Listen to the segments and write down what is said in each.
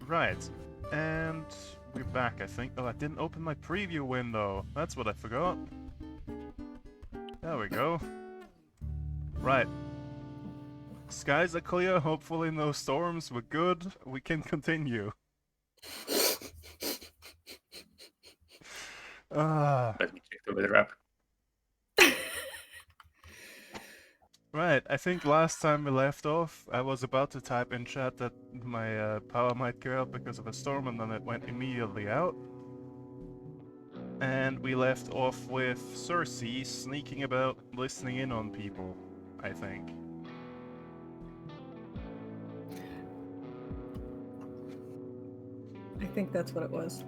Right. And we're back, I think. Oh, I didn't open my preview window. That's what I forgot. There we go. Right. Skies are clear, hopefully no storms. We're good. We can continue. Ah. Let me check the weather app. Right, I think last time we left off, I was about to type in chat that my power might go out because of a storm, and then it went immediately out. And we left off with Cersei sneaking about, listening in on people, I think. I think that's what it was.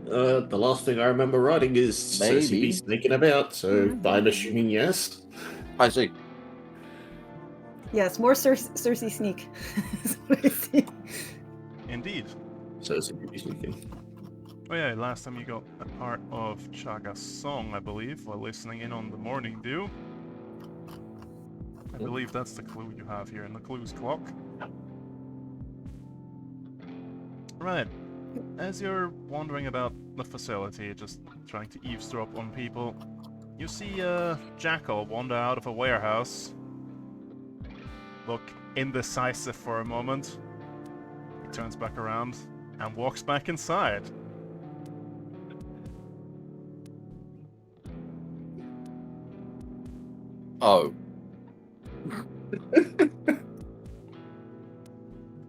The last thing I remember writing is Cersei Maybe. be sneaking about, so I'm assuming yes. I see. Yes, more Cersei sneak. is what I see. Indeed. Cersei be sneaking. Oh yeah, last time you got a part of Chaga's song, I believe, while listening in on the morning dew. I believe that's the clue you have here in the clues clock. Right. As you're wandering about the facility, just trying to eavesdrop on people, you see a jackal wander out of a warehouse. Look indecisive for a moment. He turns back around and walks back inside. Oh.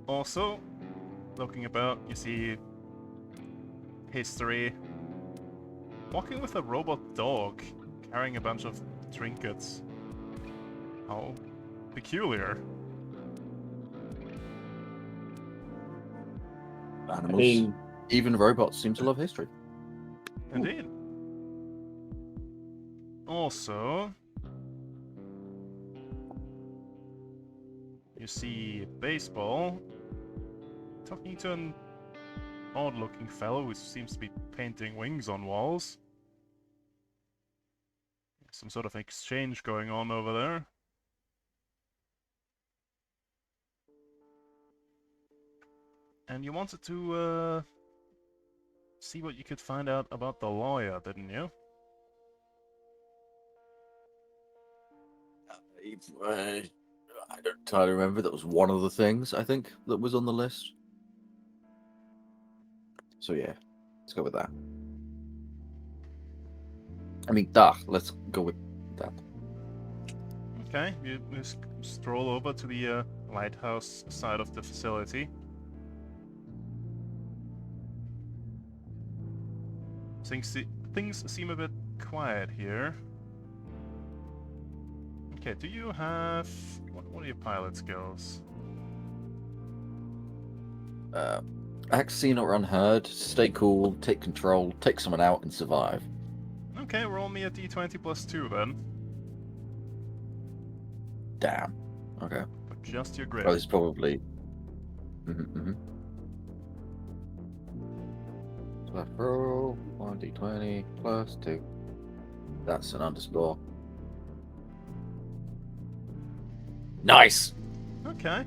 Also, looking about, you see history. Walking with a robot dog, carrying a bunch of trinkets. How peculiar. Animals. I mean, Even robots seem to love history. Indeed. Also, you see baseball talking to an odd-looking fellow who seems to be painting wings on walls. Some sort of exchange going on over there. And you wanted to see what you could find out about the lawyer, didn't you? I don't entirely remember. That was one of the things, I think, that was on the list. So yeah, let's go with that. I mean, let's go with that. Okay, you stroll over to the lighthouse side of the facility. Things seem a bit quiet here. Okay, do you have... What are your pilot skills? Act seen or unheard, stay cool, take control, take someone out, and survive. Okay, roll me a d20 plus 2 then. Damn. Okay. But just your grit. Well, it's probably... Left roll, 1d20 plus 2. That's an underscore. Nice! Okay.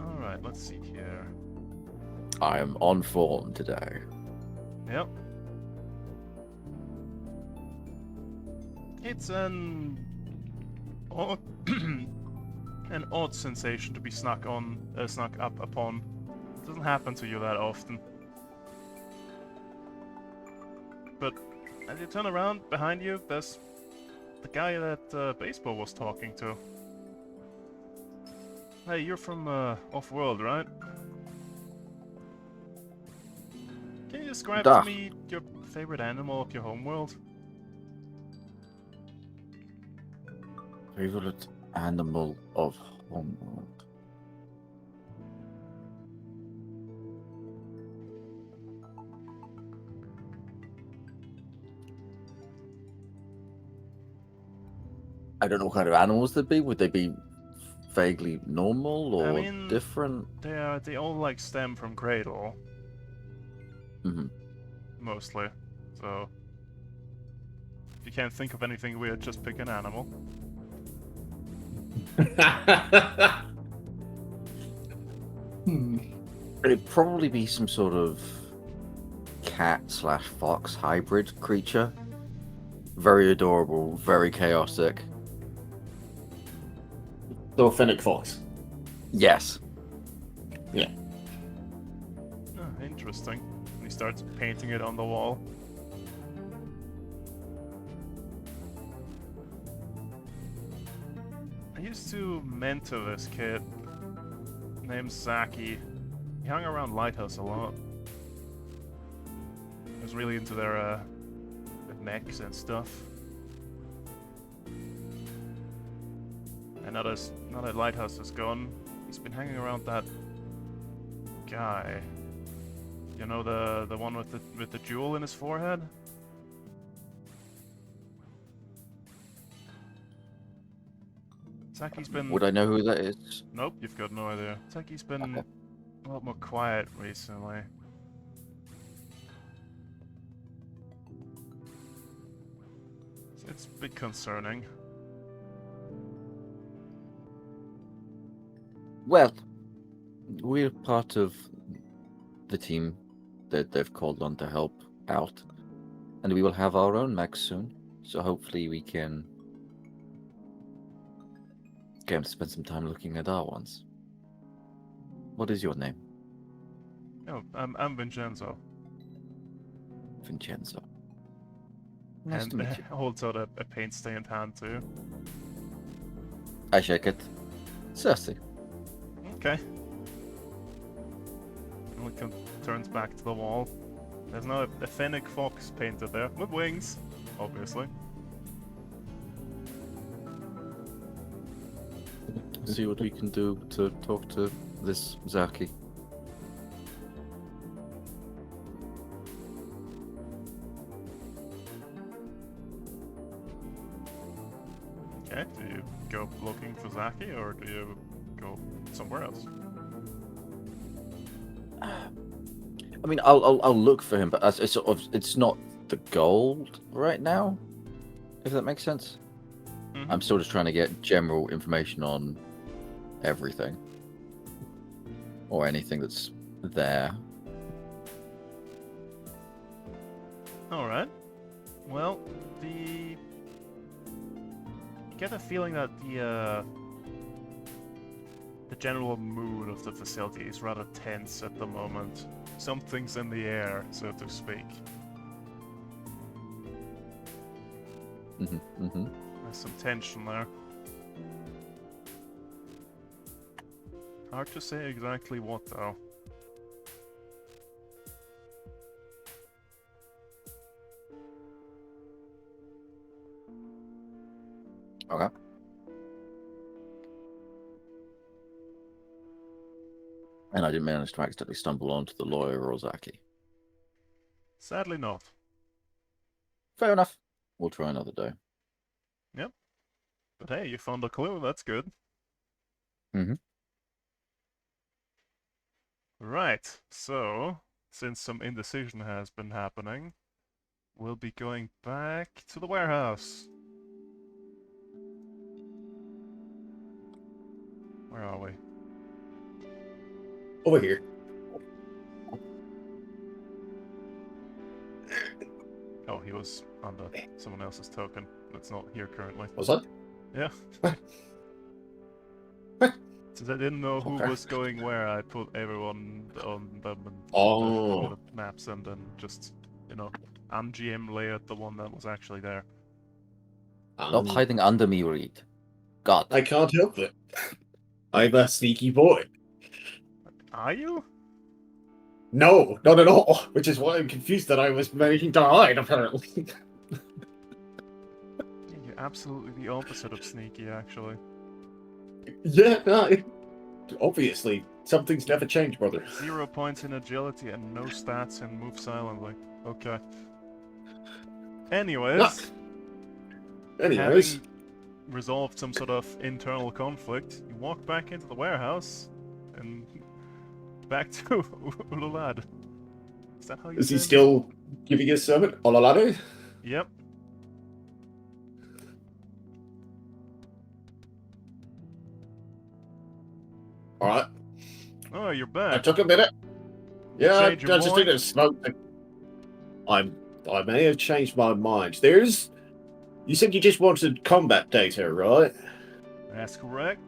Alright, let's see here. I am on form today. Yep. It's an odd, an odd sensation to be snuck up upon. It doesn't happen to you that often. But as you turn around behind you, there's the guy that Baseball was talking to. Hey, you're from off-world, right? Can you describe to me your favorite animal of your homeworld? Favorite animal of homeworld. I don't know what kind of animals they'd be. Would they be vaguely normal or different? They all like stem from Cradle. Mm-hmm. Mostly. So you can't think of anything weird, just pick an animal. It'd probably be some sort of cat/fox hybrid creature. Very adorable, very chaotic. So a fennec fox. Yes. Yeah. Oh, interesting. And he starts painting it on the wall. I used to mentor this kid named Zaki. He hung around Lighthouse a lot. He was really into their mechs and stuff. And now that Lighthouse is gone, he's been hanging around that guy. You know, the one with the jewel in his forehead? Zaki's been... Would I know who that is? Nope, you've got no idea. Zaki's been Okay. a lot more quiet recently. It's a bit concerning. Well, we're part of the team that they've called on to help out, and we will have our own mechs soon. So hopefully we can get him to spend some time looking at our ones. What is your name? Oh, I'm Vincenzo. Vincenzo. Nice And to meet you. holds out a paint-stained hand too. I shake it. Cersei. Okay. And turns back to the wall. There's now a fennec fox painted there, with wings, obviously. See what we can do to talk to this Zaki. Okay, do you go looking for Zaki, or do you go somewhere else? I mean, I'll look for him, but it's sort of it's not the goal right now. If that makes sense. Mhm. I'm still just trying to get general information on everything or anything that's there. Alright. Well, you get a feeling that the general mood of the facility is rather tense at the moment. Something's in the air, so to speak. There's some tension there. Hard to say exactly what, though. Okay. And I didn't manage to accidentally stumble onto the lawyer or Zaki. Sadly not. Fair enough. We'll try another day. Yep. But hey, you found a clue, that's good. Mhm. Right, so, since some indecision has been happening, we'll be going back to the warehouse. Where are we? Over here. Oh, he was under someone else's token. That's not here currently. Was that? Yeah. Since I didn't know who Okay. was going where, I put everyone on them and Oh. the maps, and then just, GM layered the one that was actually there. Stop hiding under me, Reed. God. I can't help it. I'm a sneaky boy. Are you? No, not at all. Which is why I'm confused that I was managing to hide, apparently. Yeah, you're absolutely the opposite of sneaky, actually. Yeah, no, obviously. Some things never change, brother. 0 points in agility and no stats in move silently. Okay. Anyways, Anyways, having resolved some sort of internal conflict, you walk back into the warehouse and back to Ululad. Is that how you is he said it? still giving his sermon? Olalade? Yep. Alright, Oh, you're I back. took a minute. Yeah, I Change your just mind? need to smoke. I may have changed my mind. There's... You said you just wanted combat data, right? That's correct.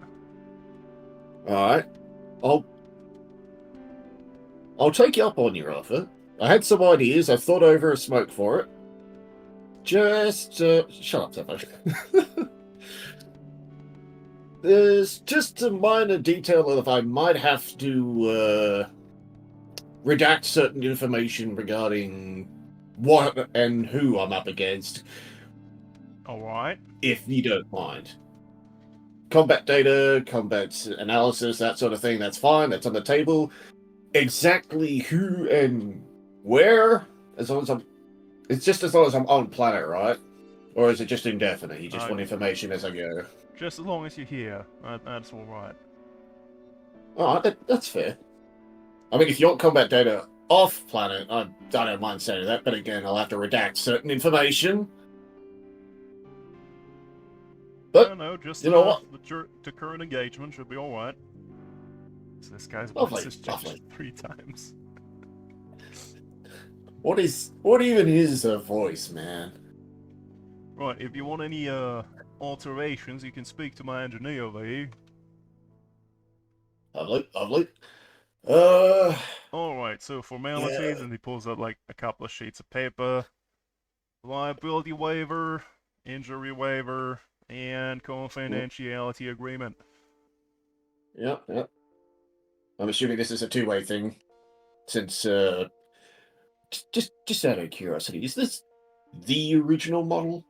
Alright. I'll take you up on your offer. I had some ideas. I thought over a smoke for it. Just shut up, Tefo. There's just a minor detail of I might have to redact certain information regarding what and who I'm up against, Alright. if you don't mind. Combat data, combat analysis, that sort of thing, that's fine, that's on the table. Exactly who and where, as long as I'm... It's just as long as I'm on planet, right? Or is it just indefinite? You just want information as I go? Just as long as you're here. That's alright. Alright, that's fair. I mean, if you want combat data off planet, I don't mind saying that, but again, I'll have to redact certain information. But, No, just you know what? the current engagement should be alright. So this guy's Lovely, voice has changed lovely. 3 times. What even is a voice, man? Right, if you want any alterations, you can speak to my engineer over here. Lovely, lovely. Alright, so formalities, Yeah. and he pulls out like a couple of sheets of paper. Liability waiver, injury waiver, and confidentiality agreement. Yep, yep. I'm assuming this is a two-way thing, since, just out of curiosity, is this the original model?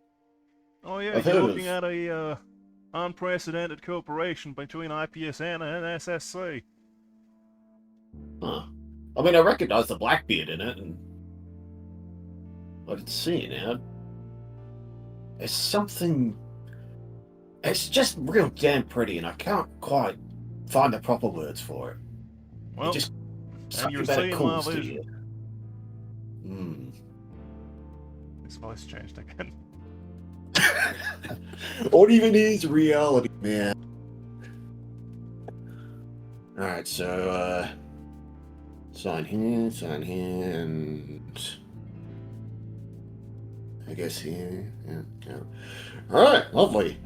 Oh yeah, I've you're heard looking of... at a unprecedented cooperation between IPSN and SSC. Huh. I mean, I recognize the Blackbeard in it, and... Let's see now. There's something... It's just real damn pretty, and I can't quite find the proper words for it. Well, It just... and something you're about it seeing my calls to vision. you. Hmm. His voice changed again. What even is reality, man? Alright, so, sign here, and... I guess here, yeah. Alright, lovely.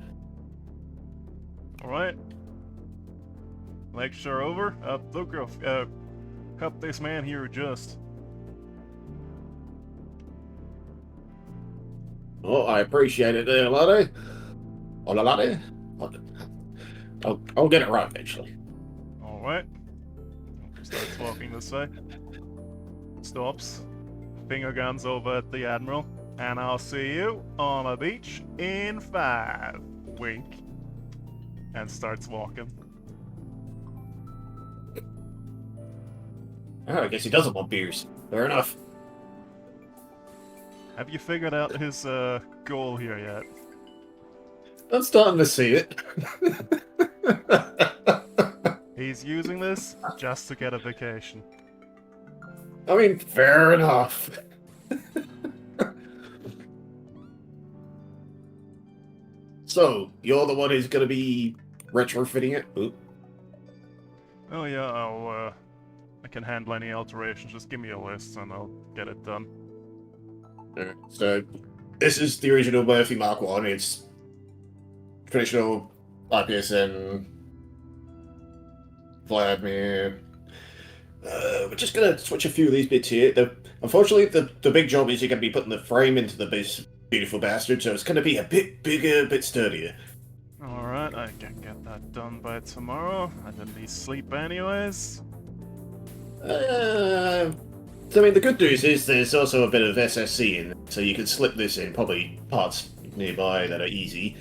Alright. Lecture over. Look, help this man here adjust. Oh, I appreciate it, laddie. Oh, laddie. I'll get it right eventually. Alright. Starts walking this way. Stops. Finger guns over at the Admiral. And I'll see you on a beach in 5. Wink. And starts walking. Oh, I guess he doesn't want beers. Fair enough. Have you figured out his goal here yet? I'm starting to see it. He's using this just to get a vacation. I mean, fair enough. So, you're the one who's going to be retrofitting it? Oop. Oh yeah, I can handle any alterations. Just give me a list and I'll get it done. Alright, so, this is the original Murphy Mark 1. It's traditional IPSN Vladimir. We're just going to switch a few of these bits here. Unfortunately, the big job is you're going to be putting the frame into the beautiful bastard, so it's going to be a bit bigger, a bit sturdier. Alright, I can get that done by tomorrow. I didn't need sleep anyways. So, I mean, the good news is there's also a bit of SSC in, so you can slip this in, probably parts nearby that are easy.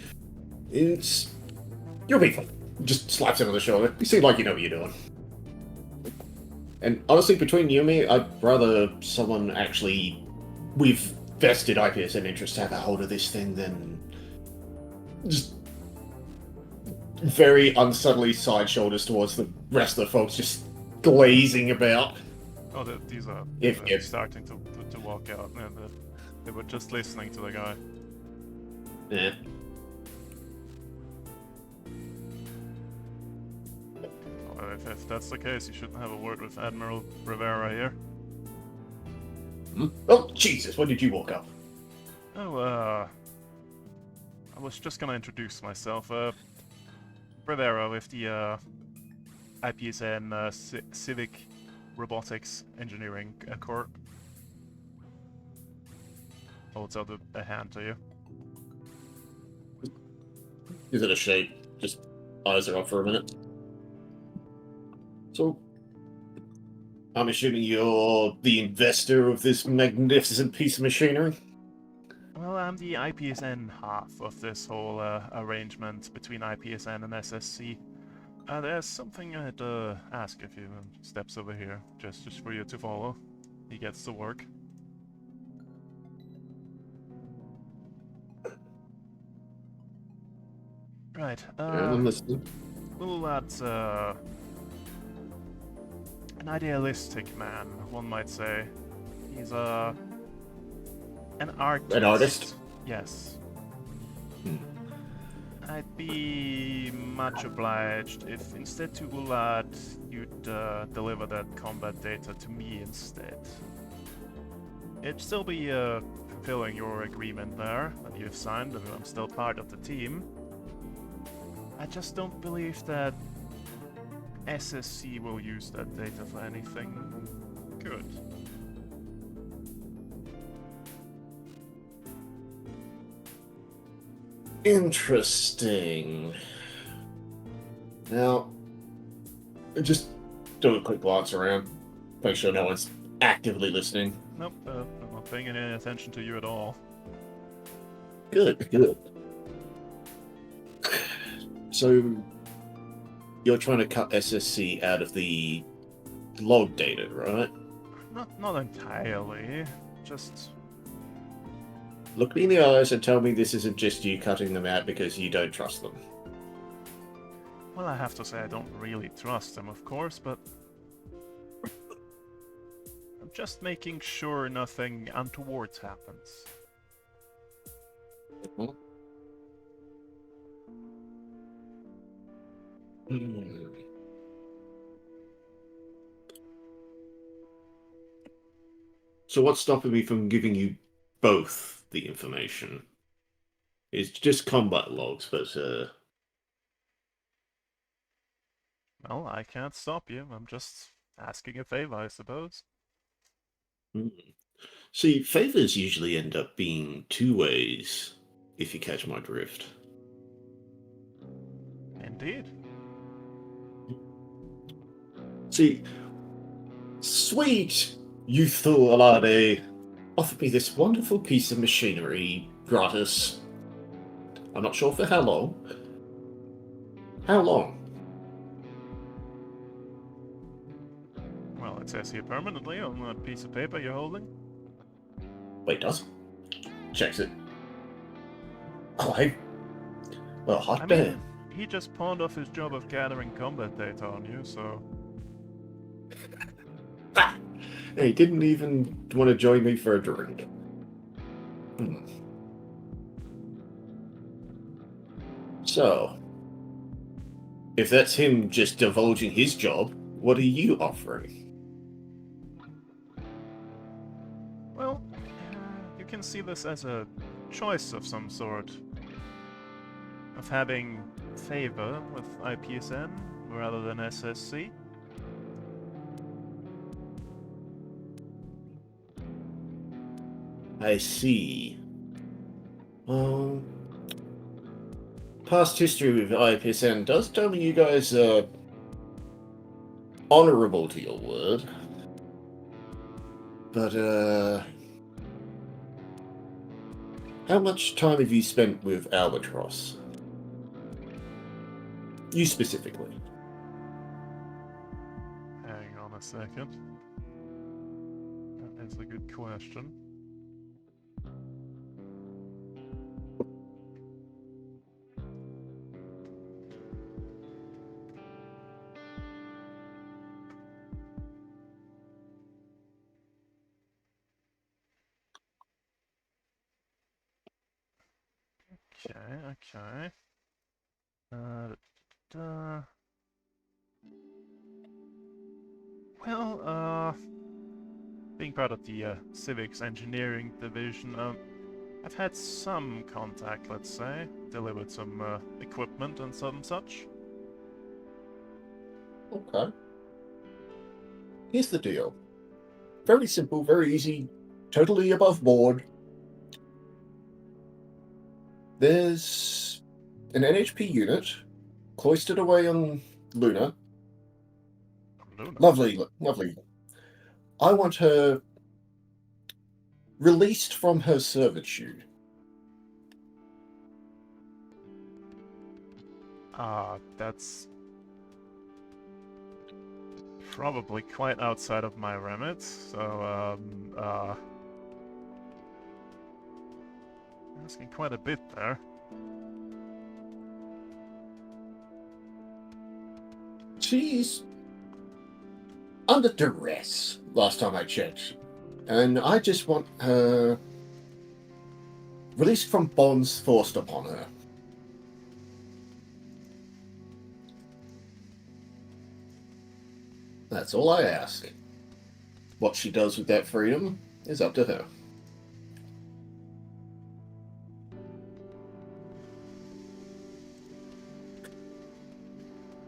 You'll be fine. Just slaps him on the shoulder. You seem like you know what you're doing. And honestly, between you and me, I'd rather someone actually, with vested IPSN interest, have a hold of this thing than just very unsubtly side shoulders towards the rest of the folks just glazing about. Oh, these are If starting to walk out. Yeah, they were just listening to the guy. Yeah. Oh, If that's the case, you shouldn't have a word with Admiral Rivera here. Hmm? Oh, Jesus, when did you walk up? Oh, I was just gonna introduce myself. Rivera with the IPSN Civic Robotics Engineering Corp. Holds out a hand to you. Is it a shape? Just eyes are off for a minute. So, I'm assuming you're the investor of this magnificent piece of machinery? Well, I'm the IPSN half of this whole arrangement between IPSN and SSC. There's something I'd ask if you steps over here, just for you to follow. He gets to work. Right, Yeah, I'm listening. little lad's an idealistic man, one might say. He's an artist. An artist? Yes. Hmm. I'd be much obliged if instead to Ulad you'd deliver that combat data to me instead. It'd still be fulfilling your agreement there that you've signed, and I'm still part of the team. I just don't believe that SSC will use that data for anything good. Interesting. Now, just do a quick glance around. Make sure no one's actively listening. Nope, I'm not paying any attention to you at all. Good, good. So, you're trying to cut SSC out of the log data, right? Not entirely. Just Look me in the eyes and tell me this isn't just you cutting them out because you don't trust them. well, I have to say I don't really trust them, of course, but I'm just making sure nothing untoward happens. Hmm. So what's stopping me from giving you both the information? It's just combat logs, but Well, I can't stop you. I'm just asking a favor, I suppose. hmm. See, favors usually end up being two ways, if you catch my drift. Indeed. See, sweet youthful Alade offered me this wonderful piece of machinery gratis. I'm not sure for how long. How long? Well, it says here permanently on that piece of paper you're holding. Wait, does? Checks it. Oh, hey. Well, hot I damn. mean, he just pawned off his job of gathering combat data on you, so... Ah! He didn't even want to join me for a drink. So, if that's him just divulging his job, what are you offering? Well, you can see this as a choice of some sort. Of having favor with IPSN rather than SSC. I see. Past history with IPSN does tell me you guys are honorable to your word. But, how much time have you spent with Albatross? You specifically. Hang on a second. That is a good question. Okay. Da, da. Well, being part of the civics engineering division, I've had some contact, let's say, delivered some equipment and some such. Okay. Here's the deal. Very simple, very easy, totally above board. There's an NHP unit cloistered away on Luna. Luna. Lovely, lovely. I want her released from her servitude. That's probably quite outside of my remit, so, asking quite a bit there. She's under duress, last time I checked. And I just want her released from bonds forced upon her. That's all I ask. What she does with that freedom is up to her.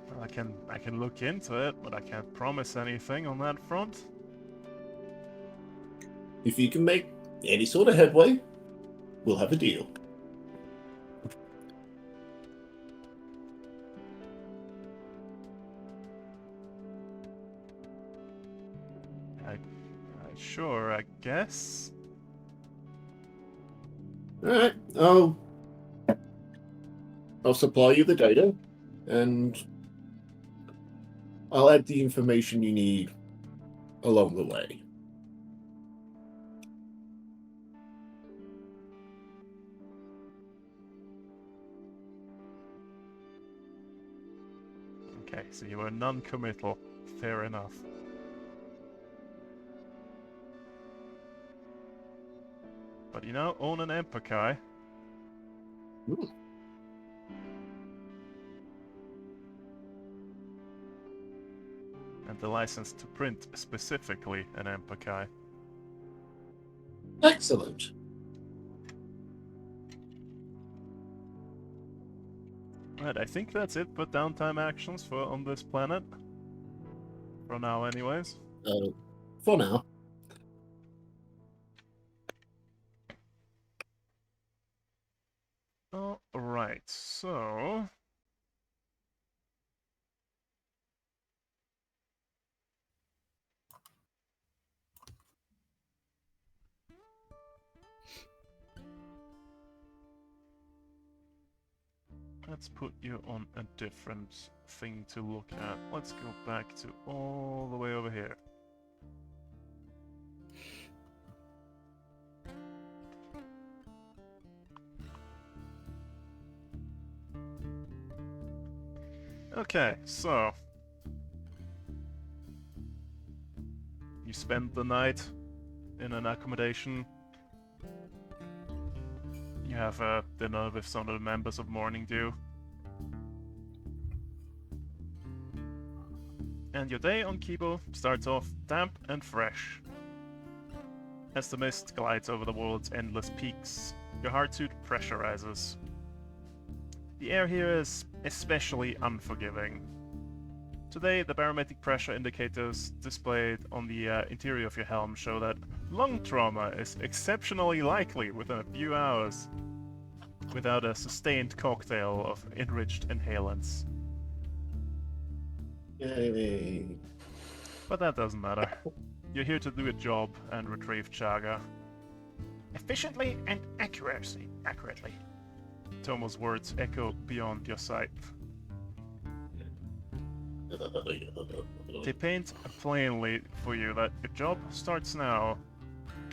Well, I can look into it, but I can't promise anything on that front. If you can make any sort of headway, we'll have a deal. Sure, I guess. Alright, I'll supply you the data, and I'll add the information you need along the way. Okay, so you were non-committal. Fair enough. But you know, own an Empire. Ooh. And the license to print specifically an Empire. Excellent. Right, I think that's it for downtime actions for on this planet. For now, anyways. For now. Alright, so... let's put you on a different thing to look at. Let's go back to all the way over here. Okay, so... you spend the night in an accommodation. You have a dinner with some of the members of Morning Dew. And your day on Kibo starts off damp and fresh. As the mist glides over the world's endless peaks, your hardsuit pressurizes. The air here is especially unforgiving. Today, the barometric pressure indicators displayed on the interior of your helm show that lung trauma is exceptionally likely within a few hours, without a sustained cocktail of enriched inhalants. Yay. But that doesn't matter. You're here to do a job and retrieve Chaga. Efficiently and accurately. Tomo's words echo beyond your sight. They paint plainly for you that your job starts now,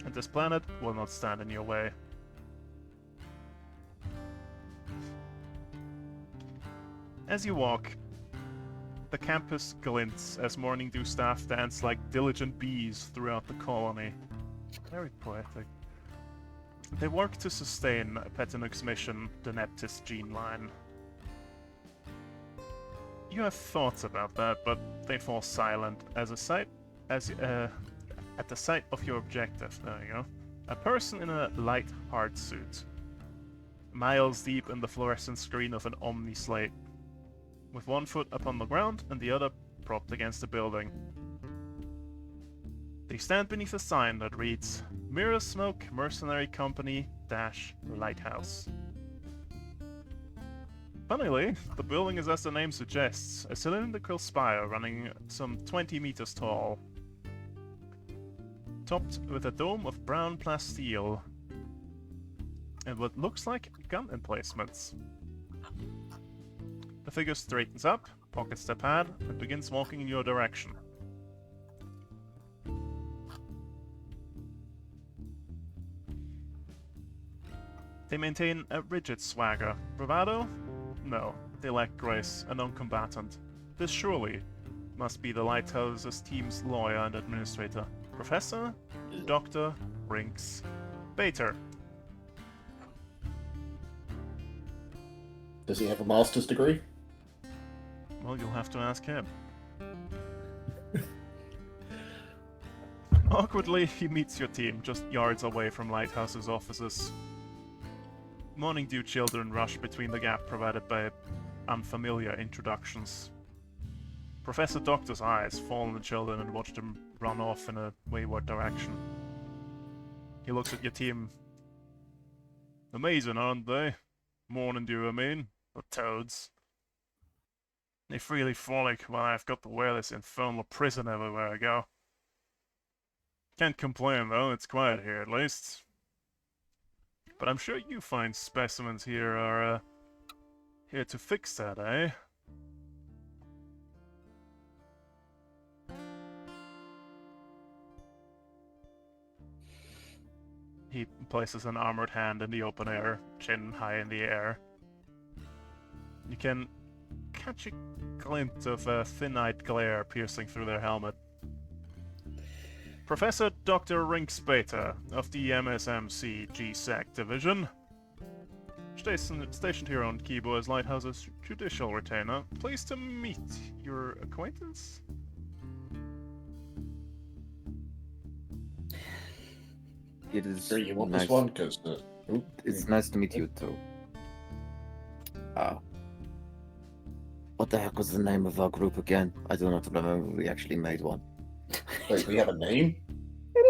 and this planet will not stand in your way. As you walk, the campus glints as Morning Dew staff dance like diligent bees throughout the colony. Very poetic. They work to sustain Petinuk's mission, the Neptis gene line. You have thoughts about that, but they fall silent as a sight as at the site of your objective. There you go. A person in a light hard suit, miles deep in the fluorescent screen of an Omni slate, with one foot upon the ground and the other propped against a building. They stand beneath a sign that reads Mirror Smoke Mercenary Company Lighthouse. Funnily, the building is as the name suggests, a cylindrical spire running some 20 meters tall, topped with a dome of brown plasteel and what looks like gun emplacements. The figure straightens up, pockets the pad, and begins walking in your direction. They maintain a rigid swagger. Bravado? No, they lack grace, a non-combatant. This surely must be the Lighthouse's team's lawyer and administrator. Professor? Dr. Rinks Bater. Does he have a master's degree? Well, you'll have to ask him. Awkwardly, he meets your team just yards away from Lighthouse's offices. Morning dew children rush between the gap provided by unfamiliar introductions. Professor Doctor's eyes fall on the children and watch them run off in a wayward direction. He looks at your team. Amazing, aren't they? Morning dew, I mean. The toads. They freely frolic while I've got to wear this infernal prison everywhere I go. Can't complain though, it's quiet here at least. But I'm sure you fine specimens here are, here to fix that, eh? He places an armored hand in the open air, chin high in the air. You can catch a glint of a thin-eyed glare piercing through their helmet. Professor Dr. Rinks Bater of the MSMC GSEC Division. Stationed here on Kibo as Lighthouse's judicial retainer. Pleased to meet your acquaintance? It is Sure, you want nice. this one? Because It's nice to meet you too. What the heck was the name of our group again? I do not remember. We actually made one. wait, we have a name?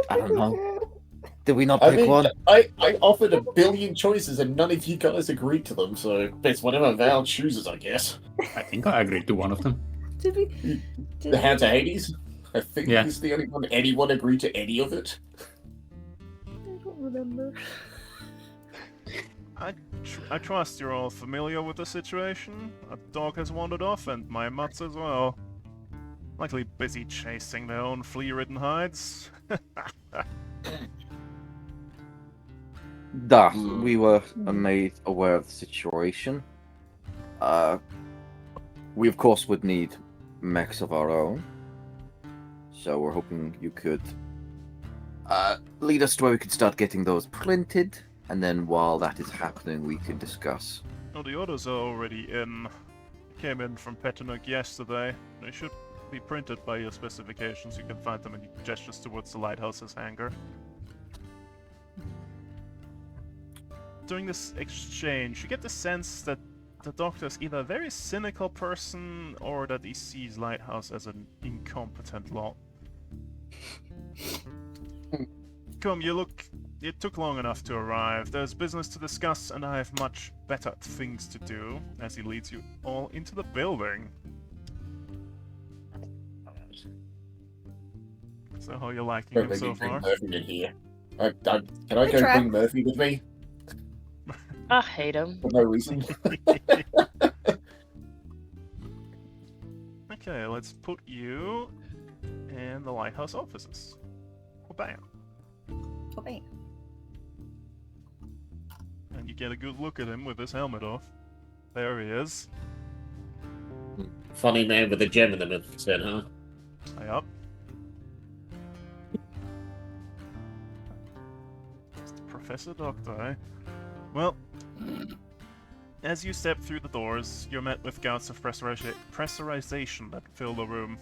I don't know. Did we not I pick mean, one? I offered a billion choices and none of you guys agreed to them, so it's whatever Val chooses, I guess. I think I agreed to one of them. Did we? The Hands of Hades? I think Yeah. he's the only one anyone agreed to any of it. I don't remember. I trust you're all familiar with the situation. A dog has wandered off, and my mutts as well. Likely busy chasing their own flea-ridden hides. We were made aware of the situation. We of course would need mechs of our own. So we're hoping you could lead us to where we could start getting those printed, and then while that is happening, we can discuss. Oh, the orders are already in. Came in from Petanuk yesterday. They should be printed by your specifications. You can find them in gestures towards the lighthouse's hangar. During this exchange, you get the sense that the Doctor is either a very cynical person or that he sees Lighthouse as an incompetent lot. Come, it took long enough to arrive. There's business to discuss, and I have much better things to do, as he leads you all into the building. So how are you liking him so far? Murphy in here. Can I Good go try. bring Murphy with me? I hate him. For no reason. Okay, let's put you in the lighthouse offices. Oh, bam. Oh, bam. And you get a good look at him with his helmet off. There he is. Funny man with a gem in the middle, said, huh? High up. It's the Professor Doctor, eh? Well, as you step through the doors, you're met with gouts of pressurization that fill the room.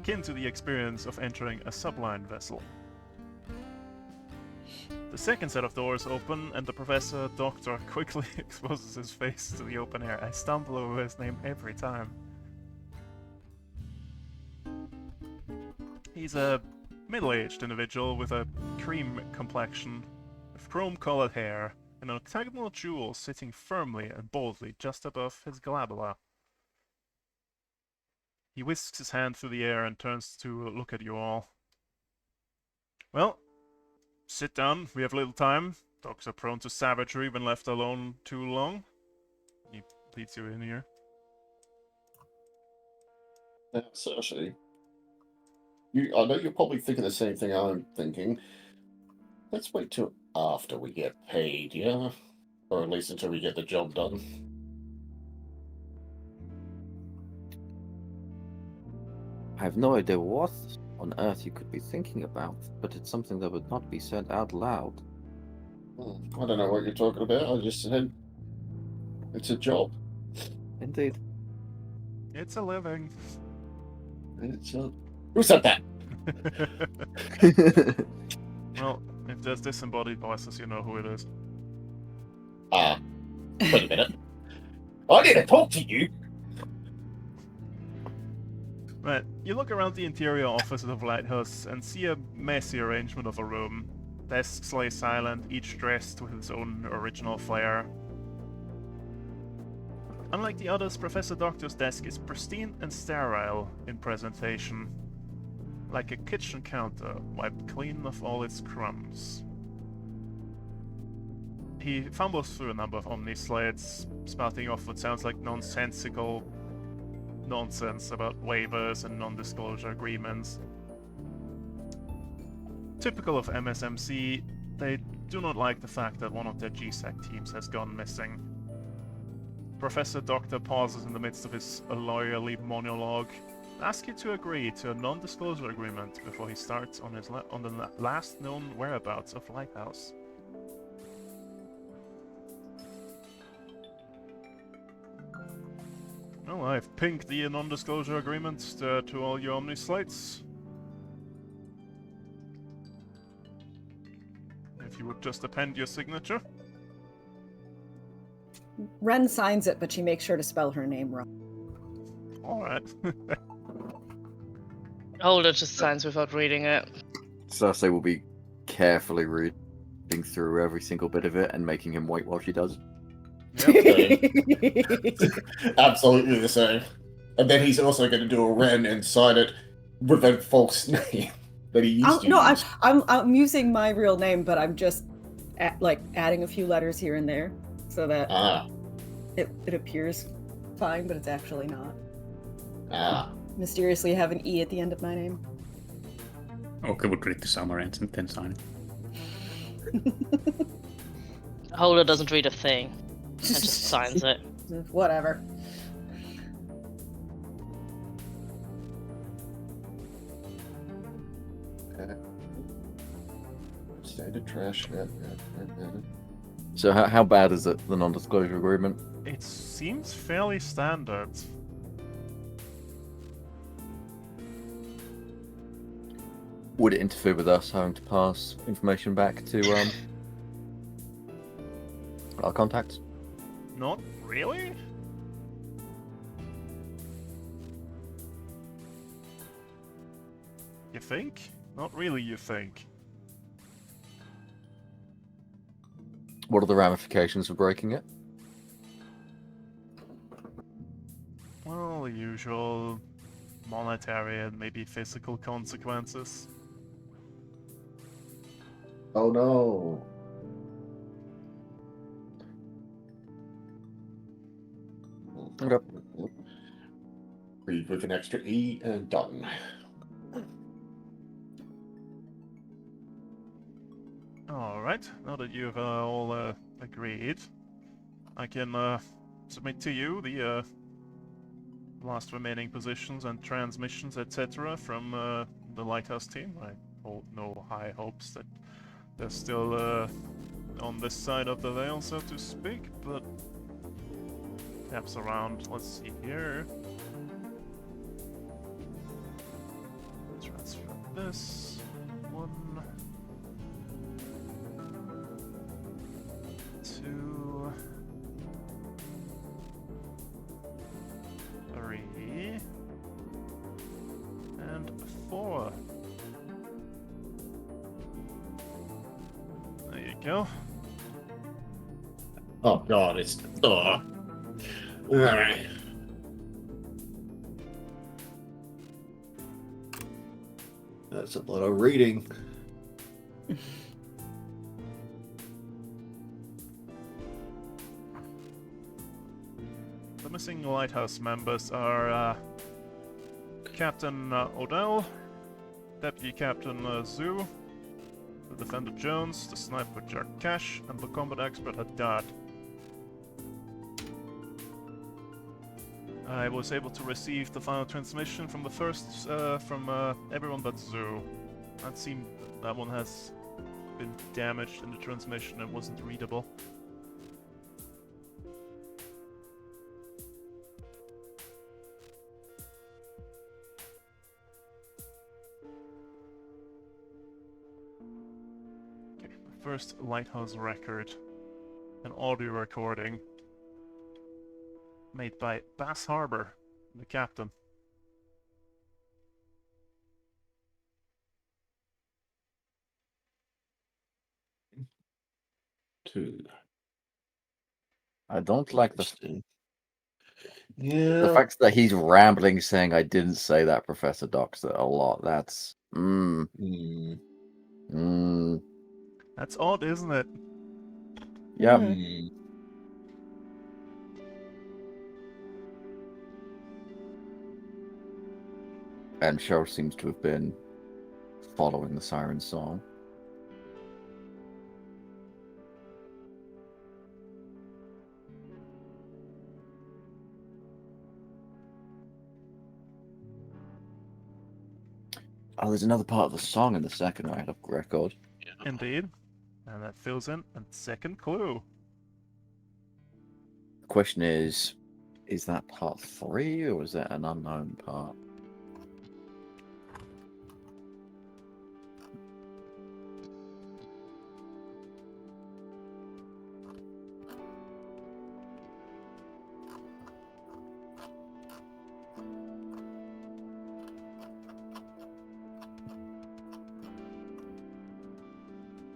akin to the experience of entering a subline vessel. The second set of doors open, and the Professor Doctor quickly exposes his face to the open air. I stumble over his name every time. He's a middle-aged individual with a cream complexion, with chrome-colored hair, and an octagonal jewel sitting firmly and boldly just above his glabella. He whisks his hand through the air and turns to look at you all. Well, sit down, we have little time. Dogs are prone to savagery when left alone too long. He leads you in here. Certainly. I know you're probably thinking the same thing I'm thinking. Let's wait till after we get paid, yeah? Or at least until we get the job done. I have no idea what on earth you could be thinking about, but it's something that would not be said out loud. I don't know what you're talking about. I just said it's a job. Indeed. It's a living. It's a... Who said that? Well, if there's disembodied voices, you know who it is. Wait a minute. I need to talk to you. Right, you look around the interior office of Lighthouse and see a messy arrangement of a room. Desks lay silent, each dressed with its own original flair. Unlike the others, Professor Doctor's desk is pristine and sterile in presentation, like a kitchen counter wiped clean of all its crumbs. He fumbles through a number of Omni slides, spouting off what sounds like nonsensical nonsense about waivers and non-disclosure agreements. Typical of MSMC, they do not like the fact that one of their GSEC teams has gone missing. Professor Doctor pauses in the midst of his lawyerly monologue, asks you to agree to a non-disclosure agreement before he starts on the last known whereabouts of Lighthouse. Well, I've pinged the non-disclosure agreement to all your Omni slates. If you would just append your signature. Ren signs it, but she makes sure to spell her name wrong. Alright. Holder just signs without reading it. Cersei will be carefully reading through every single bit of it and making him wait while she does. Absolutely the same. And then he's also going to do a Ren and sign it with a false name that he used to use. I'm using my real name, but I'm just adding a few letters here and there so that it appears fine, but it's actually not. Mysteriously have an E at the end of my name. Okay, we'll read the summary and then sign it. Holder doesn't read a thing and just signs it. Whatever. Standard trash. So how bad is it, the non-disclosure agreement? It seems fairly standard. Would it interfere with us having to pass information back to our contacts? Not really? You think? Not really, you think. What are the ramifications of breaking it? Well, the usual monetary and maybe physical consequences. Oh no. Okay. Read with an extra E and done. Alright, now that you've all agreed, I can submit to you the last remaining positions and transmissions, etc. from the Lighthouse team. I hold no high hopes that they're still on this side of the veil, so to speak, but taps around. Let's see here. this. 1, 2, 3, and 4. There you go. Oh god, it's... Oh. Alright. That's a lot of reading. The missing lighthouse members are Captain Odell, Deputy Captain Zhu, the Defender Jones, the Sniper Jarkash, and the Combat Expert Haddad. I was able to receive the final transmission from the first, from everyone but Zhu. That one has been damaged in the transmission and wasn't readable. Okay, first lighthouse record. An audio recording made by Bass Harbor, the captain. Two. I don't like the Yeah. fact that he's rambling saying I didn't say that, Professor Doctor, a lot. That's That's odd, isn't it? Yep. Mhm. And Cheryl seems to have been following the siren song. Oh, there's another part of the song in the second write-up record. Indeed. And that fills in a second clue. The question is that part 3 or is that an unknown part?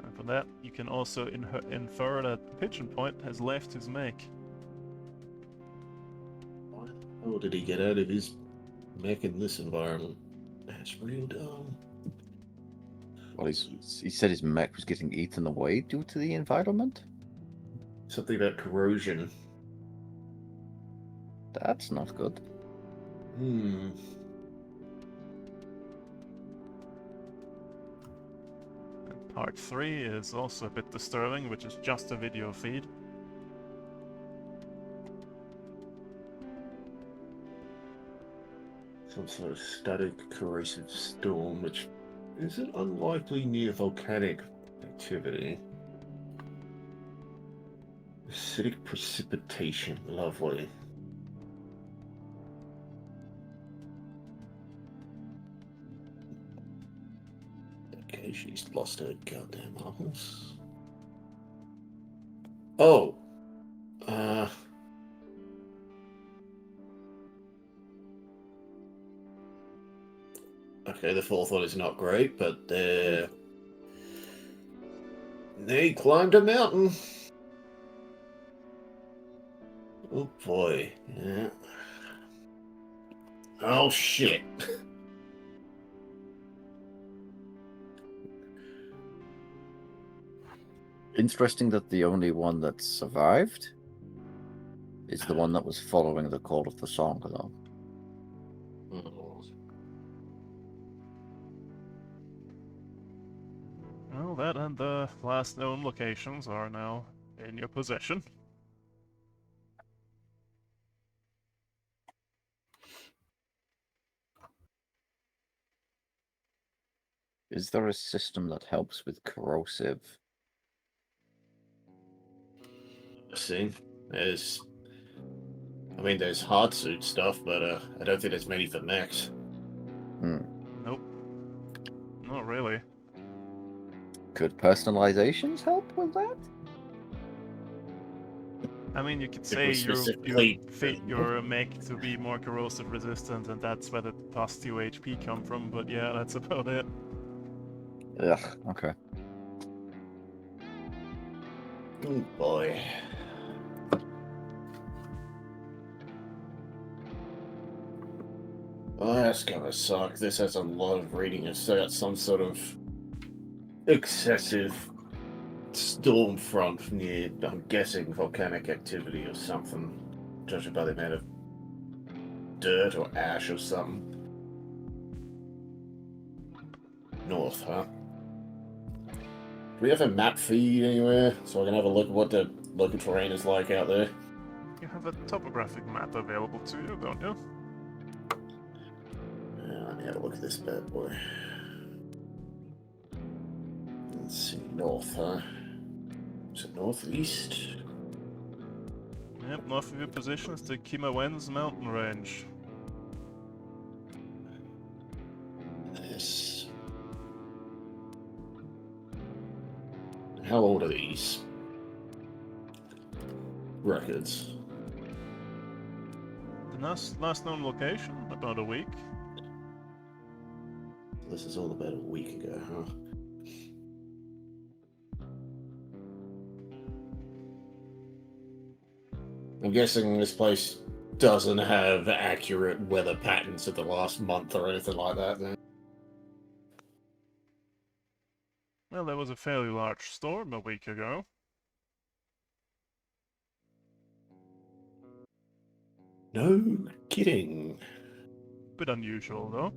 And from that, you can also infer that Pigeon Point has left his mech. How did he get out of his mech in this environment? That's real dumb. Well, he said his mech was getting eaten away due to the environment? Something about corrosion. That's not good. Hmm. And part 3 is also a bit disturbing, which is just a video feed. Some sort of static corrosive storm, which isn't unlikely near volcanic activity. Acidic precipitation, lovely. Okay, she's lost her goddamn marbles. Oh! Okay, the fourth one is not great, but they climbed a mountain. Oh boy, yeah. Oh shit. Interesting that the only one that survived is the one that was following the call of the song, though. Well, that and the last known locations are now in your possession. Is there a system that helps with corrosive? See, there's hard suit stuff, but I don't think there's many for mechs. Nope. Not really. Could personalizations help with that? I mean, you could If say we you specifically- fit your mech to be more corrosive resistant, and that's where the plus 2 HP come from, but yeah, that's about it. Ugh, okay. Oh boy. Well, that's gonna suck. This has a lot of reading. It's got some sort of excessive storm front near, I'm guessing, volcanic activity or something. Judging by the amount of dirt or ash or something. North, huh? Do we have a map feed anywhere so I can have a look at what the local terrain is like out there? You have a topographic map available to you, don't you? Let me have a look at this bad boy. Let's see, north, huh? Is it northeast? Yep, north of your position is the Kimawens mountain range. This. How old are these records? The last known location? About a week. This is all about a week ago, huh? I'm guessing this place doesn't have accurate weather patterns of the last month or anything like that, then. Well, there was a fairly large storm a week ago. No kidding. Bit unusual, though.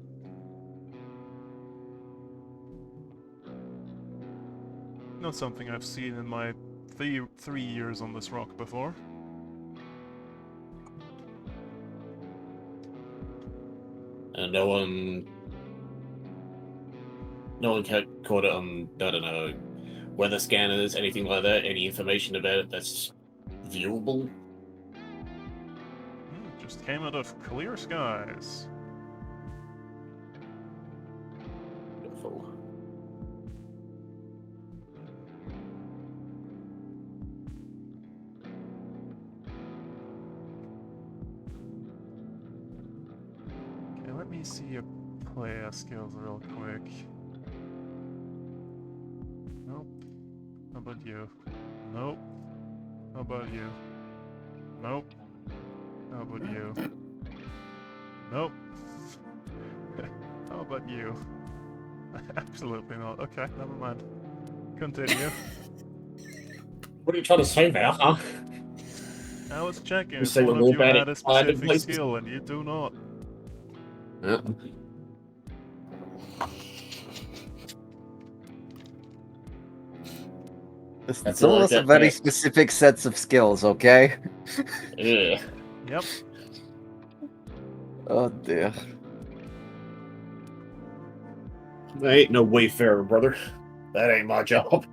Not something I've seen in my 3 years on this rock before. And no one caught it on, I don't know, weather scanners, anything like that? Any information about it that's viewable? Just came out of clear skies. Beautiful. Okay, let me see your player skills real quick. Nope. How about you? Nope. How about you? Nope. How about you? Nope. How about you? Absolutely not. Okay, never mind. Continue. What are you trying to say there, huh? I was checking You if say one we're of all you bad had at a finding specific places. skill and you do not. Yeah. It's all like a that, very yeah. specific sets of skills, okay? Yeah. Yep. Oh dear. I ain't no wayfarer, brother. That ain't my job.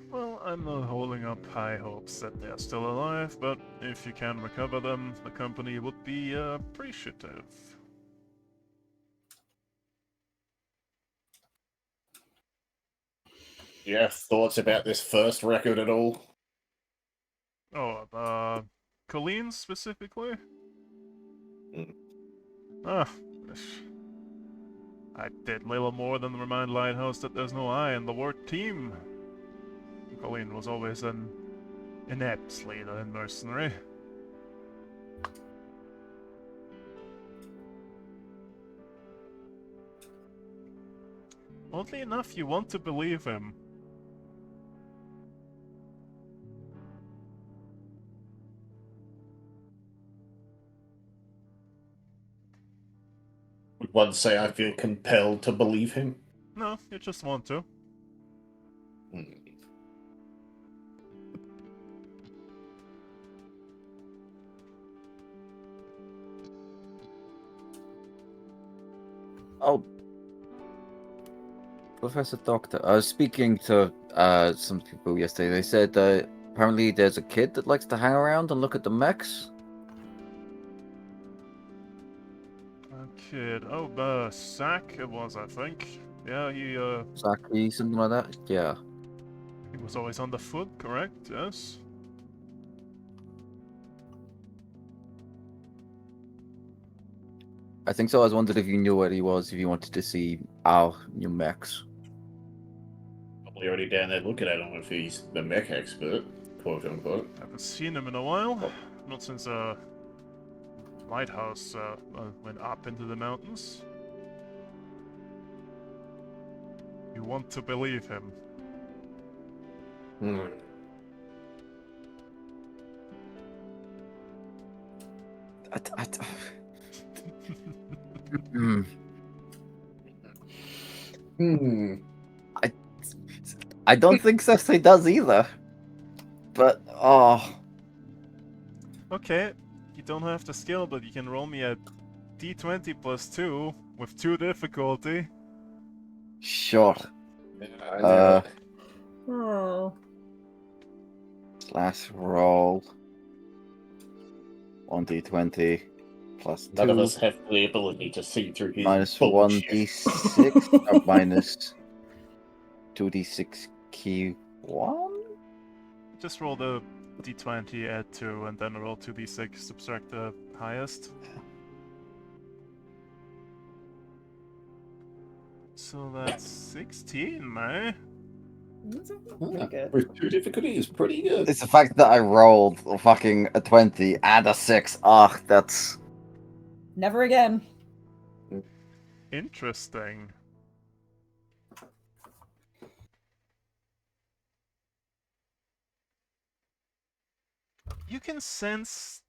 Well, I'm not holding up high hopes that they're still alive, but if you can recover them, the company would be appreciative. You have thoughts about this first record at all? Oh, Colleen specifically? Mm. Ah, I did little more than remind Lighthouse that there's no I in the word team. Colleen was always an inept leader and mercenary. Oddly enough, you want to believe him. Would one say I feel compelled to believe him? No, you just want to. Mm. Oh, Professor Doctor, I was speaking to some people yesterday. They said apparently there's a kid that likes to hang around and look at the mechs. kid? Oh, Zach it was, I think. Yeah, Exactly, something like that. Yeah. he was always on the foot, correct? Yes. I think so. I was wondering if you knew where he was, if you wanted to see our new mechs. Probably already down there looking at him if he's the mech expert, quote unquote. Haven't seen him in a while. Not since lighthouse went up into the mountains. You want to believe him. Hmm. Hmm. Hmm. I don't think Cersei does either. But, oh. Okay, you don't have the skill, but you can roll me a d20 plus 2 with 2 difficulty. Sure. Yeah, I know. Oh. Slash roll. 1d20 plus 2. None of us have the ability to see through his Minus bullshit. 1d6. Or minus 2d6 Q1? Just roll the d20, add 2, and then roll 2d6, subtract the highest. So that's 16, eh? That's Huh, pretty good. with 2 difficulty is pretty good. It's the fact that I rolled fucking a 20 and a 6. Ugh, that's... Never again. Interesting. You can sense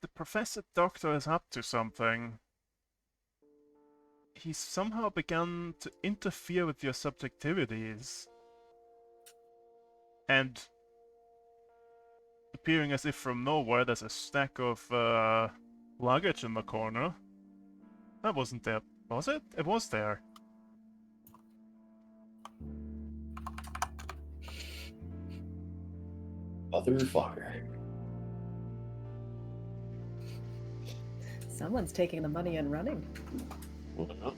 the Professor Doctor is up to something. He's somehow begun to interfere with your subjectivities. And appearing as if from nowhere, there's a stack of luggage in the corner. That wasn't there, was it? It was there. Motherfucker. Someone's taking the money and running. Well,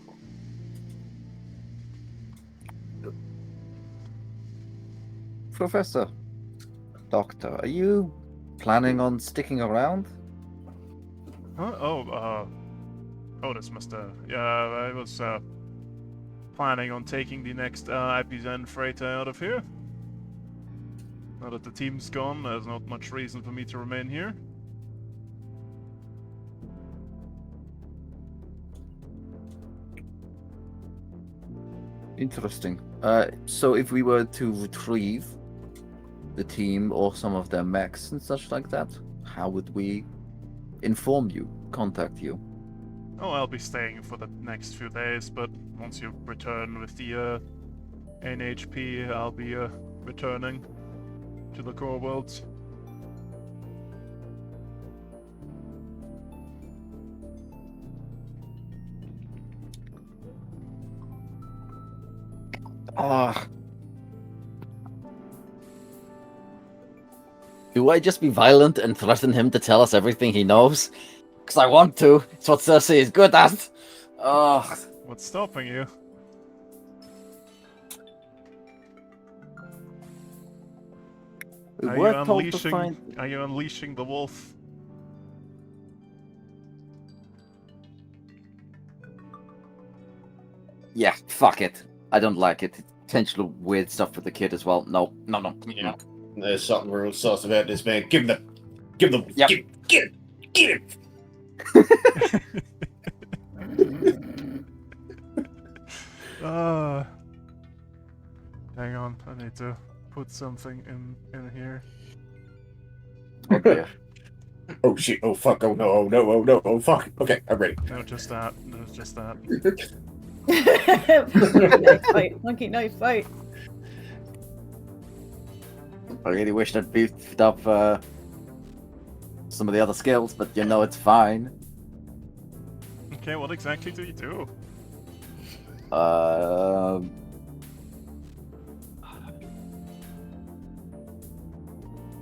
Professor, Doctor, are you planning on sticking around? Huh? Oh, this must yeah, I was planning on taking the next Epizen freighter out of here. Now that the team's gone, there's not much reason for me to remain here. Interesting. So if we were to retrieve the team or some of their mechs and such like that, how would we inform you, contact you? Oh, I'll be staying for the next few days, but once you return with the NHP, I'll be returning to the core worlds. Ah. Do I just be violent and threaten him to tell us everything he knows? Because I want to. It's what Cersei is good at. Ugh. What's stopping you? We Are were you told to unleashing? find... Are you unleashing the wolf? Yeah, fuck it. I don't like it. Potential weird stuff with the kid as well. No. yeah. There's something real sus about this man. Give him the Yep. get him. Hang on, I need to put something in here. Oh dear. Oh shit, oh fuck, oh no, oh no, oh no, oh fuck. Okay, I'm ready. No, just that. No, just that. Monkey knife fight. Monkey knife fight. I really wish I'd beefed up some of the other skills, but you know it's fine. Okay, what exactly do you do? I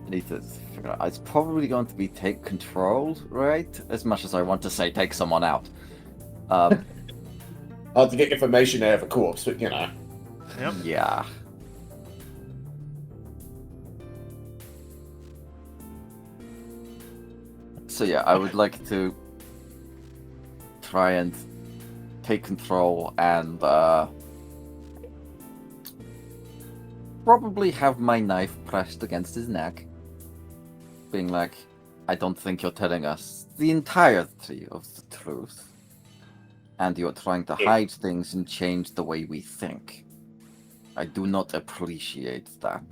need to figure out. It's probably going to be take control, right? As much as I want to say take someone out. Hard to get information out of a corpse, but you know. Yep. Yeah. So yeah, I would like to try and take control and probably have my knife pressed against his neck, being like, I don't think you're telling us the entirety of the truth, and you're trying to hide things and change the way we think. I do not appreciate that.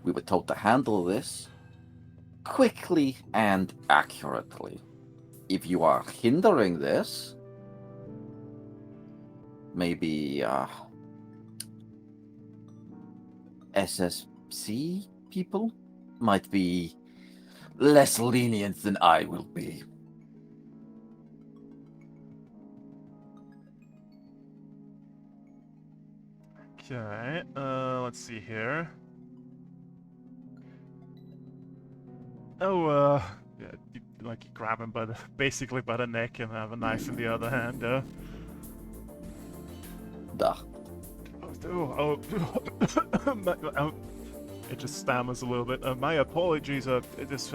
We were told to handle this quickly and accurately. If you are hindering this, maybe SSC people might be less lenient than I will be. Okay, let's see here. Oh, yeah, you grab him by the, basically by the neck and have a knife in the other hand, Duh. It just stammers a little bit. My apologies, this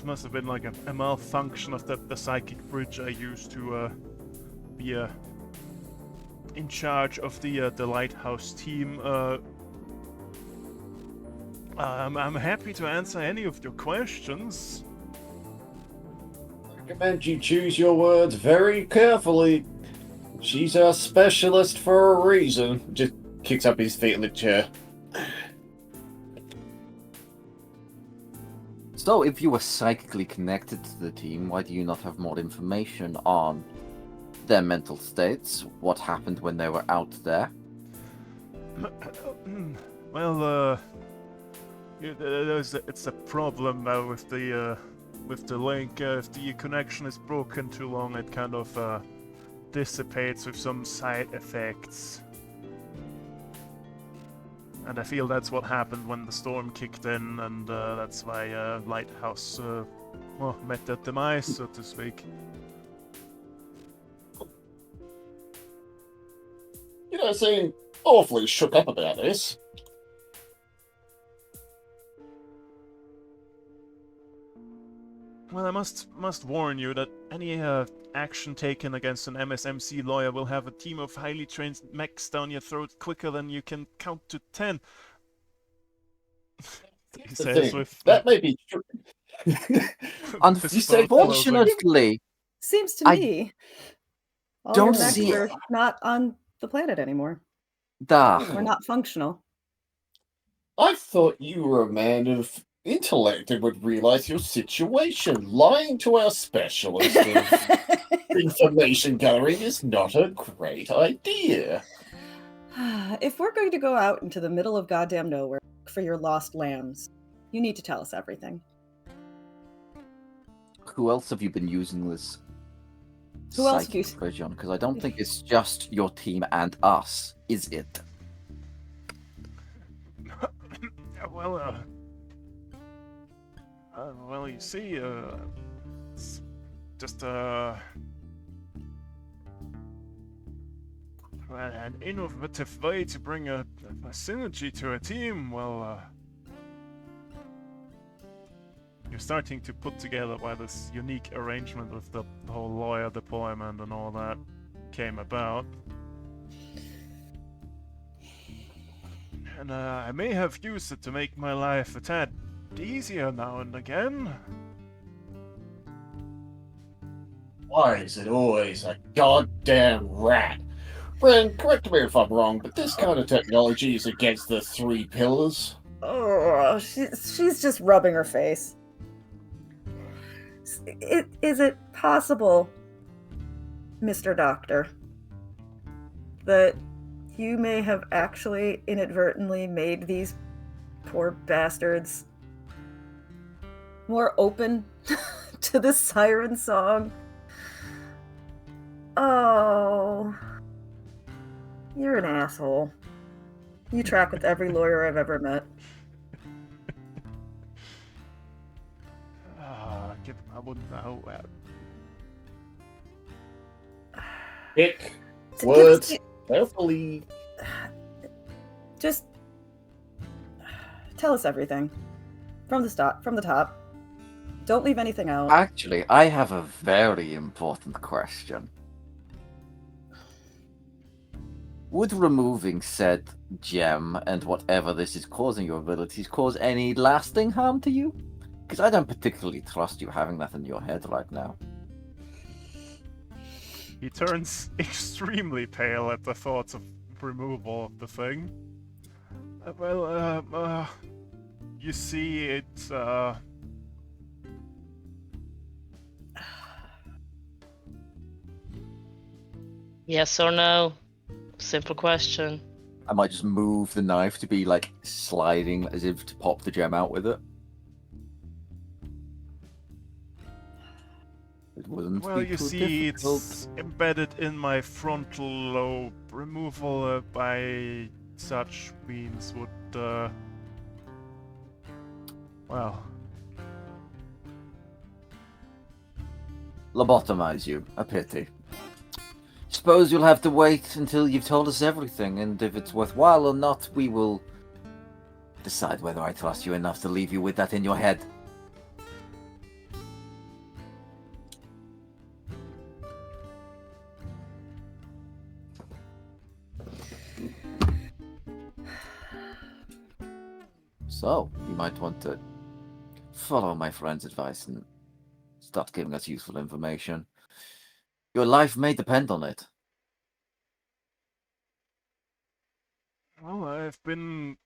must have been like a malfunction of the psychic bridge I used to, be, in charge of the lighthouse team. I'm happy to answer any of your questions. I recommend you choose your words very carefully. She's our specialist for a reason. Just kicks up his feet in the chair. So, if you were psychically connected to the team, why do you not have more information on their mental states? What happened when they were out there? Well, it's a problem with the link. If the connection is broken too long, it kind of dissipates with some side effects. And I feel that's what happened when the storm kicked in, and that's why Lighthouse met their demise, so to speak. You don't seem awfully shook up about this. Well, I must warn you that any action taken against an MSMC lawyer will have a team of highly trained mechs down your throat quicker than you can count to 10. He says with that may be true. Unfortunately, Seems to me all don't your mechs see- are not on the planet anymore. duh. We're not functional. I thought you were a man of intellect and would realize your situation. Lying to our specialist of information gathering is not a great idea. If we're going to go out into the middle of goddamn nowhere for your lost lambs, you need to tell us everything. Who else have you been using this Who else do you- psychic bridge on? Because I don't think it's just your team and us, is it? Well, you see, it's just an innovative way to bring a synergy to a team. Well, you're starting to put together why this unique arrangement with the whole lawyer deployment and all that came about. And I may have used it to make my life a tad easier now and again. Why is it always a goddamn rat? Bren, correct me if I'm wrong, but this kind of technology is against the 3 pillars. Oh, she's just rubbing her face. Is it possible, Mr. Doctor, that you may have actually inadvertently made these poor bastards more open to the Siren song? Oh, you're an asshole. You track with every lawyer I've ever met. I wouldn't know. Pick So give us words the- carefully. Just tell us everything from the start, from the top. Don't leave anything out. Actually, I have a very important question. Would removing said gem and whatever this is causing your abilities cause any lasting harm to you? Because I don't particularly trust you having that in your head right now. He turns extremely pale at the thoughts of removal of the thing. You see, Yes or no? Simple question. I might just move the knife to be like sliding as if to pop the gem out with it. It wouldn't well, be you too see, difficult. it's embedded in my frontal lobe. Removal by such means would, well, Lobotomize you. A pity. Suppose you'll have to wait until you've told us everything, and if it's worthwhile or not, we will decide whether I trust you enough to leave you with that in your head. So, you might want to follow my friend's advice and start giving us useful information. Your life may depend on it. well, I've been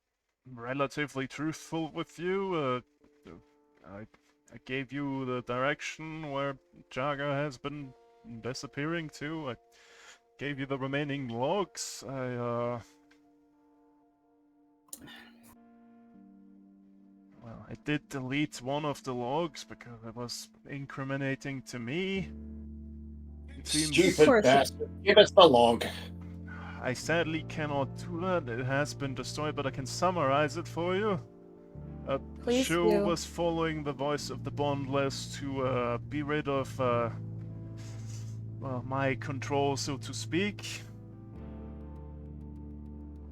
relatively truthful with you. I gave you the direction where Jaga has been disappearing to. I gave you the remaining logs. Well, I did delete one of the logs because it was incriminating to me. It seems Stupid bastard. Give us the log. I sadly cannot do that. It has been destroyed, but I can summarize it for you. Please Shu do. was following the voice of the Bondless to be rid of well, my control, so to speak.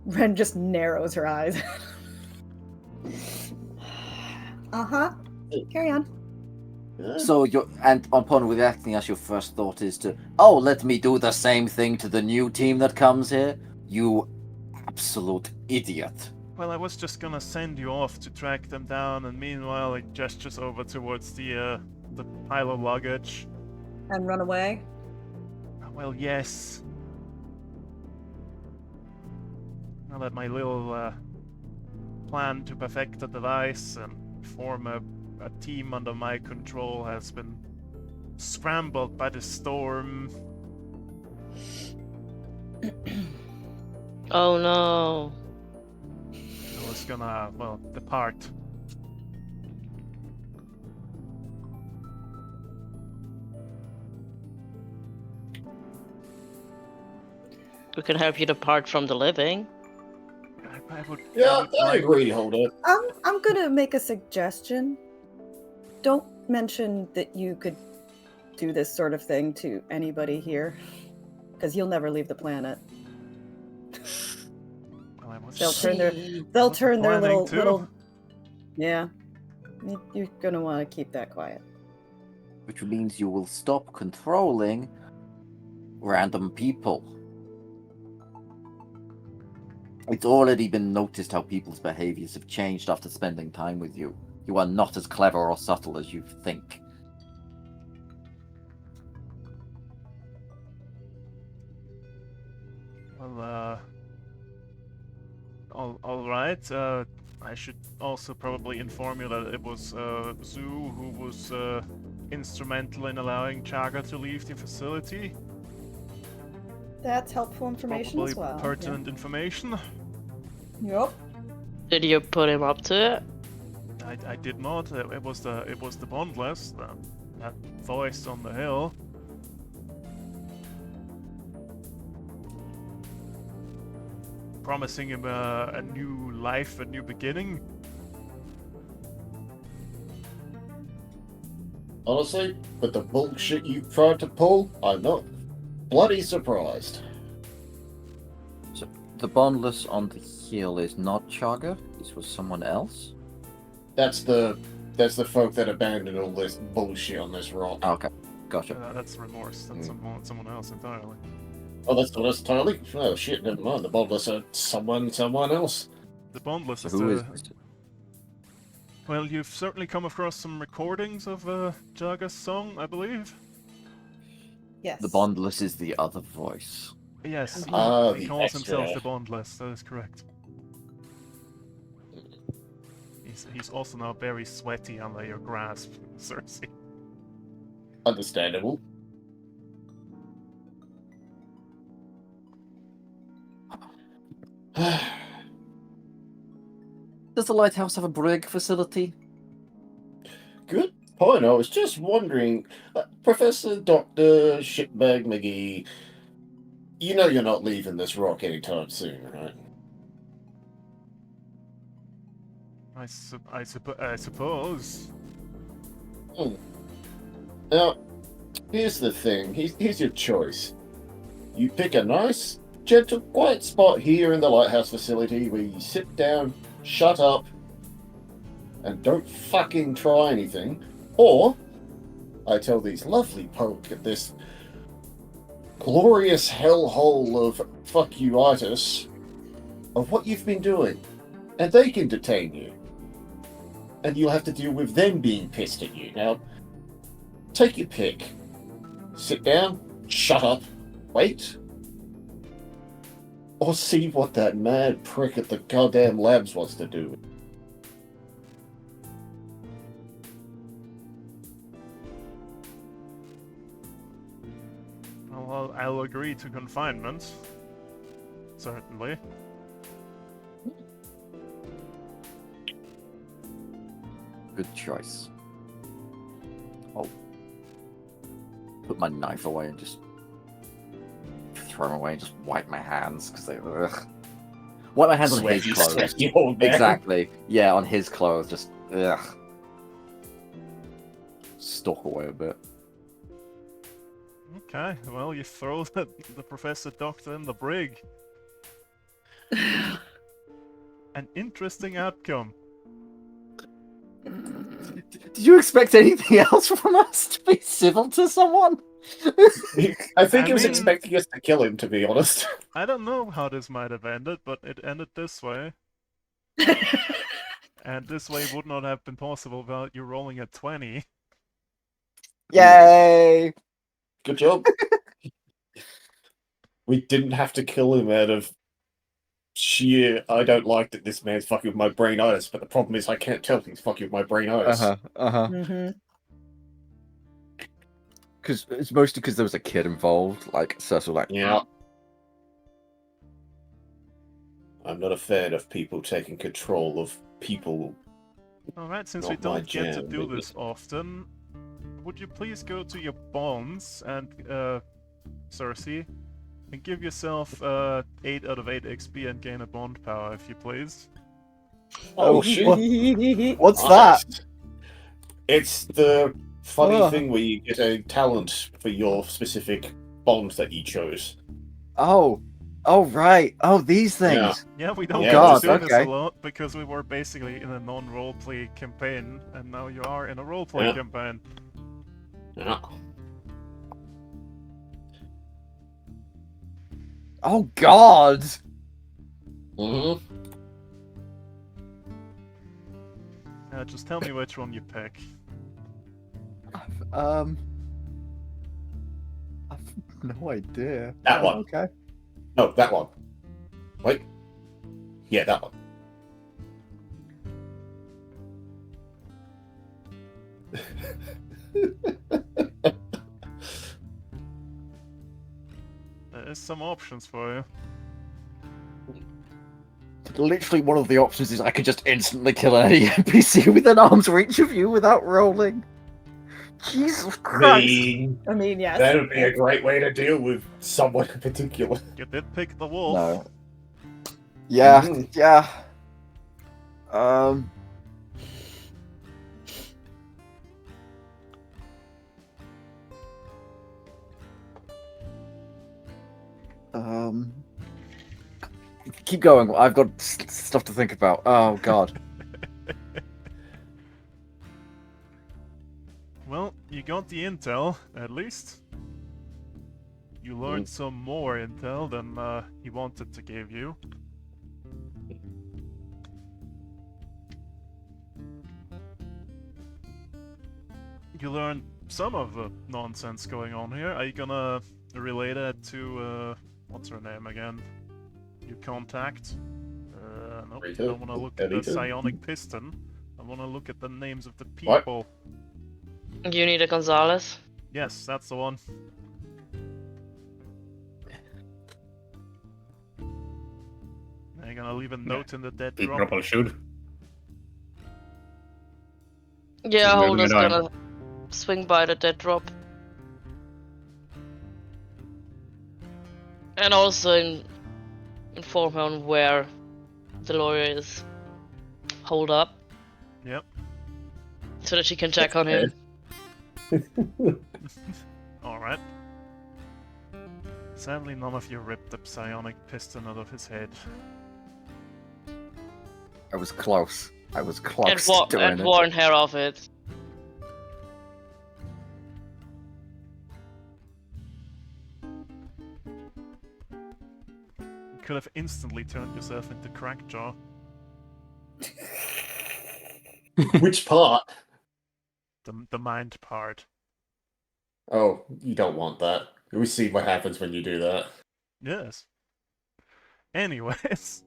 Ren just narrows her eyes. Uh-huh. Carry on. So and upon reacting as your first thought is to, oh, let me do the same thing to the new team that comes here? You absolute idiot. Well, I was just gonna send you off to track them down, and meanwhile it gestures over towards the pile of luggage. And run away. Well, yes. Now that my little plan to perfect the device and form a team under my control has been scrambled by the storm. Oh no. I was gonna, well, depart. We can help you depart from the living. I would. Yeah, I like- agree, Holder. I'm gonna make a suggestion. Don't mention that you could do this sort of thing to anybody here, because you'll never leave the planet. Well, I was They'll just- turn their I they'll was turn their planning little to. yeah. You're gonna want to keep that quiet. Which means you will stop controlling random people. It's already been noticed how people's behaviors have changed after spending time with you. You are not as clever or subtle as you think. Well, all right. I should also probably inform you that it was Zoo who was instrumental in allowing Chaga to leave the facility. That's helpful information Probably as well. pertinent information. Yep. Did you put him up to it? I did not. It was the Bondless, that voice on the hill. Promising him a new life, a new beginning. Honestly, with the bullshit you tried to pull, I'm not bloody surprised. So the bondless on the hill is not Chaga. This was someone else. That's the folk that abandoned all this bullshit on this rock. Oh, okay, gotcha. That's Remorse. That's someone else entirely. Oh, that's entirely. Oh shit, never mind. The bondless are someone else. The Bondless So is who the... is this? Well, you've certainly come across some recordings of Jaga's song, I believe. Yes. The bondless is the other voice. Yes, he The calls himself extra. the Bondless, that is correct. He's also now very sweaty under your grasp, Cersei. Understandable. Does the lighthouse have a brig facility? Good point. I was just wondering, Professor Doctor Shitbag McGee. You know you're not leaving this rock anytime soon, right? I suppose. Now, here's the thing. Here's your choice. You pick a nice, gentle, quiet spot here in the lighthouse facility where you sit down, shut up, and don't fucking try anything. Or, I tell these lovely folk at this glorious hellhole of fuck you-itis of what you've been doing. And they can detain you. And you'll have to deal with them being pissed at you. Now, take your pick. Sit down, shut up, wait. Or see what that mad prick at the goddamn labs wants to do. Well, I'll agree to confinement. Certainly. Good choice. I'll put my knife away and just throw them away and just wipe my hands because they. Ugh. Wipe my hands on his Sweaty, clothes. sweaty old man. Exactly. Yeah, on his clothes. Just ugh. Stalk away a bit. Okay, well, you throw the Professor Doctor in the brig. An interesting outcome. Did you expect anything else from us to be civil to someone? I think I he was mean- expecting us to kill him, to be honest. I don't know how this might have ended, but it ended this way. And this way would not have been possible without you rolling a 20. Yay! Good job. We didn't have to kill him out of sheer, I don't like that this man's fucking with my brainitis, but the problem is I can't tell if he's fucking with my brainitis. Mm-hmm. Because it's mostly because there was a kid involved, like Cecil, like Yeah. I'm not a fan of people taking control of people. Alright, since Not we don't my get to jam, do maybe. this often, would you please go to your bonds and, Cersei, and give yourself 8 out of 8 XP and gain a bond power, if you please? Oh, shit. what's Nice. It's the funny Oh. thing where you get a talent for your specific bond that you chose. Oh, right. Oh, these things. Yeah, we don't Oh, get God, to do this okay. a lot because we were basically in a non-roleplay campaign, and now you are in a roleplay Yeah. campaign. Yeah. Oh, God. hmm Just tell me which one you pick. I've no idea. That one. Okay. No, that one. Wait. Yeah, that one. There's some options for you. Literally, one of the options is I could just instantly kill any NPC within arm's reach of you without rolling. Jesus Christ! I mean, yes. That would be a great way to deal with someone in particular. You did pick the wolf. No. Yeah, Mhm. yeah. Keep going. I've got stuff to think about. Oh God. Well, you got the intel, at least. You learned some more intel than he wanted to give you. You learned some of the nonsense going on here. Are you gonna relay that to, what's her name again? Your contact? Nope, I don't wanna look at the psionic piston. I wanna look at the names of the people. You need a Gonzalez? Yes, that's the one. Are you gonna leave a note in the dead He drop? probably should. Yeah, We're Holder's gonna die. gonna swing by the dead drop. And also inform her on where the lawyer is holed up. Yep. So that she can check on him. Alright. Sadly, none of you ripped the psionic piston out of his head. I was close. I was close And, to doing and it. warn her of it. You could have instantly turned yourself into Crackjaw. Which part? The mind part. Oh, you don't want that. We see what happens when you do that. Yes. Anyways.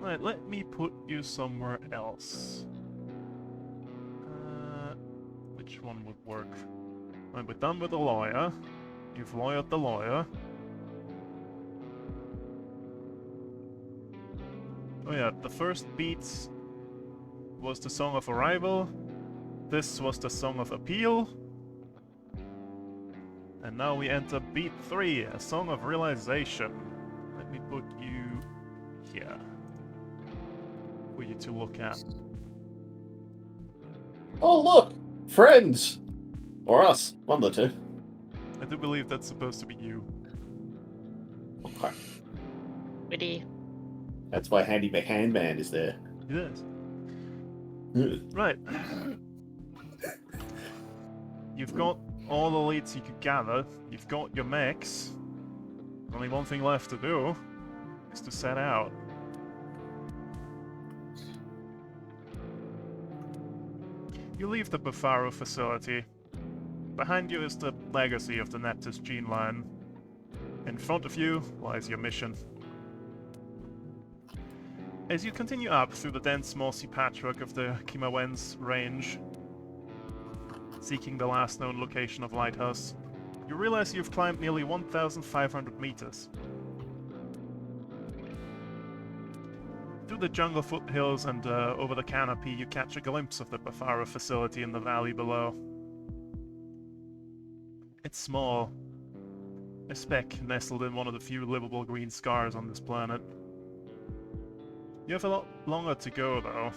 Right, let me put you somewhere else. Which one would work? Right, we're done with the lawyer. You've lawyered the lawyer. Oh yeah, the first beat was the Song of Arrival. This was the Song of Appeal. And now we enter beat 3, a Song of Realization. Let me put you here. For you to look at. Oh, look! Friends! Or us. One of the two. I do believe that's supposed to be you. Okay. Ready? That's why Handy McHandman is there. It is. Hmm. Right. You've got all the leads you could gather. You've got your mechs. Only one thing left to do is to set out. You leave the Bufaro facility. Behind you is the legacy of the Neptus gene line. In front of you lies your mission. As you continue up through the dense mossy patchwork of the Kimawens range, seeking the last known location of Lighthouse, you realize you've climbed nearly 1,500 meters. Through the jungle foothills and over the canopy, you catch a glimpse of the Bafara facility in the valley below. It's small, a speck nestled in one of the few livable green scars on this planet. You have a lot longer to go, though.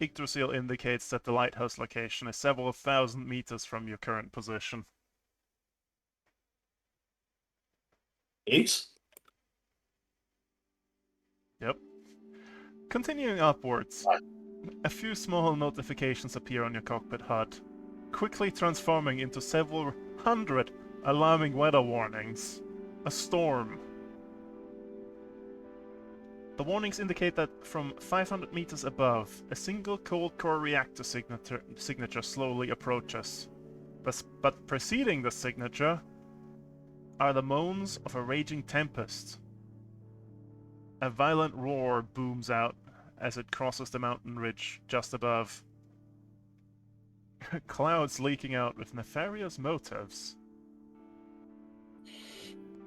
Yggdrasil indicates that the lighthouse location is several thousand meters from your current position. Eight? Yep. Continuing upwards, a few small notifications appear on your cockpit HUD, quickly transforming into several hundred alarming weather warnings. A storm. The warnings indicate that from 500 meters above, a single cold core reactor signature slowly approaches. But preceding the signature are the moans of a raging tempest. A violent roar booms out as it crosses the mountain ridge just above. Clouds leaking out with nefarious motives.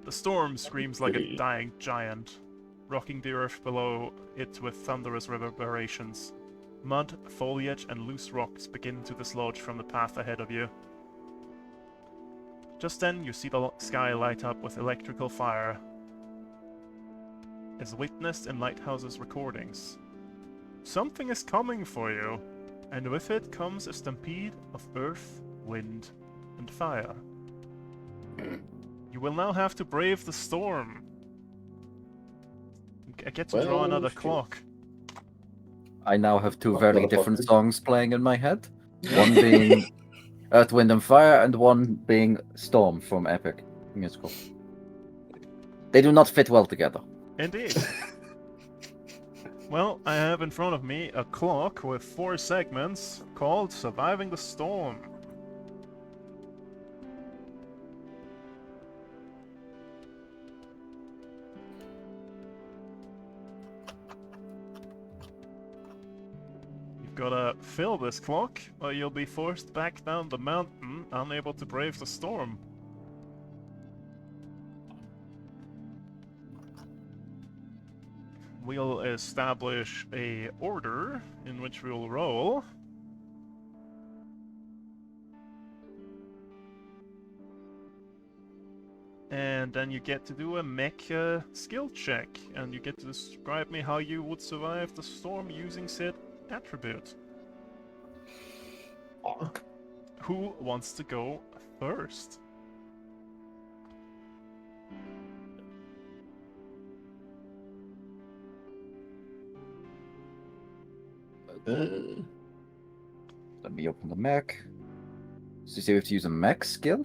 The storm screams like a dying giant, rocking the earth below it with thunderous reverberations. Mud, foliage, and loose rocks begin to dislodge from the path ahead of you. Just then, you see the sky light up with electrical fire, as witnessed in Lighthouse's recordings. Something is coming for you. and with it comes a stampede of earth, wind, and fire. You will now have to brave the storm. I get to draw Well, another shit. clock. I now have two What very motherfucker? different songs playing in my head. One being Earth, Wind, and Fire, and one being Storm from Epic Musical. They do not fit well together. Indeed. Well, I have in front of me a clock with 4 segments called Surviving the Storm. You've gotta fill this clock, or you'll be forced back down the mountain, unable to brave the storm. We'll establish a order in which we'll roll. And then you get to do a mech skill check, and you get to describe me how you would survive the storm using said attribute. Who wants to go first? Let me open the mech. So you say we have to use a mech skill?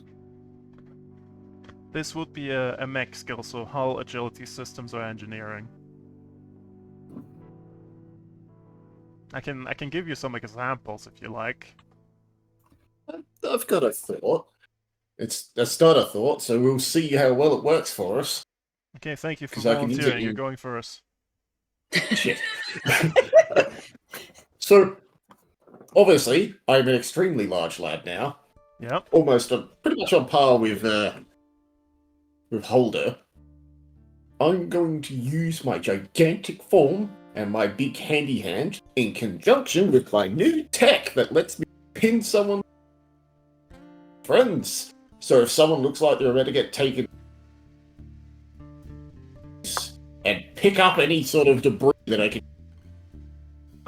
This would be a mech skill, so hull, agility, systems, or engineering. I can give you some examples if you like. I've got a thought. It's a starter thought, so we'll see how well it works for us. Okay, thank you for 'Cause I can use it volunteering. You're in- going first. Shit. So, obviously, I'm an extremely large lad now. Yep. Almost pretty much on par with Holder. I'm going to use my gigantic form and my big handy hand in conjunction with my new tech that lets me pin someone friends. So if someone looks like they're about to get taken and pick up any sort of debris that I can.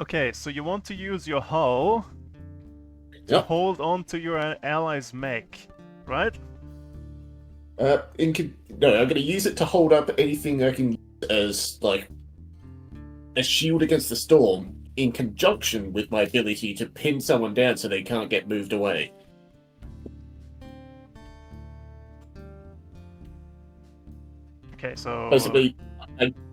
Okay, so you want to use your hull to Yep. hold on to your ally's mech, right? No, I'm going to use it to hold up anything I can use as like a shield against the storm, in conjunction with my ability to pin someone down so they can't get moved away. Okay, so Basically,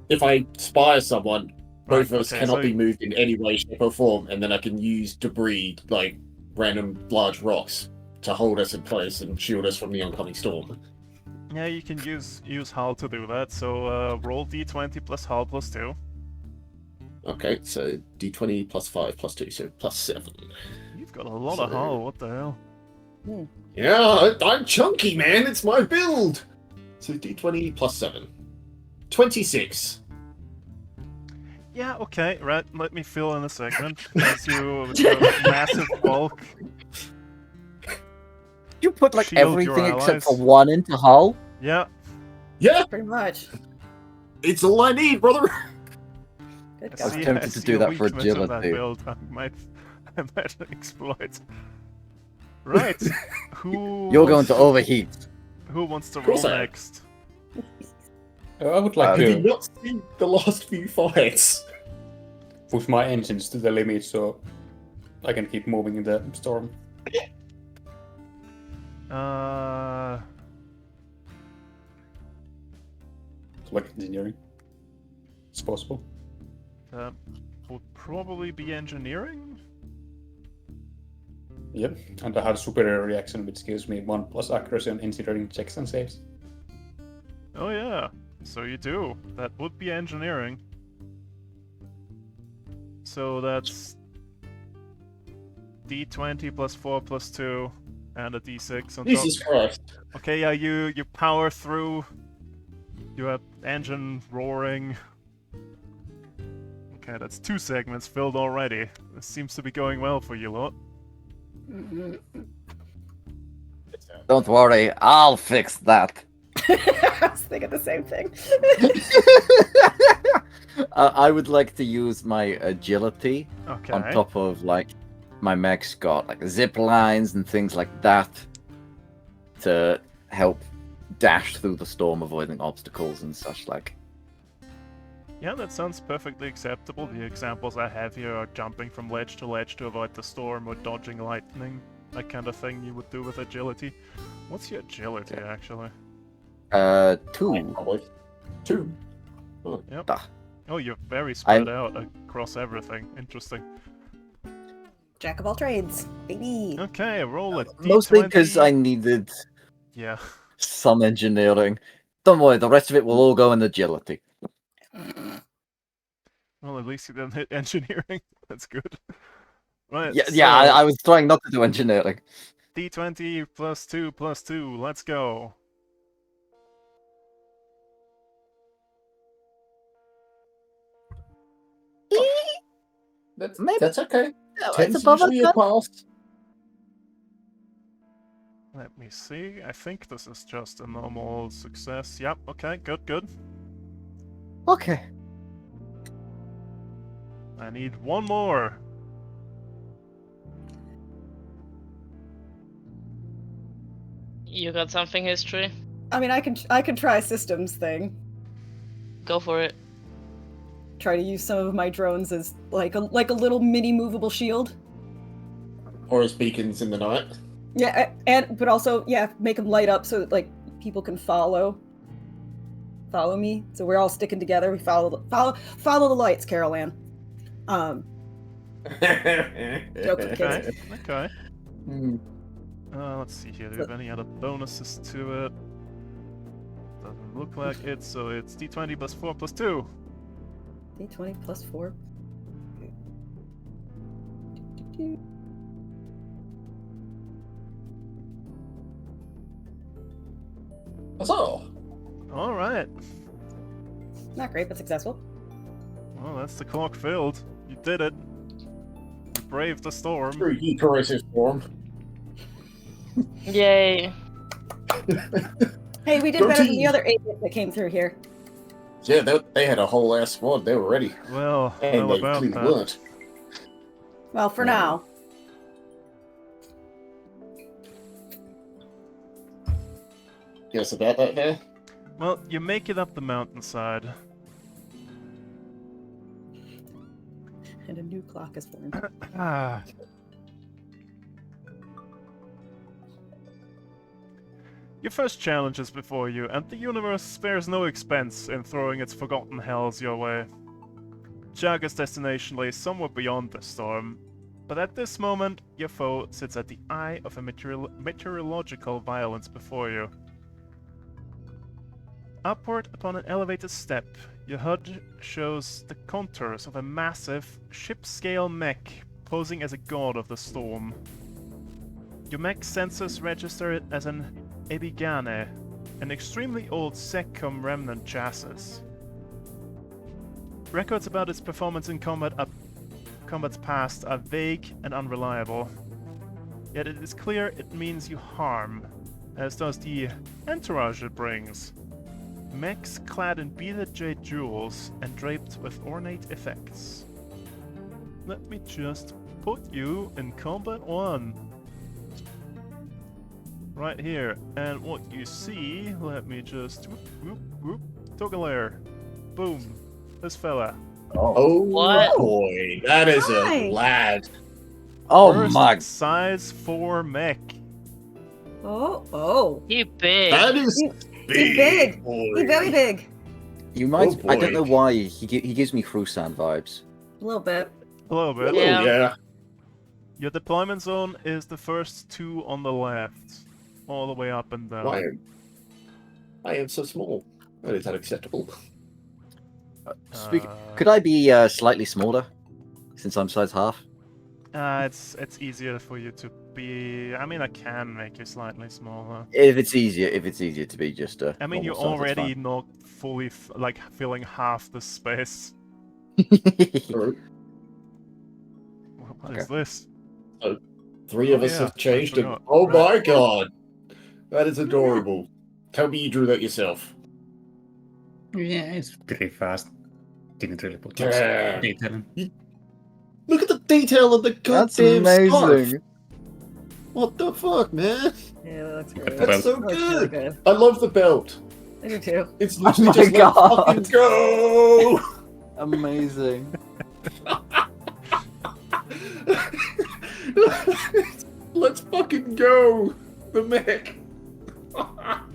if I spire someone, both of us okay, cannot so be moved in any way, shape, or form, and then I can use debris, like random large rocks, to hold us in place and shield us from the oncoming storm. yeah, you can use hull to do that. So roll d20 plus hull plus 2. Okay, so d20 plus 5 plus 2, so plus 7. You've got a lot of hull. What the hell? Yeah, I'm chunky, man. It's my build. So d20 plus 7. 26. Yeah, okay, right. Let me fill in a second. As you with your massive bulk. You put like Shield your everything except for allies. one into hull? Yeah. Yeah, Pretty much. it's all I need, brother. Good I was God. tempted I to see do a that for weakness of that agility. build. I might exploit. Right. Who? You're going wants to overheat. Who wants to course roll I am. next? I would like Have you to not seen the last few fights? push my engines to the limit so I can keep moving in the storm. Like engineering. It's possible. That would probably be engineering. Yep, and I have superior reaction, which gives me 1+ accuracy on engineering checks and saves. Oh yeah, so you do. That would be engineering. So that's d20 plus 4 plus 2 and a d6 on Jesus top. Christ. Okay, yeah, you power through. You have engine roaring. Okay, that's 2 segments filled already. This seems to be going well for you lot. Don't worry, I'll fix that. I was thinking the same thing. I would like to use my agility Okay. on top of like my mechs got like zip lines and things like that to help dash through the storm, avoiding obstacles and such like. Yeah, that sounds perfectly acceptable. The examples I have here are jumping from ledge to avoid the storm or dodging lightning, that kind of thing you would do with agility. What's your agility, actually? 2. Probably. 2. Yep. Ah. Oh, you're very spread out across everything. Interesting. Jack of all trades, baby. Okay, roll it. Mostly because I needed Yeah. some engineering. Don't worry, the rest of it will all go in agility. Well, at least you didn't hit engineering. That's good. Right. Yeah, so, yeah. I was trying not to do engineering. D20 plus 2. Let's go. That's okay. It's 10's above usually a a pass. Let me see. I think this is just a normal success. Yep. Okay. Good. Okay. I need one more. You got something, history? I mean, I can try systems thing. Go for it. Try to use some of my drones as like a little mini movable shield. Or as beacons in the night. Yeah, but also make them light up so that like people can follow me. So we're all sticking together. We follow the lights, Carol Ann. Joke with kids. Okay. Hmm. Let's see here. Do we have any other bonuses to it? Doesn't look like it. So it's D20 plus 4 plus 2. D20 plus 4. That's all. All right. Not great, but successful. Well, that's the clock filled. You did it. You braved the storm. Through you corrosive storm. Yay. Hey, we did Go better than team. the other 8 that came through here. Yeah, they had a whole ass squad. They were ready. Well, And well they about clearly that. weren't. Well, for Yeah. now. Yes, about that there. Well, you make it up the mountainside. And a new clock is formed. Ah. Your first challenge is before you, and the universe spares no expense in throwing its forgotten hells your way. Jagger's destination lay somewhere beyond the storm, but at this moment, your foe sits at the eye of a meteorological violence before you. Upward upon an elevated step, your HUD shows the contours of a massive, ship-scale mech posing as a god of the storm. Your mech sensors register it as an Ebigane, an extremely old Seccom remnant chassis. Records about its performance in combat's past are vague and unreliable. Yet it is clear it means you harm, as does the entourage it brings. Mechs clad in beaded jade jewels and draped with ornate effects. Let me just put you in combat 1. Right here, and what you see, let me just toggle air. Boom. This fella. Oh What? boy, that is Hi. a lad. Oh First my! size 4 mech. Oh. You big. That is He's big. boy. He's very big. You might. Oh, I don't boy. know why he gives me Frusan vibes. A little bit. A little bit. Oh, Yeah. yeah. Your deployment zone is the first 2 on the left. All the way up and down. I am so small. That is unacceptable. Could I be slightly smaller, since I'm size half? It's easier for you to be. I mean, I can make you slightly smaller. If it's easier to be just a. I mean, you're normal size, that's already not fully filling half the space. fine. What is this? 3 of Oh, us yeah, have changed, I and forgot. oh Right. my god, that is adorable. Tell me you drew that yourself. Yeah, it's pretty fast. Didn't really put Damn. much detail in. Look at the detail on the That's goddamn scarf. amazing. What the fuck, man? Yeah, that looks great. That's so That looks really good. good. I love the belt. I do too. It's Oh literally my just let's God. fucking go. Amazing. Let's fucking go. The mech.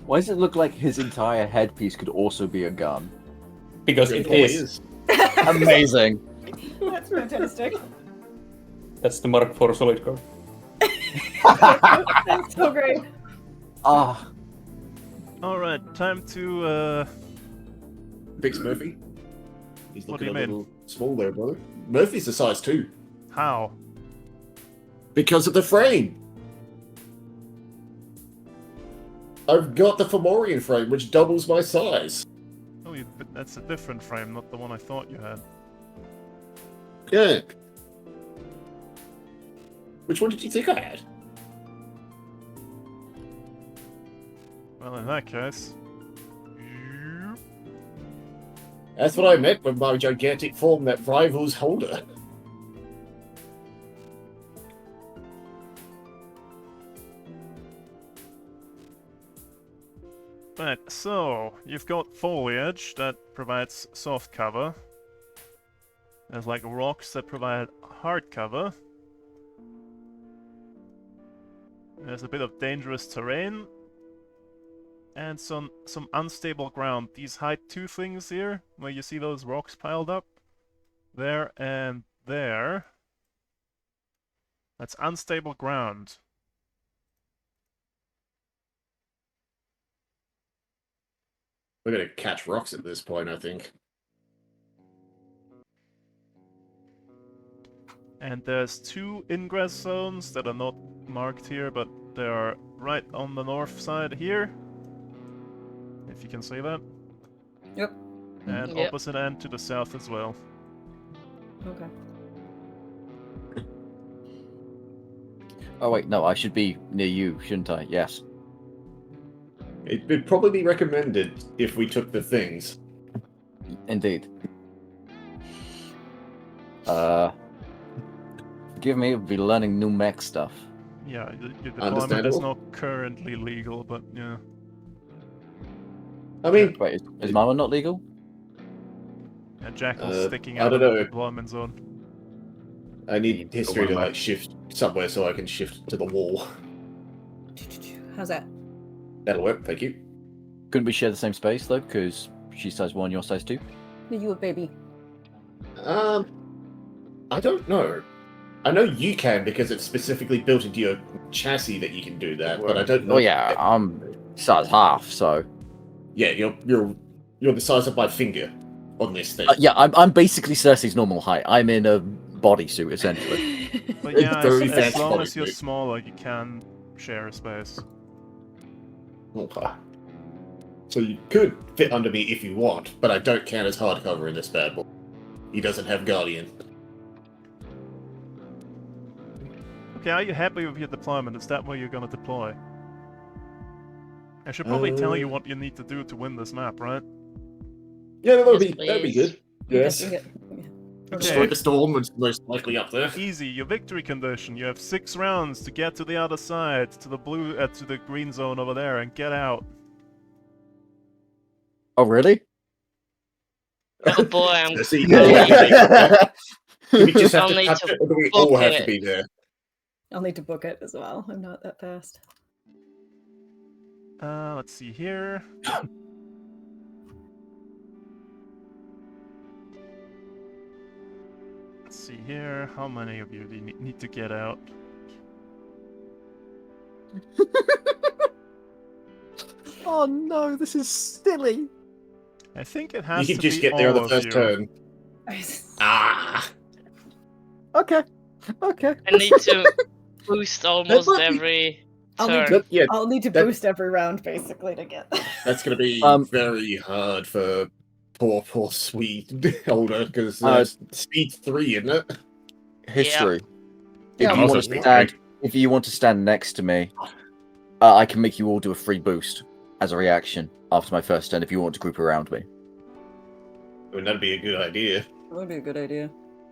Why does it look like his entire headpiece could also be a gun? Because it is. Amazing. That's fantastic. That's the mark for solid core. That's so great. Ah, Alright, time to, Fix Murphy. He's What do looking you a mean? little small there, brother. Murphy's a size 2. how? Because of the frame. I've got the Fomorian frame, which doubles my size. Oh, that's a different frame, not the one I thought you had. Yeah. Which one did you think I had? Well, in that case... That's what I meant with my gigantic form that rivals Holder. Right, so, you've got foliage that provides soft cover. There's like rocks that provide hard cover. There's a bit of dangerous terrain. And some unstable ground. These hide two things here, where you see those rocks piled up. There and there. That's unstable ground. We're gonna catch rocks at this point, I think. And there's two ingress zones that are not marked here, but they are right on the north side here. If you can see that. Yep. And Yep. opposite end to the south as well. Okay. oh wait, no, I should be near you, shouldn't I? Yes. It would probably be recommended if we took the things. Indeed. Forgive me, we'll be learning new mech stuff. Yeah, your deployment is Understandable. not currently legal, but yeah. I mean, Wait, is my one not legal? Yeah, Jackal's sticking I out don't of the know. deployment zone. I need history one to of my- like shift somewhere so I can shift to the wall. How's that? That'll work, thank you. Couldn't we share the same space though? Because she's size 1, you're size 2? You a baby. I don't know. I know you can because it's specifically built into your chassis that you can do that, but I don't know. Oh yeah, I'm size half, so... Yeah, you're the size of my finger on this thing. yeah, I'm basically Cersei's normal height. I'm in a bodysuit, essentially. But It's yeah, very as fancy long as you're bodysuit. smaller, you can share a space. Okay. So you could fit under me if you want, but I don't count as hardcover in this bad boy. He doesn't have Guardian. Okay, are you happy with your deployment? Is that where you're gonna deploy? I should probably tell you what you need to do to win this map, right? Yeah, that'd Yes, be please. good. Yes. Destroy Okay, the storm, which is most likely up there. easy. Your victory condition. You have 6 rounds to get to the other side, to the to the green zone over there, and get out. Oh, really? Oh boy, I'm See, Yeah. do we just have I'll to need touch to it, or do we all book have to it. be there? I'll need to book it as well. I'm not that fast. Let's see here. Let's see here. How many of you do you need to get out? Oh no, this is silly. I think it You has can to just be get there on all the of first you. turn. Ah! Okay. Okay. I need to boost almost might be- every I'll turn. need Yeah, I'll need to That- boost every round basically to get. that's going to be very hard for poor sweet older, because speed 3, isn't it? History. Yeah, If you also want to speak stand, if you want to stand next to me, I can make you all do a free boost as a reaction after my first turn. If you want to group around me. I mean, that'd be a good idea. That would be a good idea.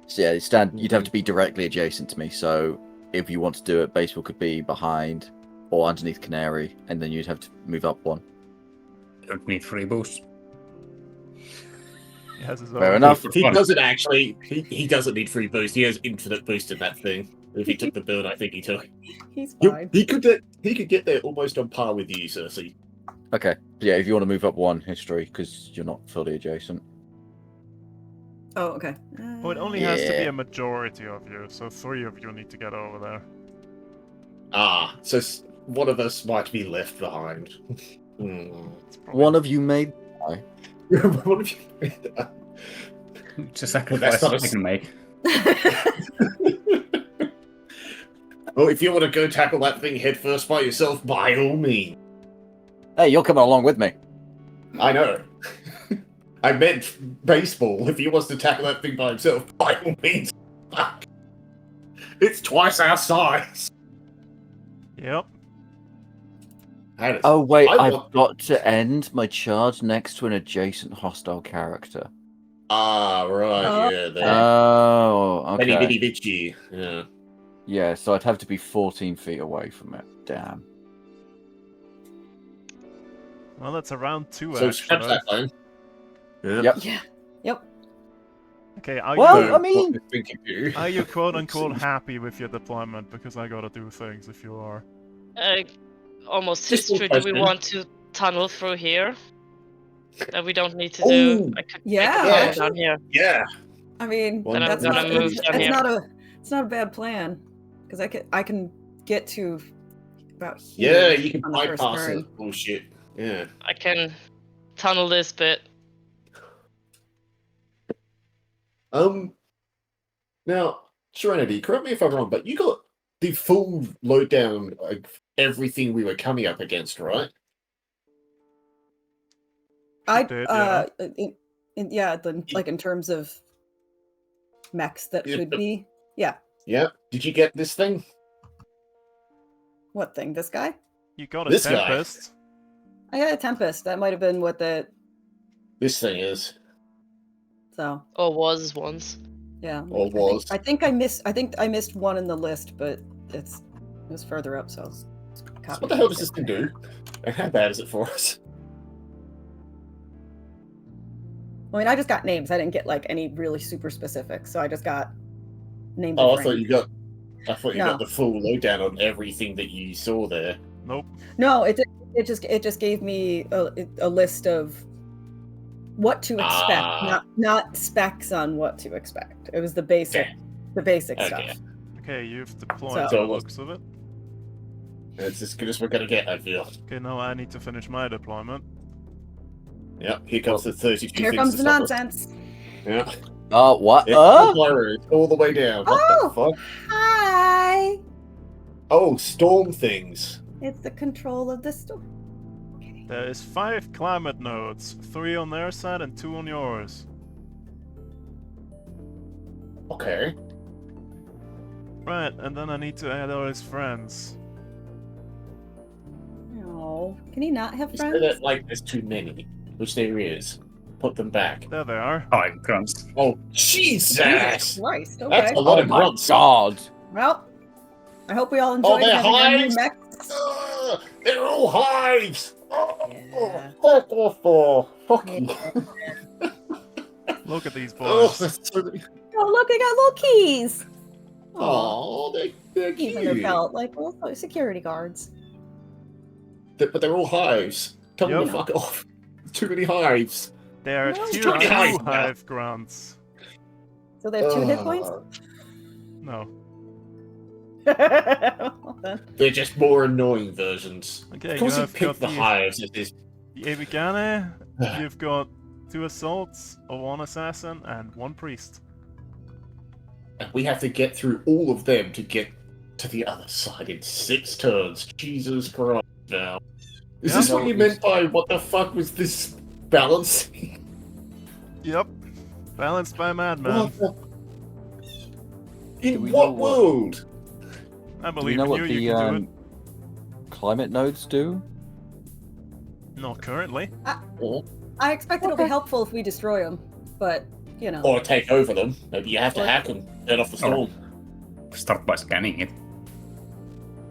So yeah, you'd have to be directly adjacent to me. So if you want to do it, baseball could be behind or underneath Canary, and then you'd have to move up one. Don't need free boost. He has his Fair own. enough. He doesn't actually. He doesn't need free boost. He has infinite boost in that thing. If he took the build, I think he took. He's He, fine. he could get there almost on par with you, Cersei. Okay. Yeah, if you want to move up one history, because you're not fully adjacent. Oh, okay. Well, it only has to be Yeah. a majority of you, so 3 of you need to get over there. Ah, so one of us might be left behind. It's probably- One of you may. One of you. It's a sacrifice not a I can make. Well, if you want to go tackle that thing head first by yourself, by all means. Hey, you're coming along with me. I know. I meant baseball. If he wants to tackle that thing by himself, by all means. Fuck. It's twice our size. Yep. And it's- Oh wait, I I've want- got to end my charge next to an adjacent hostile character. Ah, right, Oh. yeah. There. Oh, Bitty okay. bitty bitchy. Yeah. Yeah, so I'd have to be 14 feet away from it. Damn. Well, that's around 2 So actually. scraps that phone. Yep. Yeah. Yep. Okay, are Well, you I mean- What we can do. are you quote unquote happy with your deployment? Because I gotta do things if you are. Almost Just one history. Do we question. want to tunnel through here? That we don't need to do. Ooh, I could Yeah. make a Yeah. tunnel down here. Yeah. I mean, Well, Then I'm that's gonna not, move it's, down it's here. not a bad plan because I can get to about here. Yeah, you can on the first bypass turn. it. Bullshit. Yeah. I can tunnel this bit. Now, Serenity, correct me if I'm wrong, but you got the full lowdown of everything we were coming up against, right? I did, yeah. yeah, like in terms of mechs that Yeah, should but- be. Yeah. Yeah. Did you get this thing? What thing? This guy? You got a This guy. Tempest. I got a Tempest. That might have been what the. This thing is. So Or was once. yeah. Or I think- was. I think I missed one in the list, but it was further up. So I'll copy What the hell paste does this it. thing do? And how bad is it for us? I mean, I just got names. I didn't get like any really super specific, so I just got names. Oh, of I thought rank. you got. I thought you No. got the full lowdown on everything that you saw there. Nope. No, it just gave me a list of what to expect, Ah. not specs on what to expect. It was the basic Okay. stuff. Okay. Okay, you've deployed So- the So- looks of it. It's as good as we're gonna get, I feel. Okay, now I need to finish my deployment. Yep, here comes the 32 Here things comes to the stop us. nonsense. Yeah. What? Yeah, all the way down. What Oh! the fuck? Hi. Oh, storm things. It's the control of the storm. Okay. There is 5 climate nodes, 3 on their side and 2 on yours. Okay. Right, and then I need to add all his friends. No, can he not have You say friends? that like there's too many, which there is. Put them back. There they are. Oh, it grunts. Oh, Jesus! Jesus Christ. Okay. That's a lot Oh of my grunts. god! Well, I hope we all enjoyed they're having our new hives? mechs. They're all hives! Yeah. Fuck off, fuck you. Look at these Oh, boys. that's so many. Oh, look, they got little keys. Aw, Oh, they're keys in their cute. belt, like little security guards. But they're all hives. Tell them Yep. to fuck off. Too many hives. There are No, two try to hide now. hive grunts. So they have 2 hit points? No. Well then. They're just more annoying versions. Okay, Of you course, you have pick got the hives. It is. the Avigane, you've got 2 assaults, a 1 assassin, and 1 priest. And we have to get through all of them to get to the other side in 6 turns. Jesus Christ, now. Is Yeah. this what you meant by what the fuck was this balance? Yep. Balanced by Madman. What the- Do In we know what what- world? I Do we believe know in what you, the you can do climate nodes do? it. Not currently. I expect it'll be helpful if we destroy them, but you know. Or take over them. Maybe you have to hack them, turn off the storm. Start by scanning it.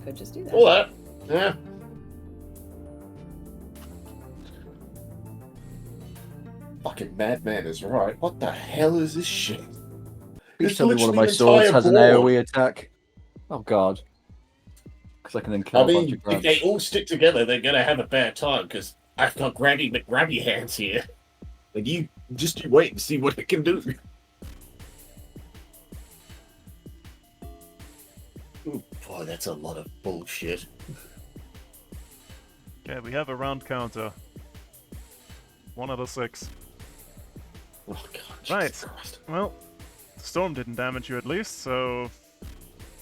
Could just do that. All that. Yeah. Fucking madman is right. What the hell is this shit? Please It's tell me one of literally my an swords entire has an board. AoE attack. Oh god. Because I can then kill I a bunch mean, of if grunts. they all stick together, they're gonna have a bad time, because I've got grabby hands here. And you wait and see what it can do. Ooh, boy, that's a lot of bullshit. Okay, we have a round counter. 1 out of 6. Oh god, Right. Jesus Christ. Well, the storm didn't damage you at least, so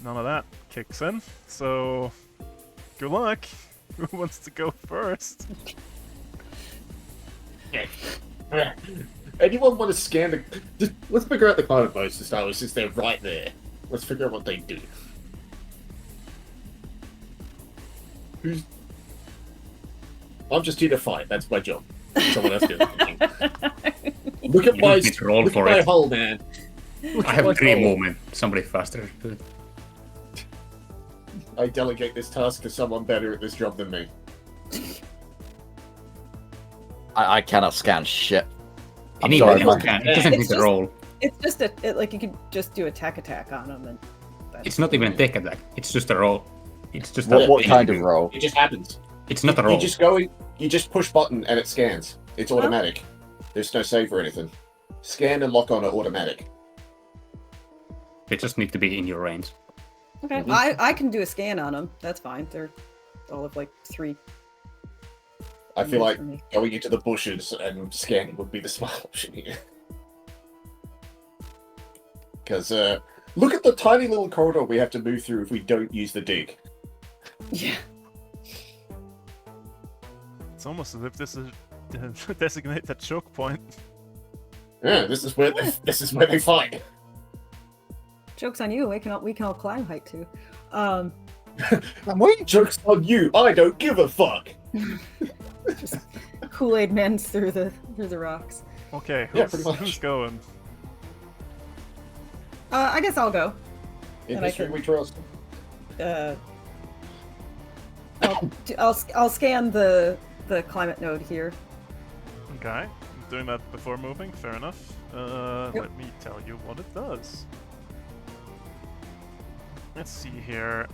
none of that kicks in. So, good luck. Who wants to go first? Anyone want to scan the... Let's figure out the climate modes to start with, since they're right there. Let's figure out what they do. Who's... I'm just here to fight, that's my job. Someone else do it. Look at You my, don't need to roll look for at my it. hole, man. I have Like, 3 oh. movement. Somebody faster. I delegate this task to someone better at this job than me. I cannot scan shit. I'm Anybody sorry, man. can. It doesn't It's need to just- roll. It's just like you could just do a attack on them, and that's It's not even a tech attack. It's just a roll. It's just What, a... what kind of roll? It just happens. It's not a roll. You just go in, you just push button and it scans. It's automatic. There's no save or anything. Scan and lock on are automatic. They just need to be in your range. okay. Mhm. I can do a scan on them. That's fine. They're all of like 3. I feel like for me. going into the bushes and scanning would be the smart option here. Because look at the tiny little corridor we have to move through if we don't use the dig. Yeah. It's almost as if this is designated choke point. Yeah, this is where they fight. Joke's on you. We can all climb height too. Joke's on you. I don't give a fuck. Just Kool-Aid men's through the rocks. Okay, Yeah, pretty much. who's going? I guess I'll go. In And I history can- we trust. I'll scan the climate node here. Okay, I'm doing that before moving, fair enough. Let me tell you what it does. Let's see here.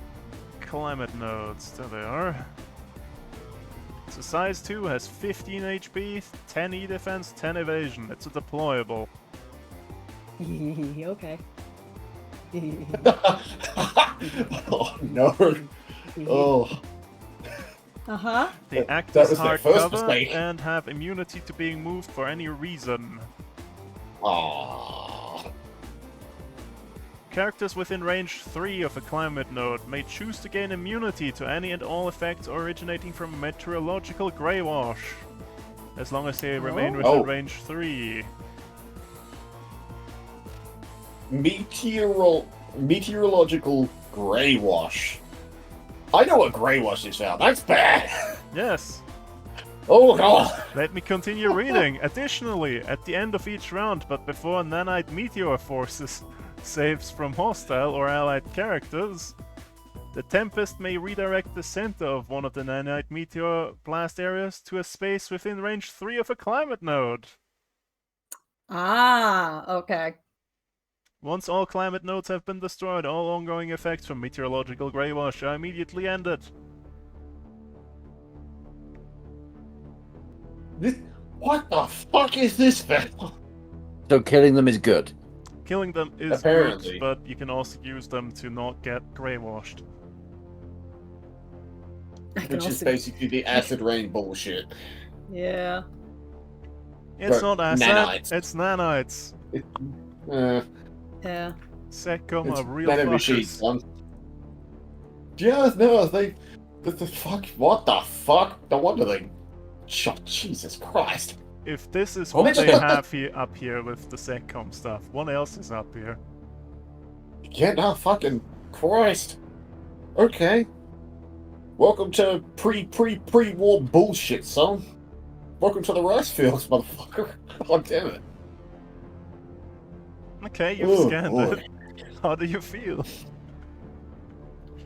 Climate nodes, there they are. So size 2 has 15 HP, 10 E defense, 10 evasion. It's a deployable. Okay. Oh no. Oh. Uh-huh. They act That as was their hard first cover mistake. and have immunity to being moved for any reason. Aww. Characters within range 3 of a climate node may choose to gain immunity to any and all effects originating from meteorological grey wash, as long as they remain within Oh. range 3. Meteorological grey wash. I know what grey wash is now. That's bad. Yes! Oh god. Let me continue reading. Additionally, at the end of each round, but before nanite meteor forces saves from hostile or allied characters, the Tempest may redirect the center of one of the nanite meteor blast areas to a space within range 3 of a climate node. Ah, okay. Once all climate nodes have been destroyed, all ongoing effects from meteorological grey wash are immediately ended. What the fuck is this battle? So killing them is good. Killing them is Apparently. good, but you can also use them to not get grey washed. I can Which is also- basically the acid rain bullshit. Yeah. It's But not acid, nanites. it's nanites. Yeah. Secom It's are real nano machines, fuckers. son. Yeah, no, the fuck, what the fuck? No wonder they shot. Jesus Christ! If this is Oh, what they shit. have here up here with the Secom stuff, what else is up here? Yeah, no, fucking Christ. Okay. Welcome to pre-war bullshit, son. Welcome to the rice fields, motherfucker. God damn it. Okay, you've Oh, scanned boy. it. How do you feel?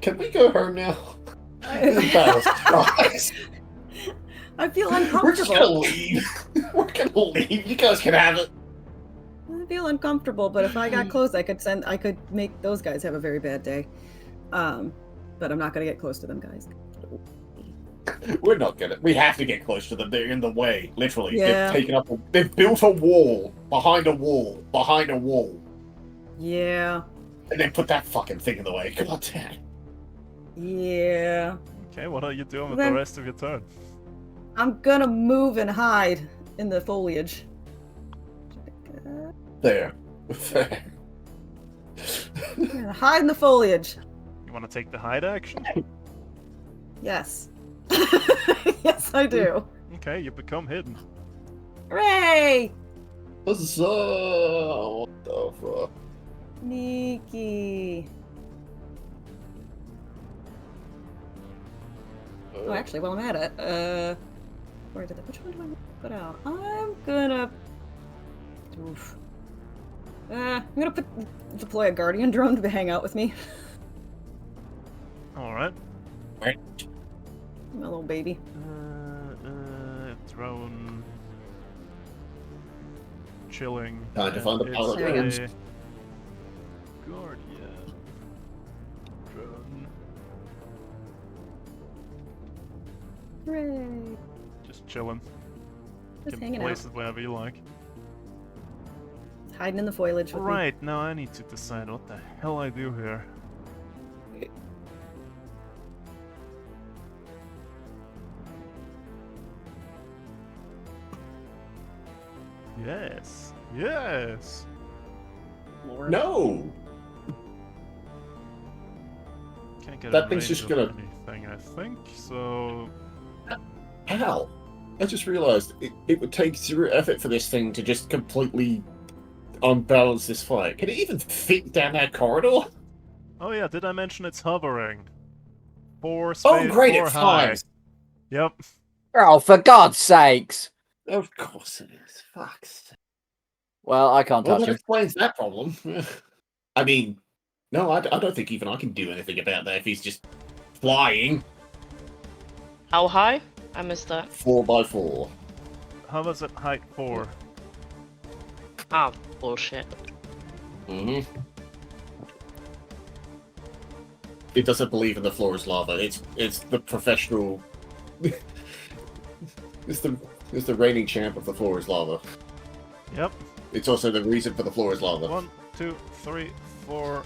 Can we go home now? This battle sucks. I feel We're just gonna uncomfortable. leave. We're gonna leave. You guys can have it. I feel uncomfortable, but if I got close, I could make those guys have a very bad day. But I'm not gonna get close to them guys. We're not gonna. We have to get close to them. They're in the way. Literally, Yeah. they've taken up. They've built a wall behind a wall behind a wall, Yeah. and then put that fucking thing in the way. God damn. Yeah. Okay, what are you doing with Then- the rest of your turn? I'm gonna move and hide in the foliage. There. I'm gonna hide in the foliage. You want to take the hide action? Yes. Yes, I do. Okay, you become hidden. Hooray! So, what the fuck? Sneaky. Oh, actually, while I'm at it, which one do I put out? I'm gonna. Oof. I'm gonna deploy a guardian drone to hang out with me. Alright. My little baby. Drone. Chilling. Time to find the It's pilot There we go. guns. a Guardian. Drone. Hooray! Just chilling. Just Can hanging place out. it wherever you like. Hiding in the foliage with me. Right, now I need to decide what the hell I do here. Yes. Yes. No. Can't get That a thing's range just of gonna- anything, I think. So How? I just realised it would take zero effort for this thing to just completely unbalance this fight. Can it even fit down that corridor? oh yeah, did I mention it's hovering? Four Oh, space, great! four It high. flies. Yep. Oh, for God's sakes! Of course it is. Fuck's. Well, I can't Well, touch that him. explains that problem. I mean, no, I don't think even I can do anything about that if he's just flying How high? I missed that. 4x4. How was it height 4? Ah, bullshit. Mm-hmm. It doesn't believe in the floor is lava. It's the professional. it's the reigning champ of the floor is lava. Yep. It's also the reason for the floor is lava. 1, 2, 3, 4.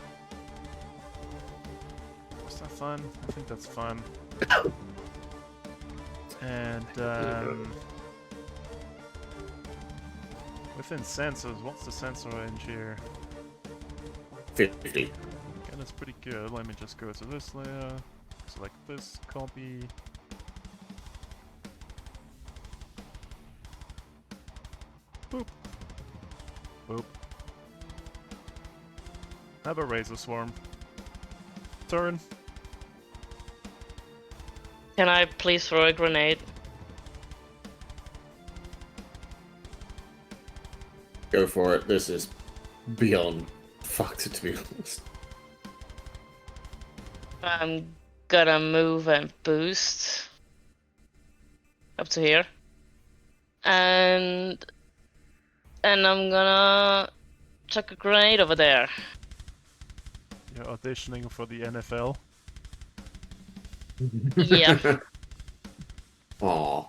Is that fine? I think that's fine. And within sensors, what's the sensor range here? 50. Okay, that's pretty good. Let me just go to this layer, select this, copy. Boop. Boop. Have a razor swarm. Turn. Can I please throw a grenade? Go for it. This is beyond fucked, to be honest. I'm gonna move and boost up to here, and I'm gonna chuck a grenade over there. You're auditioning for the NFL. Yeah. Aw.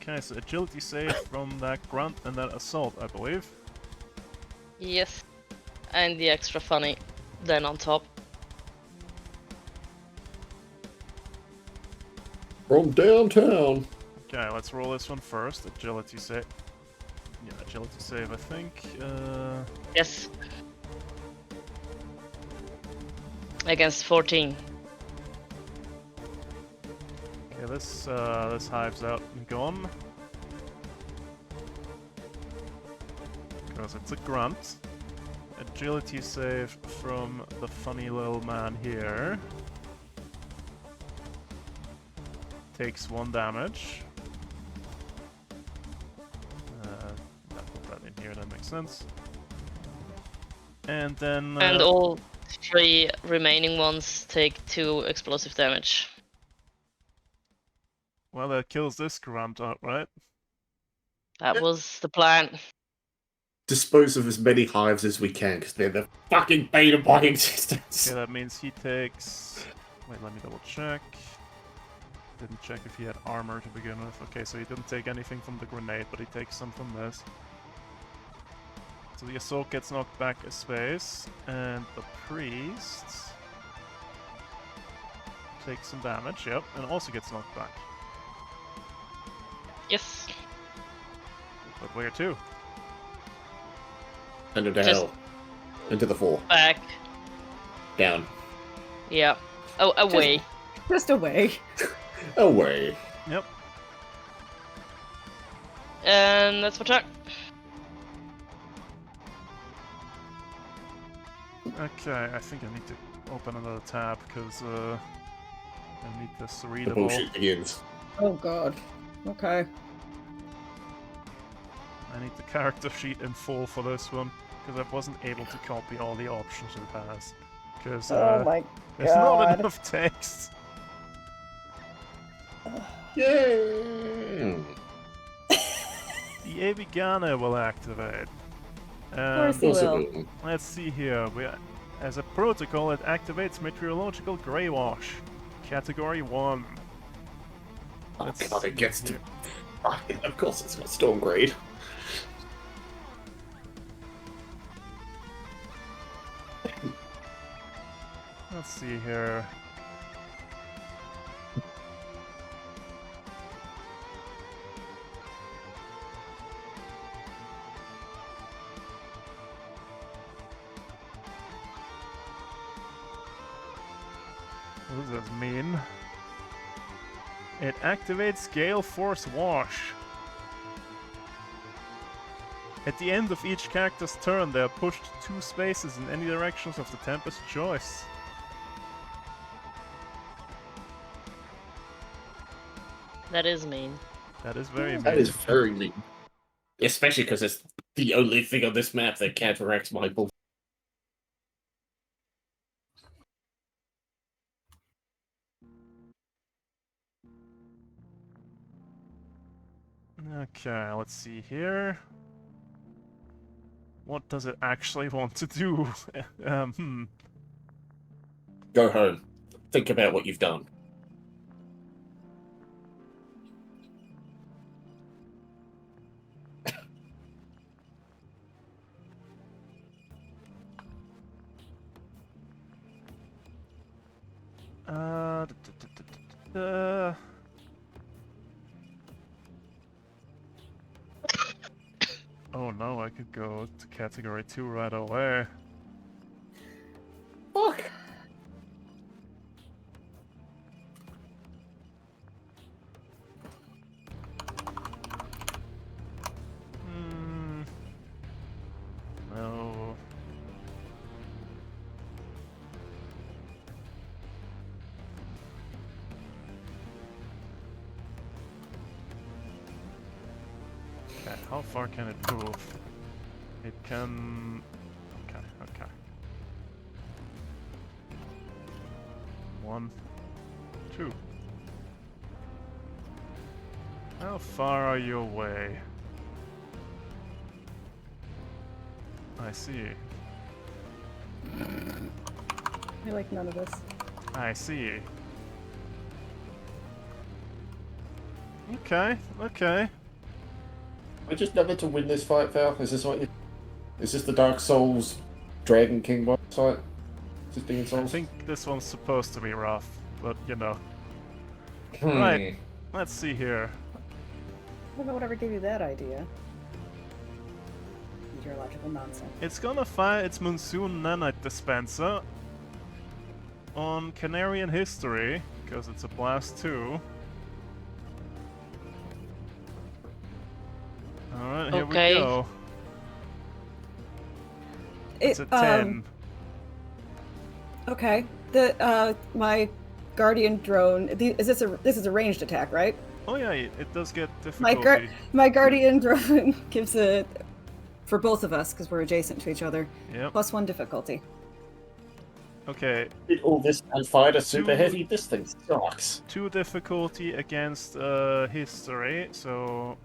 Okay, so agility save from that grunt and that assault, I believe. Yes, and the extra funny then on top. From downtown. Okay, let's roll this one first. Agility save. Yeah, agility save, I think. Yes. Against 14. Okay, this hives out and gone. Because it's a grunt. Agility save from the funny little man here. Takes 1 damage. sense. And then... And all 3 remaining ones take 2 explosive damage. Well, that kills this grunt outright. That was the plan. Dispose of as many hives as we can, because they're the fucking bane of my existence. Okay, that means he takes... Wait, let me double check. Didn't check if he had armor to begin with. Okay, so he didn't take anything from the grenade, but he takes some from this. So the assault gets knocked back a space, and the priest takes some damage, yep, and also gets knocked back. Yes. But where to? Under the Just- hell. Into the floor. Back. Down. Yeah. Oh, away. Just away. Away. Yep. And that's my turn. Okay, I think I need to open another tab, because I need this The readable. bullshit begins. Oh god. Okay. I need the character sheet in full for this one, because I wasn't able to copy all the options it has. Because Oh my there's not god. enough text. Yay! The Avigana will activate. course it will. Let's see here. As a protocol, it activates Meteorological Grey Wash. Category 1. Oh Let's god, see it gets to... here. Of course it's got Storm Grade. Let's see here. What does this mean? It activates Gale Force Wash. At the end of each character's turn, they are pushed 2 spaces in any directions of the Tempest's choice. That is mean. That is very That mean. is very mean. Especially because it's the only thing on this map that counteracts my bull. Okay, let's see here. What does it actually want to do? Go home. Think about what you've done. Uh, Oh no, I could go to category 2 right away. Fuck. No. Okay, how far can it move? It can... Okay. 1, 2. How far are you away? I see. I like none of this. I see. Okay. I just never to win this fight, Val. Is this what you... Is this the Dark Souls Dragon King boss fight? Is this Demon I Souls? think this one's supposed to be rough, but you know. Hmm. Right. Let's see here. I don't know whatever gave you that idea. Meteorological nonsense. It's gonna fire its Monsoon Nanite Dispenser on Canarian history, because it's a blast 2. Alright, here Okay. we go. It's a 10. Okay. The my guardian drone. This is a ranged attack, right? Oh yeah, it does get My difficulty. my guardian drone gives a for both of us, because we're adjacent to each other. Yep. +1 difficulty. Okay. Did all this and fired a super Two- heavy? This thing sucks. 2 difficulty against history, so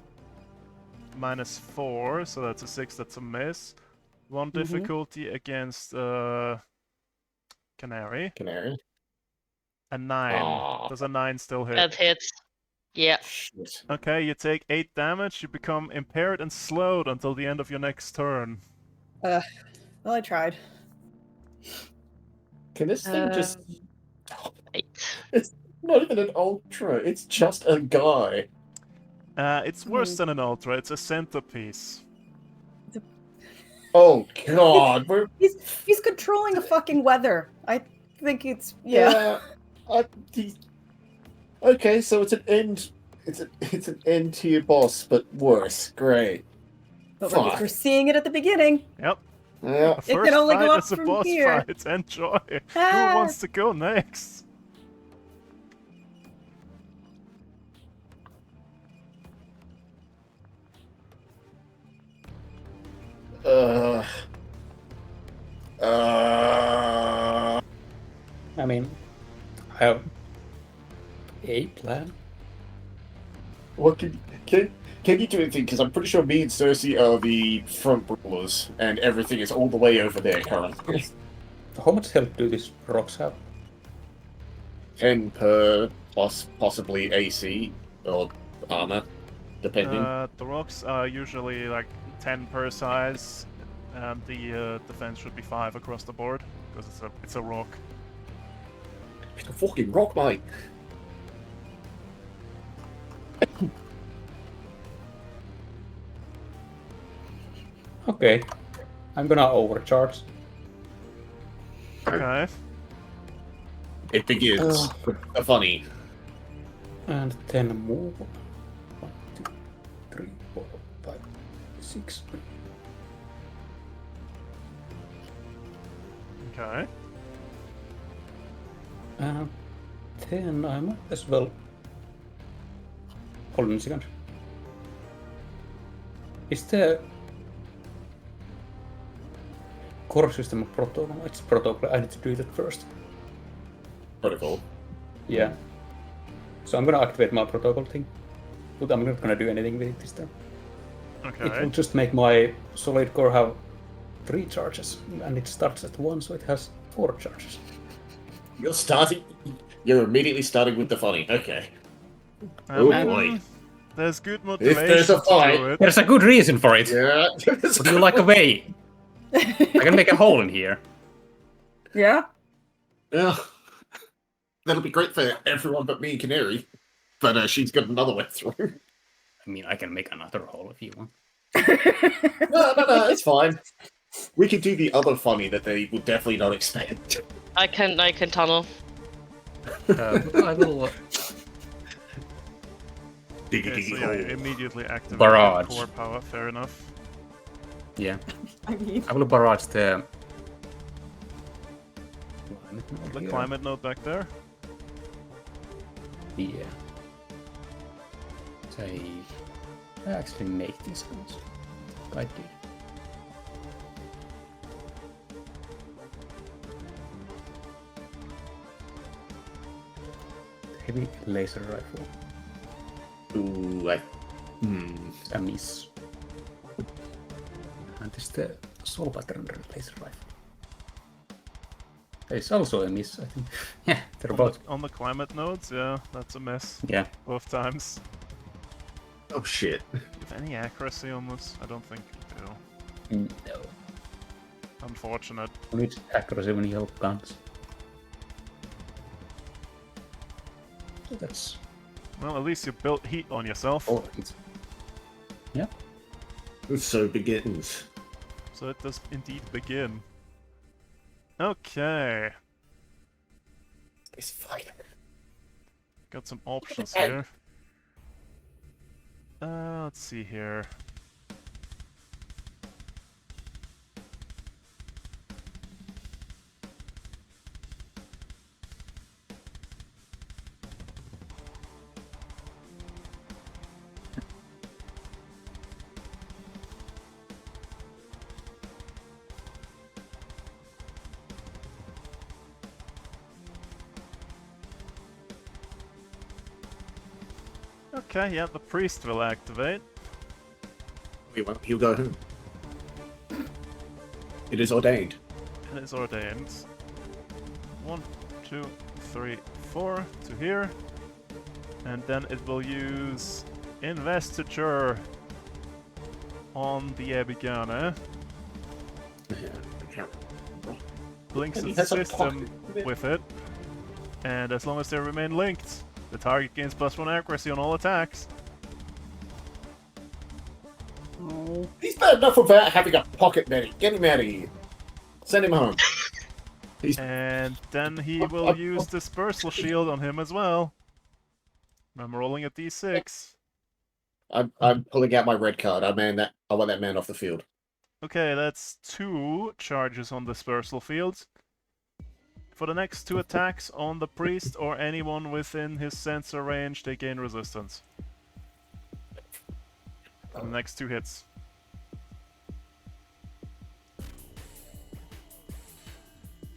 -4, so that's a 6, that's a miss. 1 difficulty against Canary. Canary. A 9. Aw. Does a 9 still hit? That hits. Yeah. Shit. Okay, you take 8 damage, you become impaired and slowed until the end of your next turn. Well, I tried. Can this thing just... 8. It's not even an ultra, it's just a guy. It's worse than an ultra, it's a centerpiece. Oh god, we're... He's controlling the fucking weather. I think it's Okay, so it's an end... It's an end tier boss, but worse. Great. But Fuck. we're seeing it at the beginning. Yep. Yeah. A It first can only fight go up is a from boss here. fight. Enjoy. Ah. Who wants to go next? I mean, I have a plan. What can you do anything? Because I'm pretty sure me and Cersei are the front brawlers, and everything is all the way over there currently. How much health do these rocks have? 10 per plus possibly AC or armor, depending. The rocks are usually like 10 per size, and the defense should be 5 across the board because it's a rock. It's a fucking rock, mate. Okay, I'm gonna overcharge. Okay. It begins. The funny. And 10 more. 1, 2, 3, 4, 5, 6. Okay. 10, I might as well. Hold on a second. Is the core system a protocol? It's protocol. I need to do that first. Protocol. Yeah. So I'm gonna activate my protocol thing. But I'm not gonna do anything with it this time. It will Okay. just make my solid core have 3 charges. And it starts at 1, so it has 4 charges. You're immediately starting with the funny. Okay. I Oh, mean, boy. There's good If motivation there's a to fight, do it. There's a good reason for it. Yeah. Would you like a way? I can make a hole in here. Yeah. Yeah. That'll be great for everyone but me and Canary. But she's got another way through. I mean, I can make another hole if you want. No, it's fine. We can do the other funny that they would definitely not expect. I can tunnel. I will. Diggy Okay, diggy so yeah, you hole. immediately activate Barrage. core power, fair enough. Yeah, I mean, I will barrage the. The climate node back there. Yeah. So I actually make these ones. I did. Heavy laser rifle. Ooh, A miss. And this is the soul pattern laser rifle. It's also a miss, I think. Yeah, they're both. On the climate nodes, yeah, that's a miss. Yeah. Both times. Oh shit. Do you have any accuracy on this? I don't think you do. No. Unfortunate. You need accuracy when you hold guns. So that's. Well, at least you built heat on yourself. Oh, Yeah. so begins. So it does indeed begin. Okay. This fight. Got some options here. Let's see here. Okay, yeah, the priest will activate. He'll go home. It is ordained. It is ordained. 1, 2, 3, 4 to here. And then it will use investiture on the Abigana. Links He the has a system pocket. with it. And as long as they remain linked, the target gains +1 accuracy on all attacks. Oh. He's bad enough without having a pocket medic. Get him out of here. Send him home. And then he will use Dispersal Shield on him as well. I'm rolling a d6. I'm pulling out my red card. I want that man off the field. Okay, that's 2 charges on Dispersal Fields. For the next 2 attacks on the priest or anyone within his sensor range, they gain resistance. For the next 2 hits.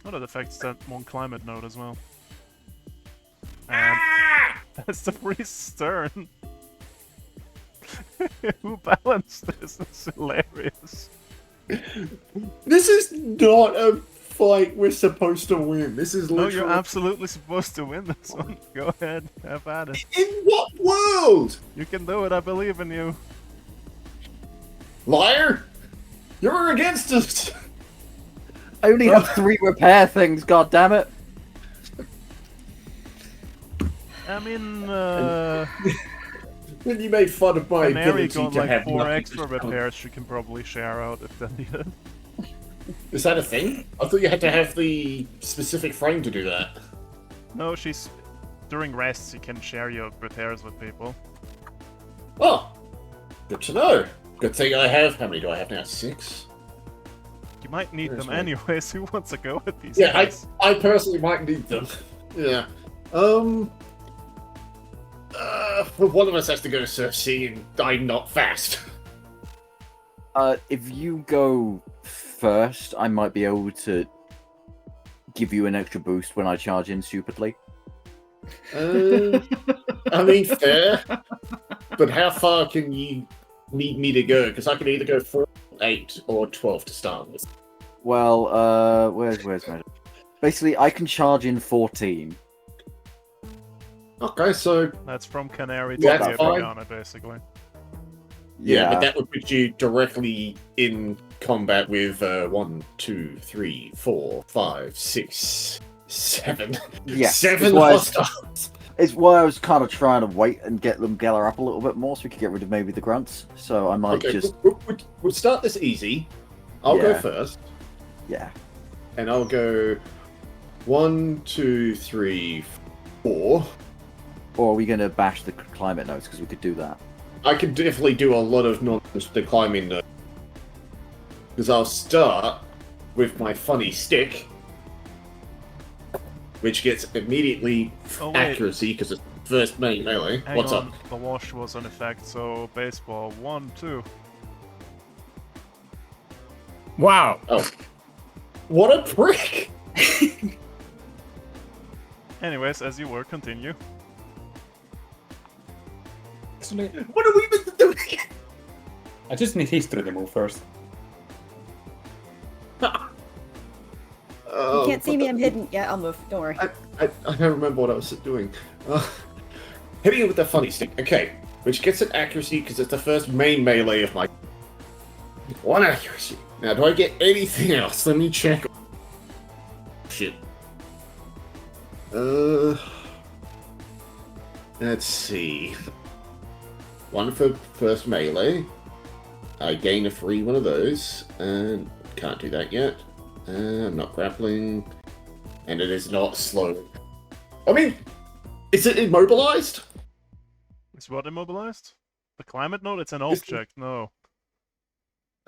Oh, that affects that one climate node as well. And that's the priest's turn. Who balanced this? It's hilarious. This is not a fight we're supposed to win. This is No, literally... you're absolutely supposed to win this one. Go ahead, have at it. In what world? You can do it, I believe in you. Liar! You're against us! I only have 3 repair things, god damn it. I mean, When you made fun of my Canary ability got to like have 4 nothing extra to count. repairs she can probably share out if they need it. Is that a thing? I thought you had to have the specific frame to do that. No, during rests you can share your repairs with people. Oh, good to know. Good thing I have. How many do I have now? 6? You might need There's them one. anyways, who wants to go with these Yeah, guys? I personally might need them. Yeah. Well, one of us has to go to Surf Sea, and I'm not fast. If you go first, I might be able to give you an extra boost when I charge in stupidly. I mean, fair. But how far can you need me to go? Because I can either go 4, 8, or 12 to start with. Well, where's my... Basically, I can charge in 14. Okay, so That's from Canary to Yeah, the that's fine. Abigana, basically. yeah, but that would put you directly in combat with 1, 2, 3, 4, 5, 6, 7. Yes, 7 it's why hostiles. It's why I was kind of trying to wait and get them gather up a little bit more so we could get rid of maybe the grunts. So I might Okay, just... we'll start this easy. I'll go Yeah. first, Yeah. and I'll go 1, 2, 3, 4. Or are we going to bash the climate notes? Because we could do that. I could definitely do a lot of nonsense to climbing though. Because I'll start with my funny stick, which gets immediately Oh, wait. accuracy because it's first melee. Hang What's on, up? the wash was in effect, so baseball 1, 2. Wow. Oh. What a prick! Anyways, as you were, continue. Actually, What are we meant to do? I just need history to move first. You can't see me, I'm hidden. Yeah, I'll move. Don't worry. I don't remember what I was doing. Hitting it with the funny stick. Okay, which gets an accuracy because it's the first main melee of my... 1 accuracy. Now, do I get anything else? Let me check. Shit. Let's see. 1 for first melee. I gain a free one of those, and can't do that yet. I'm not grappling, and it is not slow. I mean, is it immobilized? Is what immobilized? The climate node? It's an Is- object, no.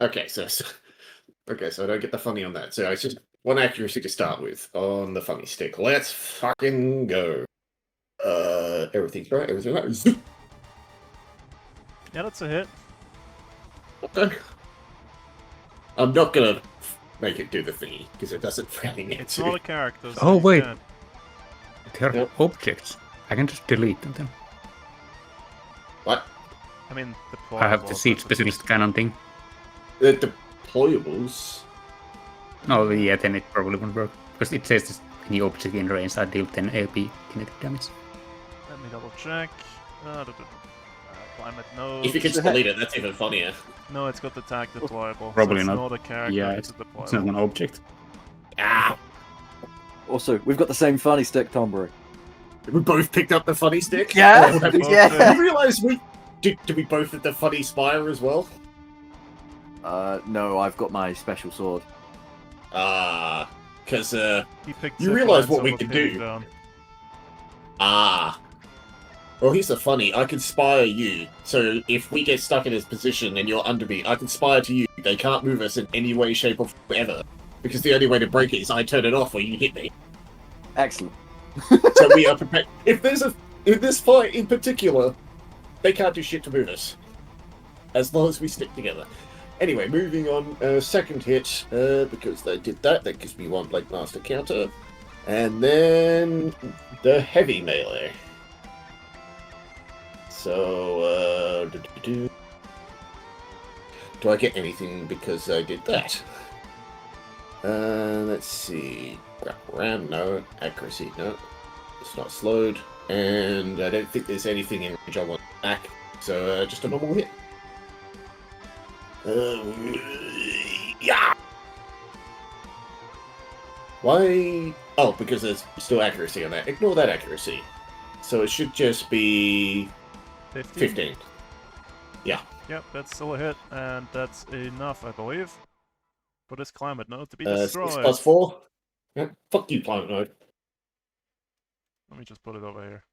Okay, so I don't get the funny on that. So it's just 1 accuracy to start with on the funny stick. Let's fucking go. Everything's right. Everything's right. Zoop. Yeah, that's a hit. Okay. I'm not gonna make it do the thingy because it doesn't really need It's to. not a character. So Oh, you wait. can't. They're Yep. objects. I can just delete them then. What? I mean, deployable. I have the siege specialist cannon thing. The deployables? No, yeah, then it probably won't work. Because it says any object in range that deal 10 AP kinetic damage. Let me double check. Climate node. If you could just delete it, that's even funnier. No, it's got the tag deployable. Probably so it's not. not a character, Yeah, it's a it's not deployable. an object. Ah! Also, we've got the same funny stick, Tombury. We both picked up the funny stick? Yeah, Oh, yeah. You realise we... Did we both have the funny spire as well? No, I've got my special sword. Ah, because He picked you realise ziplines what we over can pinning do. down. Ah. Well, here's the funny. I can spire you, so if we get stuck in this position and you're under me, I can spire to you. They can't move us in any way, shape, or form ever. Because the only way to break it is I turn it off or you hit me. Excellent. So we are prepared. If this fight in particular, they can't do shit to move us. As long as we stick together. Anyway, moving on. Second hit, because they did that. That gives me one Blade Master counter. And then the heavy melee. So, do I get anything because I did that? Let's see. Wrap around, no. Accuracy, no. It's not slowed. And I don't think there's anything in range I want back. So, just a normal hit. Yeah! Why? Oh, because there's still accuracy on that. Ignore that accuracy. So it should just be 15. Yeah. Yep, that's still a hit, and that's enough, I believe, for this climate node to be 6 destroyed. plus 4. Yeah, fuck you, Climate Node. Let me just put it over here.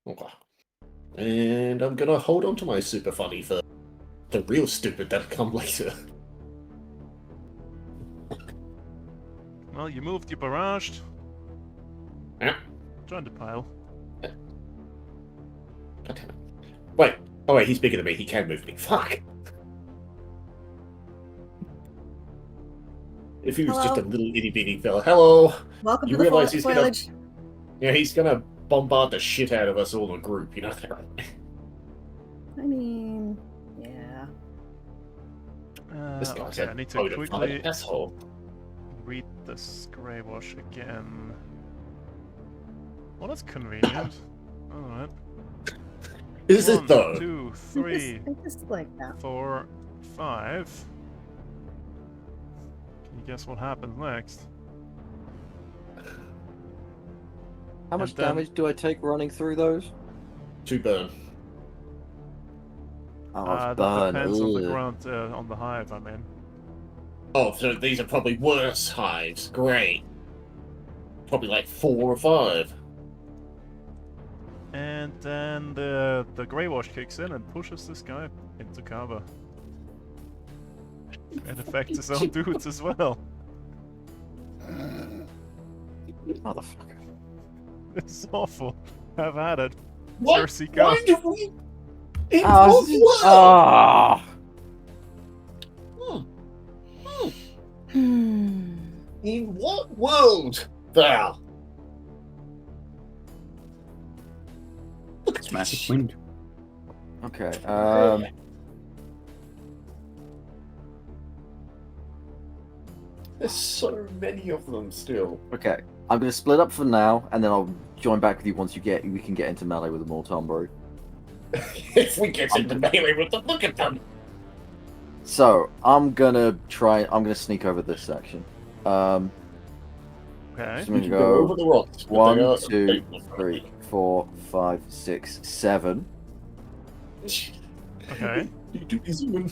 Okay. And I'm gonna hold on to my super funny for the real stupid that'll come later. Well, you moved, you barraged. Yeah. Join the pile. God damn it. Wait. Oh wait, he's bigger than me. He can move me. Fuck. If he was just a Hello. little itty bitty fella. Hello. Welcome You to the realise he's gonna- foliage. Yeah, he's gonna bombard the shit out of us all in a group. You know that, right? I mean, yeah. This guy's Okay, a I need to bona quickly fide asshole. read this grey wash again. Well, that's convenient. Alright. Is it 1, though? 2, 3, I just like that. 4, 5. Can you guess what happens next? How much And then- damage do I take running through those? 2 burn. Oh, That burn. depends on the ugh. ground, on the hive, I mean. Oh, so these are probably worse hives. Great. Probably like 4 or 5. And then the grey wash kicks in and pushes this guy into cover. And affects his own dudes as well. Motherfucker. It's awful. I've had it. What? Mercy go. Why do we? In Ah, what world? ah. In what world? Val. Look at It's this massive shit. wind. Okay. There's so many of them still. Okay. I'm gonna split up for now, and then I'll join back with you once we can get into melee with them all, Tom Bro. If we get into melee with them, look at them. So I'm gonna sneak over this section. Okay. Just We gonna can go go over the rocks. but 1, they are- 2, 3, 4, 5, 6, 7. Okay. You do this one.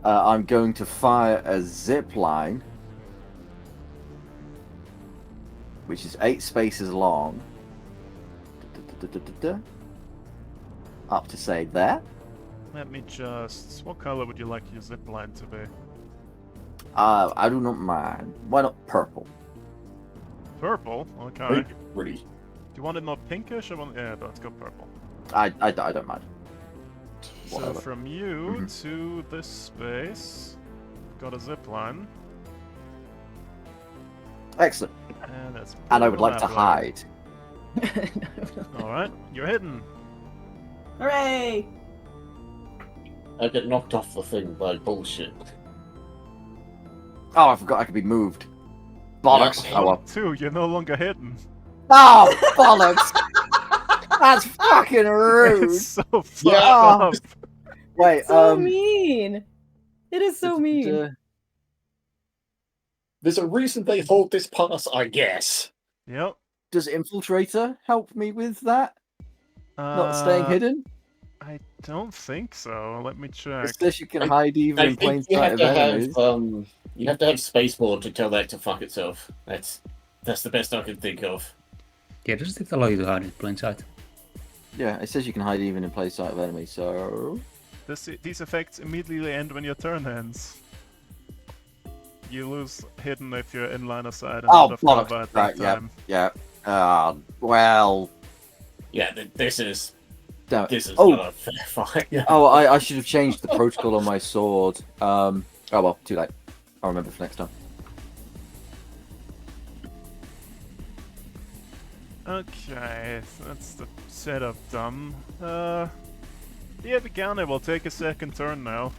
I'm going to fire a zip line, which is 8 spaces long, up to say there. Let me just... What color would you like your zip line to be? I do not mind. Why not purple? Purple? Okay. Do Pretty. you want it more pinkish or want... Yeah, let's go purple. I don't mind. So Whatever. from you to this space, got a zip line. Excellent. And that's And I would like to that way. hide. Alright, you're hidden. Hooray! I get knocked off the thing by bullshit. Oh, I forgot I could be moved. Bollocks. Yeah. Oh well. 2, you're no longer hidden. Oh, bollocks! That's fucking rude. It's so fucked Yeah. up. Wait, So mean. It is so mean. There's a reason they hold this pass, I guess. Yep. Does Infiltrator help me with that? Not staying hidden? I don't think so. Let me check. It says you can hide even I in plain think you sight have of to enemies. have you have to have spacebar to tell that to fuck itself. That's the best I can think of. Yeah, does it allow you to hide in plain sight? Yeah, it says you can hide even in plain sight of enemies, so... These effects immediately end when your turn ends. You lose hidden if you're in line of sight and out of bollocks. cover at Right, that time. yeah. Well... Yeah, this is Damn it. this is Oh. not a fair fight. Yeah. Oh, I should have changed the protocol on my sword. Oh well, too late. I'll remember for next time. Okay, so that's the setup done. The Epigana will take a second turn now.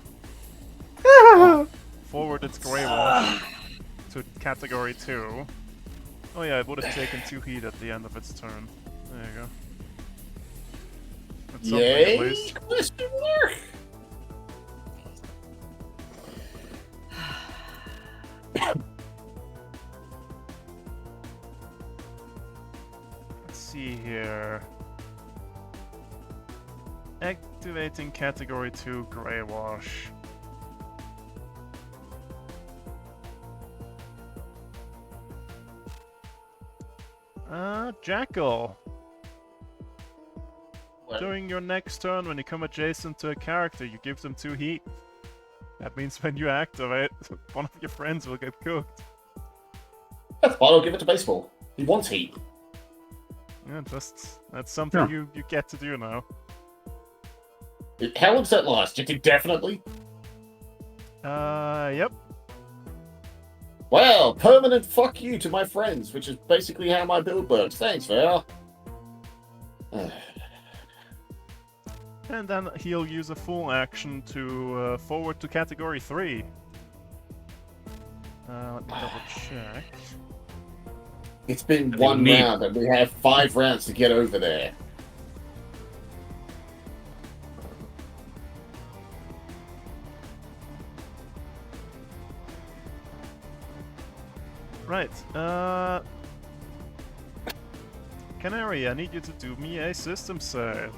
Forward its Grey Wash to category 2. Oh yeah, it would have taken 2 heat at the end of its turn. There you go. That's something at Yay? least. Question mark. Let's see here. Activating category 2 Grey Wash. Jackal. What? During your next turn, when you come adjacent to a character, you give them 2 heat. That means when you activate, one of your friends will get cooked. That's fine. I'll give it to baseball. He wants heat. Yeah, that's something Yeah. you get to do now. How long's that last? Indefinitely? Yep. Well, permanent fuck you to my friends, which is basically how my build works. Thanks, Val. And then he'll use a full action to forward to category 3. Let me double check. It's been I one mean- round, and we have 5 rounds to get over there. Right, Canary, I need you to do me a system save.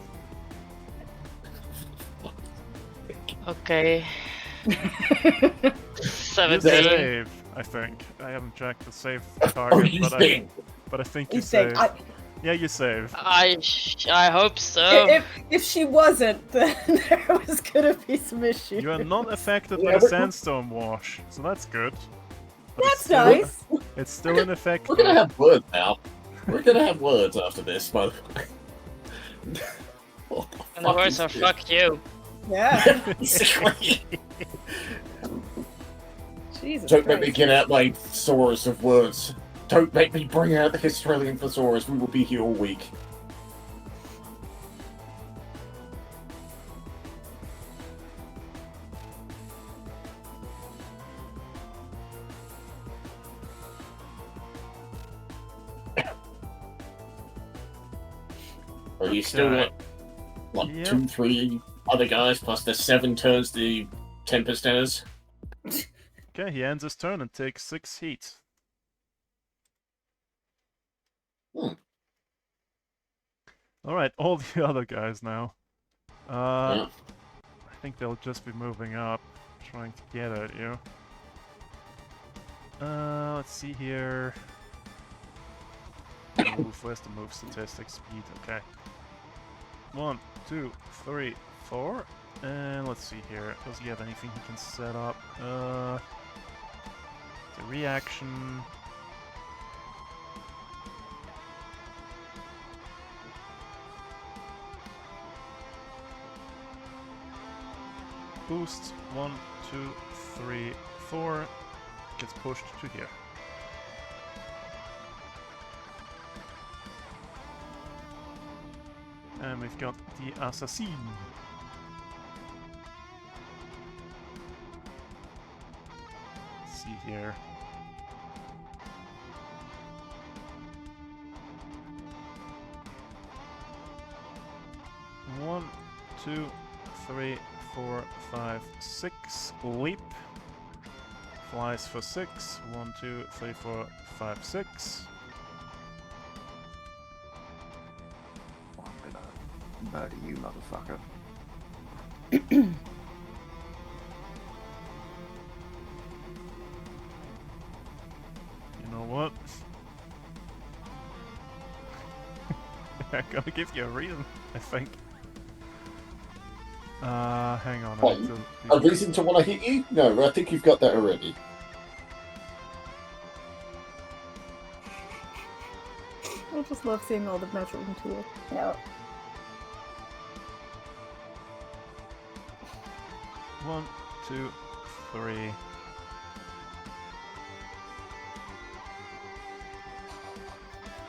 Okay. You 17. save, I think. I haven't checked the save target, you but think? I think you He's saying, save. Yeah, you save. I hope so. if she wasn't, then there was gonna be some issues. You are not affected Yeah, by the we're- sandstone wash, so that's good. But That's it's still, nice. It's still in effect. We're gonna though. have words now. We're gonna have words after this, by the way. What the And the fuck words is are this? fuck you. Yeah. Basically. Jesus Don't make me Christ. get out my thesaurus of words. Don't make me bring out the Australian thesaurus. We will be here all week. Are you still Okay. like Yep. 2, 3 other guys plus the 7 turns the 10%ers? Okay, he ends his turn and takes 6 heat. Hmm. Alright, all the other guys now. Yeah. I think they'll just be moving up, trying to get at you. Let's see here. Move, where's the move statistic speed? Okay. 1, 2, 3, 4. And let's see here. Does he have anything he can set up? The reaction. Boost 1, 2, 3, 4. Gets pushed to here. And we've got the assassin. Let's see here. One, two, 3, 4, 5, 6. Leap. Flies for 6. 1, 2, 3, 4, 5, 6. Murder you, motherfucker. You know what? I'm gonna give you a reason, I think. Hang on. What, a reason to want to hit you? No, I think you've got that already. I just love seeing all the measuring tools. Yeah. 1, 2, 3.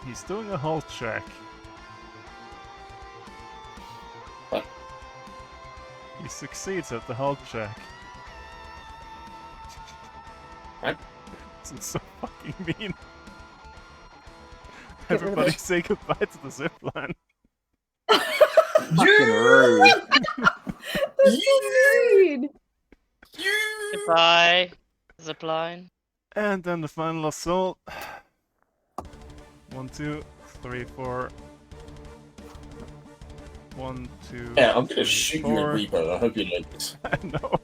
He's doing a hold check. What? He succeeds at the hold check. What? This is so fucking mean. Get rid of Everybody it. say goodbye to the zipline. Fucking rude. That's so mean. Goodbye. Zipline. And then the final assault. 1, 2, 3, 4. 1, 2. Yeah, I'm 3, gonna shoot you 4. a Reaper. I hope you know this. I know.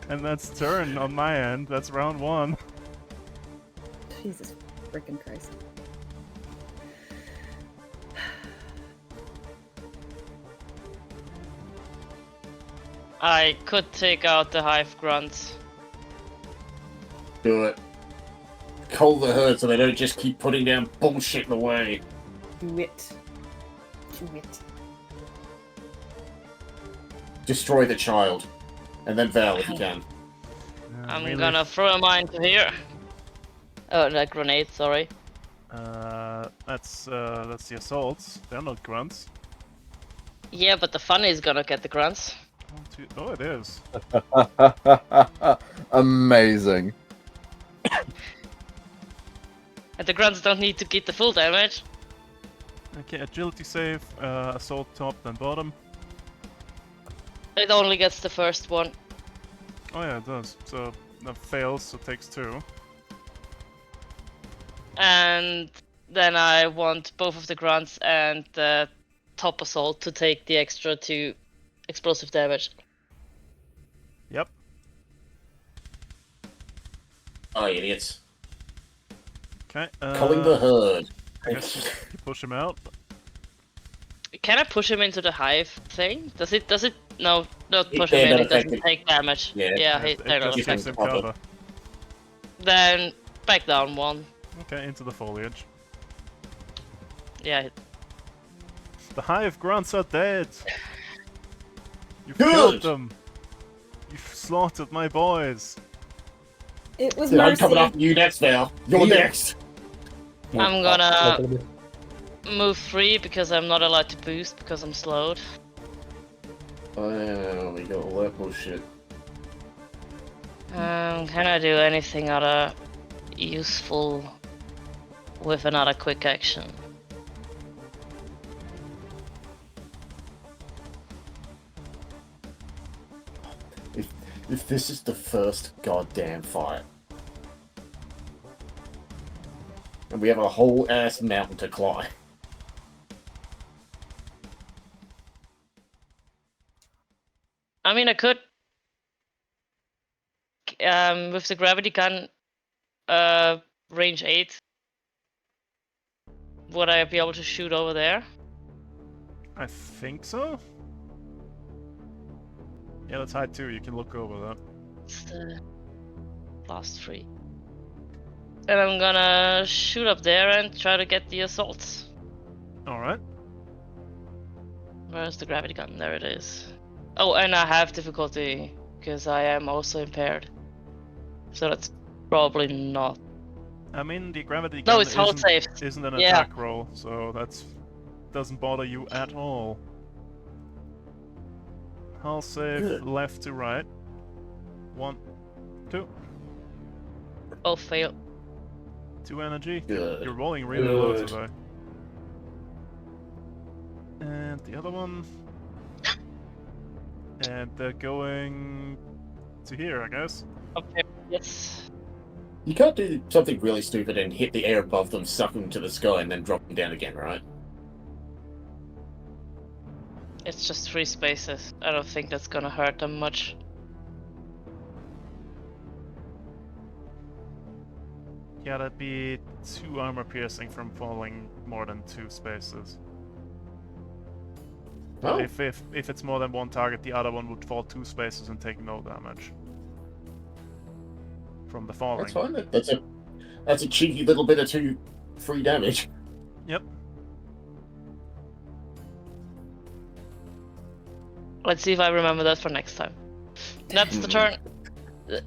And that's turn on my end. That's round 1. Jesus freaking Christ. I could take out the hive grunts. Do it. Cull the herd so they don't just keep putting down bullshit in the way. Do it. Do it. Destroy the child. And then Val if you can. Yeah, I'm really. gonna throw a mine to here. Oh, that grenade, sorry. That's the assaults. They're not grunts. Yeah, but the funny is gonna get the grunts. 1, 2. Oh, it is. Amazing. And the grunts don't need to get the full damage. Okay, agility save. Assault top, then bottom. It only gets the first one. Oh yeah, it does. So that fails, so takes 2. And then I want both of the grunts and the top assault to take the extra 2 explosive damage. Yep. Oh, idiots. Okay. Culling the herd. I guess you push him out. Can I push him into the hive thing? Does it? No, not push Yeah, him in. not It doesn't affected. take damage. Yeah. It I don't just know. gives him cover. cover. Then back down 1. Okay, into the foliage. Yeah, The hive grunts are dead. You've Good. killed them. You've slaughtered my boys. It was I'm mercy. coming after you next, Val. You're Yeah. next. I'm gonna move 3 because I'm not allowed to boost because I'm slowed. Oh, we got all that bullshit. Can I do anything other useful with another quick action? If this is the first goddamn fight, and we have a whole ass mountain to climb. I mean, I could, with the gravity gun, range 8. Would I be able to shoot over there? I think so. Yeah, that's height 2. You can look over that. It's the last 3. And I'm gonna shoot up there and try to get the assaults. Alright. Where's the gravity gun? There it is. Oh, and I have difficulty because I am also impaired. So that's probably not. I mean, the gravity No, gun it's hold safe. isn't an Yeah. attack roll, so that's doesn't bother you at all. Hull save Good. left to right. 1, 2. Both fail. 2 energy. Good. You're rolling really low Good. today. And the other one. And they're going to here, I guess. Okay. Yes. You can't do something really stupid and hit the air above them, suck them to the sky, and then drop them down again, right? It's just 3 spaces. I don't think that's gonna hurt them much. Yeah, that'd be 2 armor piercing from falling more than 2 spaces. But Oh. if it's more than one target, the other one would fall 2 spaces and take no damage from the falling. That's fine. That's a cheeky little bit of 2 free damage. Yep. Let's see if I remember that for next time. That's the turn.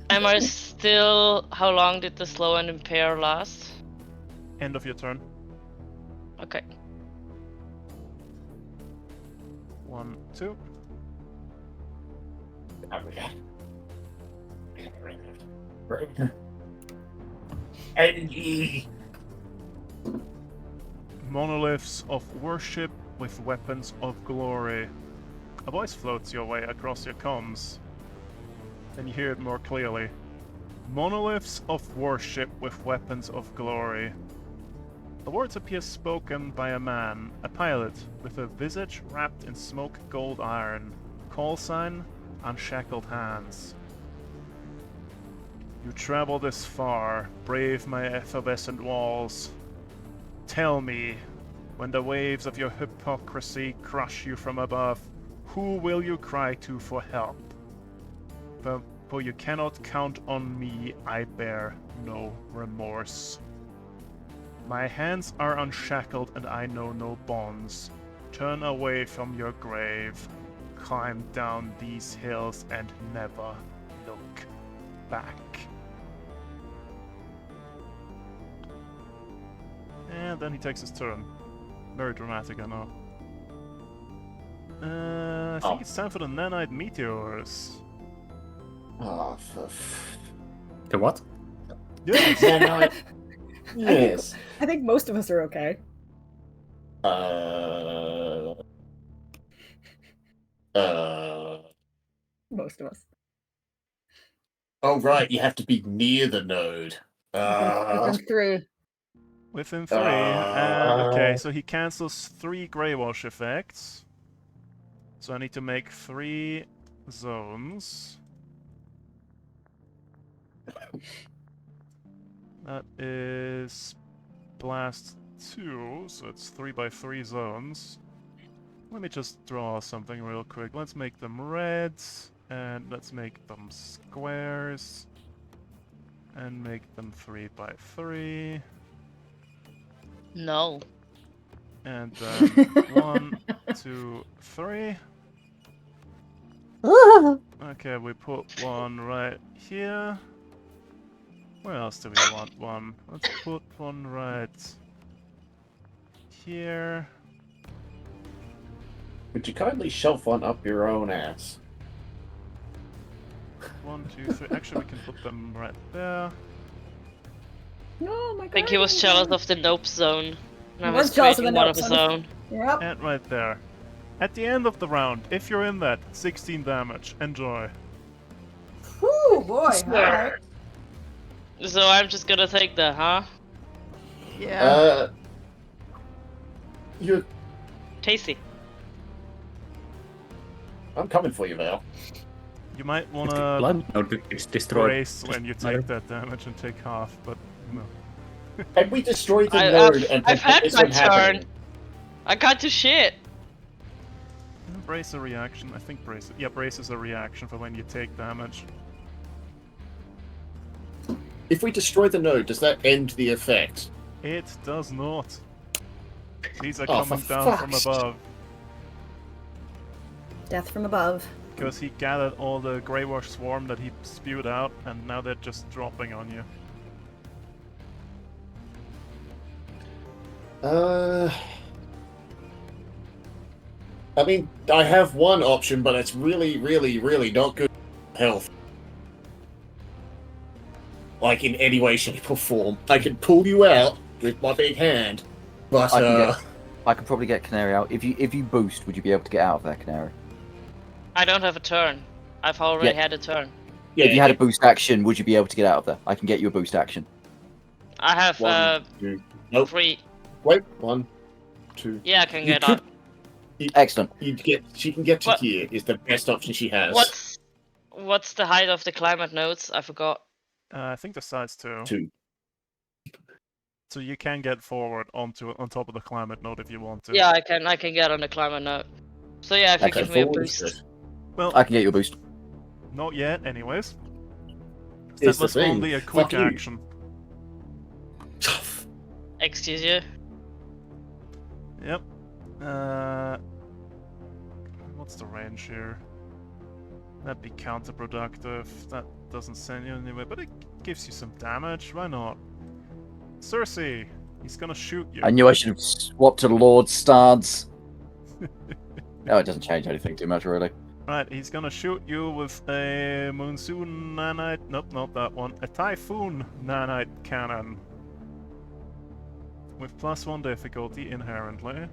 Am I still... How long did the slow and impair last? End of your turn. Okay. 1, 2. Energy. Monoliths of worship with weapons of glory. A voice floats your way across your comms. Then you hear it more clearly. Monoliths of worship with weapons of glory. The words appear spoken by a man, a pilot, with a visage wrapped in smoke gold iron. Call sign, unshackled hands. You travel this far, brave my effervescent walls. Tell me, when the waves of your hypocrisy crush you from above, who will you cry to for help? For you cannot count on me, I bear no remorse. My hands are unshackled and I know no bonds. Turn away from your grave, climb down these hills and never look back. And then he takes his turn. Very dramatic, I know. I think it's time for the nanite meteors. Oh, The what? Yes! Nanite. Yes. I think most of us are okay. Most of us. Oh, right, you have to be near the node. Within 3. Within 3. Okay, so he cancels 3 Grey Wash effects. So I need to make 3 zones. That is blast 2, so it's 3 by 3 zones. Let me just draw something real quick. Let's make them red, and let's make them squares, and make them 3 by 3. No. And then 1, 2, 3. Okay, we put one right here. Where else do we want one? Let's put one right here. Would you kindly shove one up your own ass? 1, 2, 3. Actually, we can put them right there. No, my God. I think he was jealous of the nope zone. And I He was was jealous of creating the one nope of his zone. own. Yep. And right there. At the end of the round, if you're in that, 16 damage. Enjoy. Whew, boy. Swear. So I'm just gonna take the, huh? Yeah. You're... Tasty. I'm coming for you, Val. You might If the wanna blood node gets destroyed. brace when you Matter. take that damage and take half, but no. Had we destroyed the I've node and had prevent this my from happening, turn. I got to shit. Brace a reaction. I think brace. Yeah, brace is a reaction for when you take damage. if we destroy the node, does that end the effect? It does not. These are Oh, coming for down from fuck's above. Death from above. Because he gathered all the Grey Wash swarm that he spewed out, and now they're just dropping on you. I mean, I have one option, but it's really, really, really not good health. Like, in any way, shape, or form. I can pull you out with my big hand, but, I could probably get Canary out. If you boost, would you be able to get out of there, Canary? I don't have a turn. I've already Yeah. had a turn. yeah, If you had a boost action, would you be able to get out of there? I can get you a boost action. I have 1, 2, nope. 3. Wait, 1, 2. Yeah, I can You get could- out. Excellent. She can get to What? here, is the best option she has. What's the height of the climate nodes? I forgot. I think the side's 2. 2. So you can get forward on top of the climate node if you want to. Yeah, I can get on the climate node. So yeah, if you Okay, give me a forward is boost. Well, I can get you a boost. not yet, anyways. Here's That the was thing. only a quick Fuck you. action. Excuse you. Yep. What's the range here? That'd be counterproductive. That doesn't send you anywhere, but it gives you some damage. Why not? Cersei, he's gonna shoot you. I knew I should have swapped to Lord stance. No, it doesn't change anything too much, really. Right, he's gonna shoot you with a monsoon nanite. Nope, not that one. A typhoon nanite cannon. With +1 difficulty inherently.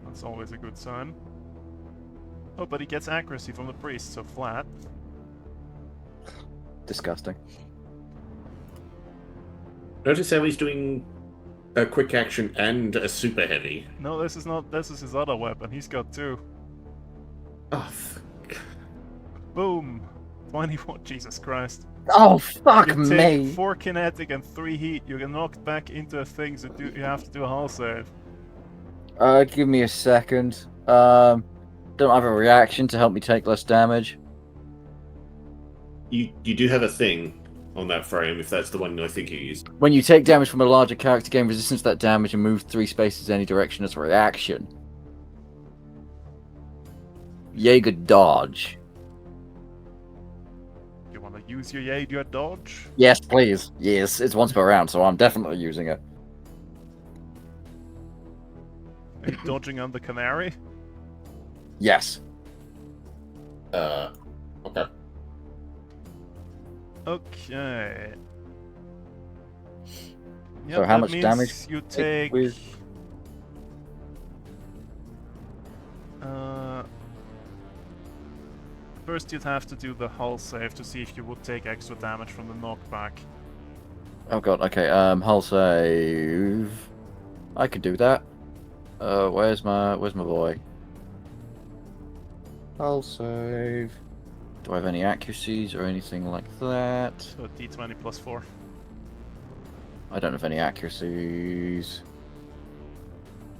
That's always a good sign. Oh, but he gets accuracy from the priest, so flat. Disgusting. Notice how he's doing a quick action and a super heavy. No, this is not. This is his other weapon. He's got 2. Oh, Boom! 21. Jesus Christ. Oh, fuck You take me! 4 kinetic and 3 heat. You get knocked back into a thing, so you have to do a hull save. Give me a second. Don't have a reaction to help me take less damage. you do have a thing on that frame, if that's the one I think you used. When you take damage from a larger character, gain resistance to that damage and move 3 spaces any direction as a reaction. Jaeger dodge. You want to use your Jaeger dodge? Yes, please. Yes, it's once per round, so I'm definitely using it. Are you dodging on the canary? Yes. Okay. Okay. Yep, So how that much means damage you take? with- First, you'd have to do the hull save to see if you would take extra damage from the knockback. Oh god, okay, hull save. I could do that. Where's my boy? Hull save. Do I have any accuracies or anything like that? So d20 plus 4. I don't have any accuracies.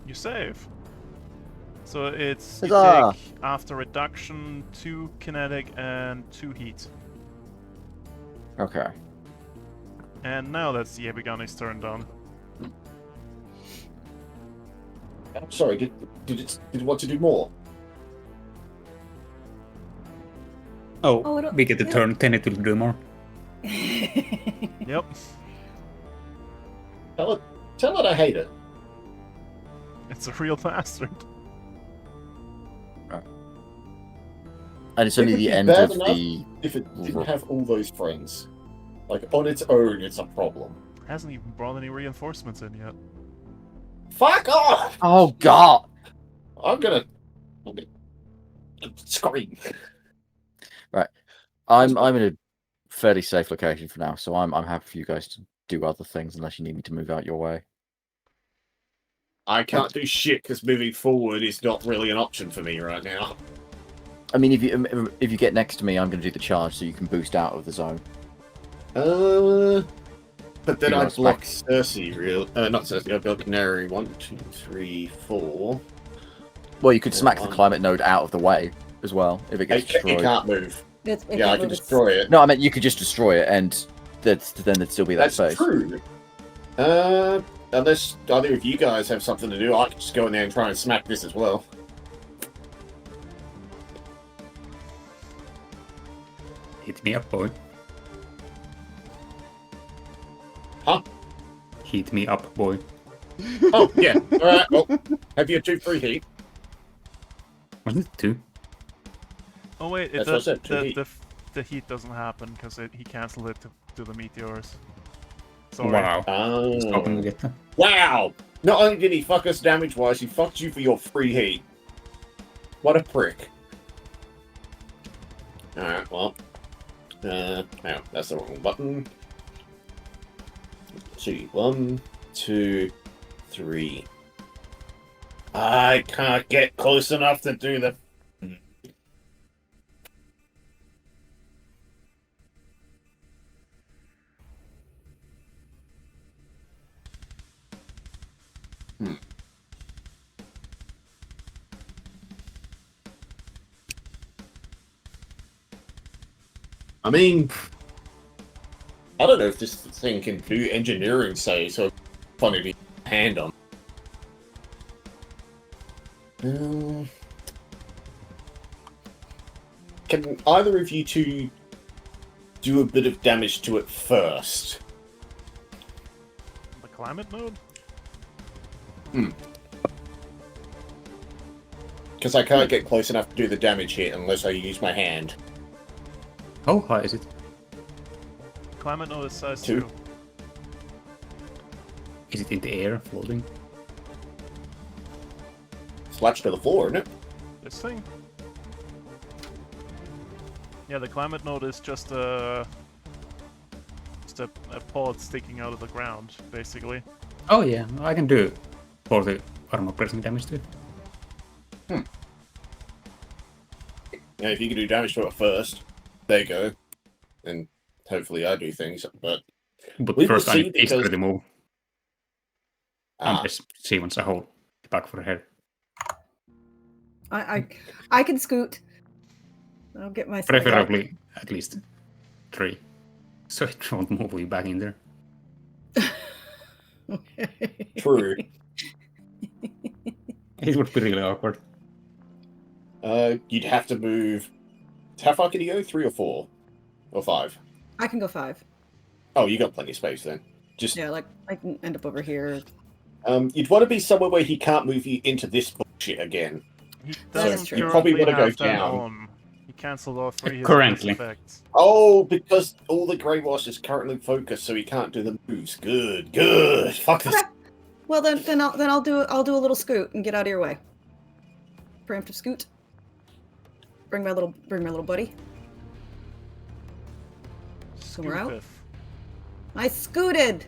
You save. So it's you Huzzah! take after reduction 2 kinetic and 2 heat. Okay. And now that's the Ebigani's turn done. I'm sorry, did it want to do more? Oh, it'll- we get a turn, then it will do more. Yep. Tell it I hate it. It's a real bastard. And it's only It would the be end bad of enough the... if it didn't have all those friends. Like, on its own, it's a problem. Hasn't even brought any reinforcements in yet. Fuck off! Oh god! I'm gonna scream. I'm in a fairly safe location for now, so I'm happy for you guys to do other things unless you need me to move out your way. I can't do shit because moving forward is not really an option for me right now. I mean, if you get next to me, I'm going to do the charge so you can boost out of the zone. But then You I wanna block Cersei, not Cersei, I block Canary. 1, 2, 3, 4. Well, you could smack the One. climate node out of the way as well if it gets It destroyed. can't move. It Yeah, I can move. destroy it. No, I meant you could just destroy it, and then there'd still be that That's space. true. Unless either of you guys have something to do, I can just go in there and try and smack this as well. Hit me up, boy. Huh? Heat me up, boy. Oh, yeah. Alright, well, have your 2 free heat. Wasn't it 2? Oh wait, That's what I said, two heat. the heat doesn't happen because he cancelled it to do the meteors. Sorry. Wow. Just hoping we Oh. get that. Wow! Not only did he fuck us damage-wise, he fucked you for your free heat. What a prick. Alright, well. Hang on, that's the wrong button. Let's see. 1, 2, 3. I can't get close enough to do the... I mean, I don't know if this thing can do engineering, say, so funny to hand on. Can either of you two do a bit of damage to it first? The climate node? Because I can't get close enough to do the damage here unless I use my hand. How high is it? Climate node is size 2. 2. Is it in the air, floating? It's latched to the floor, isn't it? This thing? Yeah, the climate node is just a pod sticking out of the ground, basically. Oh yeah, I can do 40 armor piercing damage to it. Yeah, if you can do damage to it first, there you go. And hopefully I do things, but... But We will first I see need because- to move. Ah, Unless she wants a whole back for her. I can scoot. I'll get myself. Preferably at least 3. So it won't move you back in there. true. It would be really awkward. You'd have to move... How far can you go? 3 or 4? Or 5? I can go 5. Oh, you got plenty of space then. Just Yeah, like I can end up over here. you'd want to be somewhere where he can't move you into this bullshit again. He That is doesn't true. You probably currently wanna go have that down. on. He cancelled all 3 his Currently. effects. Oh, because all the Grey Wash is currently focused, so he can't do the moves. Good, good. Fuck this. Okay. Well then I'll do a little scoot and get out of your way. Preemptive scoot. Bring my little buddy. So we're out. Scoopif. I scooted.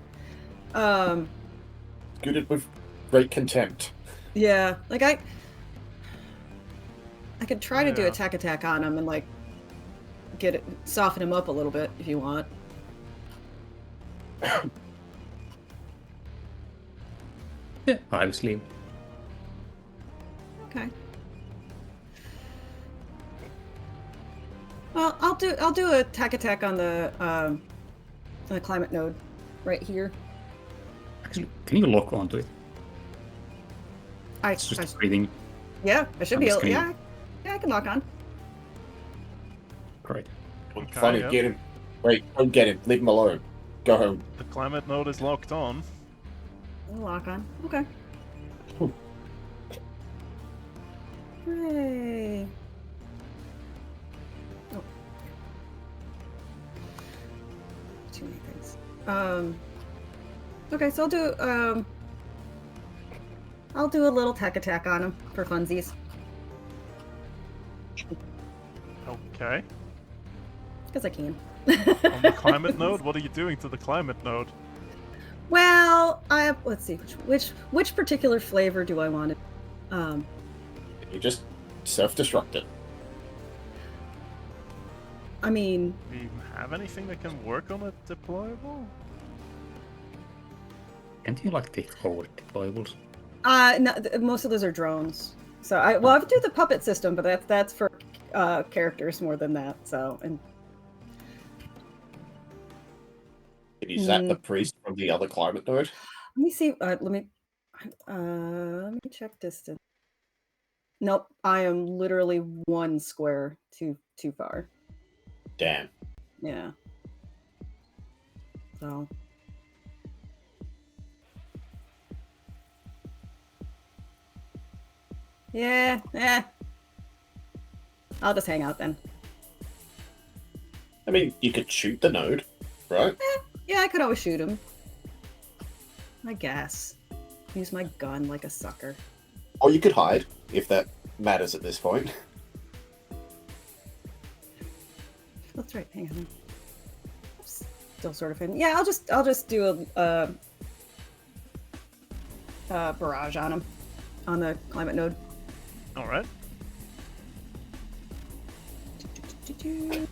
Scooted with great contempt. Yeah, like I could try to do Yeah. attack on him and like get it, soften him up a little bit if you want. Yeah, I'll sleep. Okay. Well, I'll do a attack on the climate node right here. Actually, can you lock onto it? It's I just breathing. yeah, I should I'm be just able. gonna- Yeah, I can lock on. Great. Okay, Funny, yeah. get him. Wait, don't get him. Leave him alone. Go home. The climate node is locked on. Lock on. Okay. Cool. Hooray. Oh. Too many things. Okay, so I'll do a little tech attack on him for funsies. Okay. Because I can. On the climate node? What are you doing to the climate node? Well, let's see which particular flavor do I want to You just self-destruct it. I mean, Do we have anything that can work on a deployable? Can't you like take over deployables? no, most of those are drones. So I would do the puppet system, but that's for characters more than that. So and Is that the priest from the other climate node? let me see. Let me check distance. Nope, I am literally 1 square too far. Damn. Yeah. So. Yeah. I'll just hang out then. I mean, you could shoot the node, right? Yeah, I could always shoot him. I guess. Use my gun like a sucker. Or you could hide, if that matters at this point. That's right. Hang on. Still sort of in. Yeah, I'll just do a barrage on him, on the climate node. All right. Make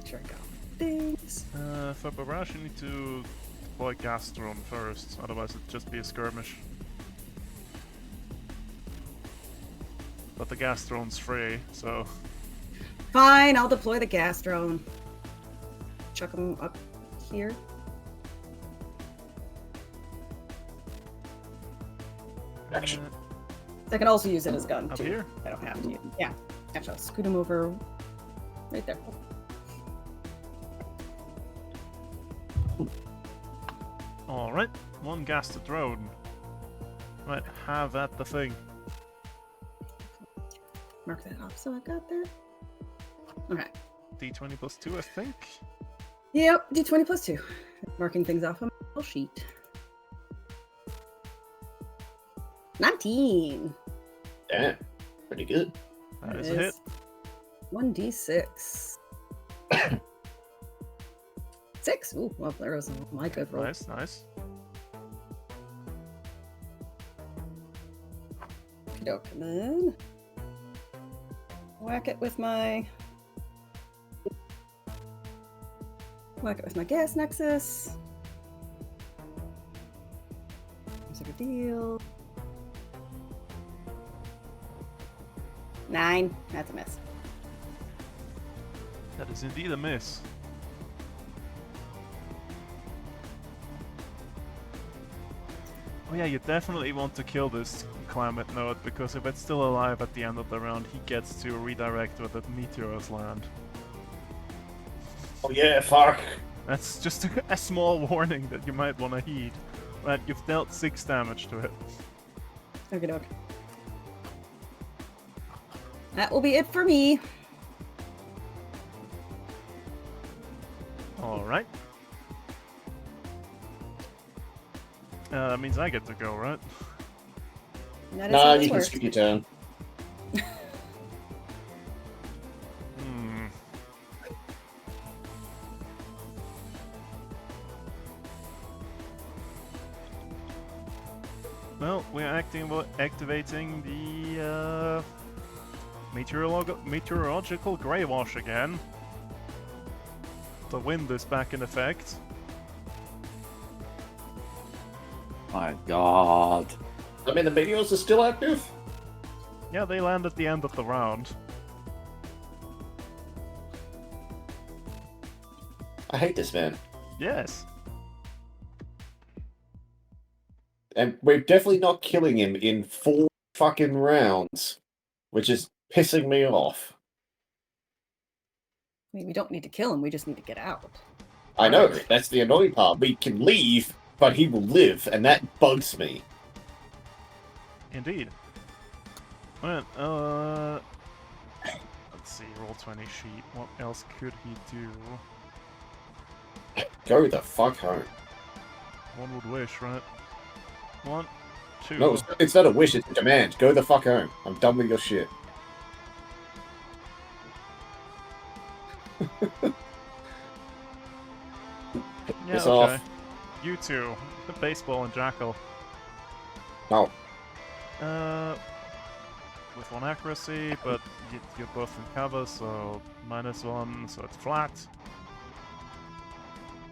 sure I got things. For barrage, you need to deploy gas drone first, otherwise it'd just be a skirmish. But the gas drone's free, so... Fine, I'll deploy the gas drone. Chuck him up here. Action. I can also use it as a gun, Up too. here? I don't have to use it. Yeah. Actually, I'll scoot him over right there. Alright, one gas to drone. Right, have at the thing. Mark that off so I got there. Okay. D20 plus 2, I think? Yep, D20 plus 2. Marking things off on my sheet. 19. Damn, pretty good. That is a hit. 1d6. 6. Ooh, well, there was my good roll. Nice, nice. Okey-doke, and then whack it with my gas nexus. Seems like a deal. 9. That's a miss. That is indeed a miss. Oh yeah, you definitely want to kill this climate node, because if it's still alive at the end of the round, he gets to redirect where the meteors land. Oh yeah, fuck. That's just a small warning that you might want to heed. Right, you've dealt 6 damage to it. Okie doke. That will be it for me. Alright. That means I get to go, right? That is Nah, how you this can works. skip your turn. Hmm. Well, we're activating the meteorological grey wash again. The wind is back in effect. My God. I mean, the meteors are still active? Yeah, they land at the end of the round. I hate this man. Yes. And we're definitely not killing him in 4 fucking rounds, which is pissing me off. I mean, we don't need to kill him, we just need to get out. I know, that's the annoying part. We can leave, but he will live, and that bugs me. Indeed. Well, let's see, roll 20 sheet. What else could he do? Go the fuck home. One would wish, right? 1, 2. No, it's not a wish, it's a demand. Go the fuck home. I'm done with your shit. Yeah, Piss okay. off. You two, the baseball and jackal. No. With 1 accuracy, but you're both in cover, so -1, so it's flat.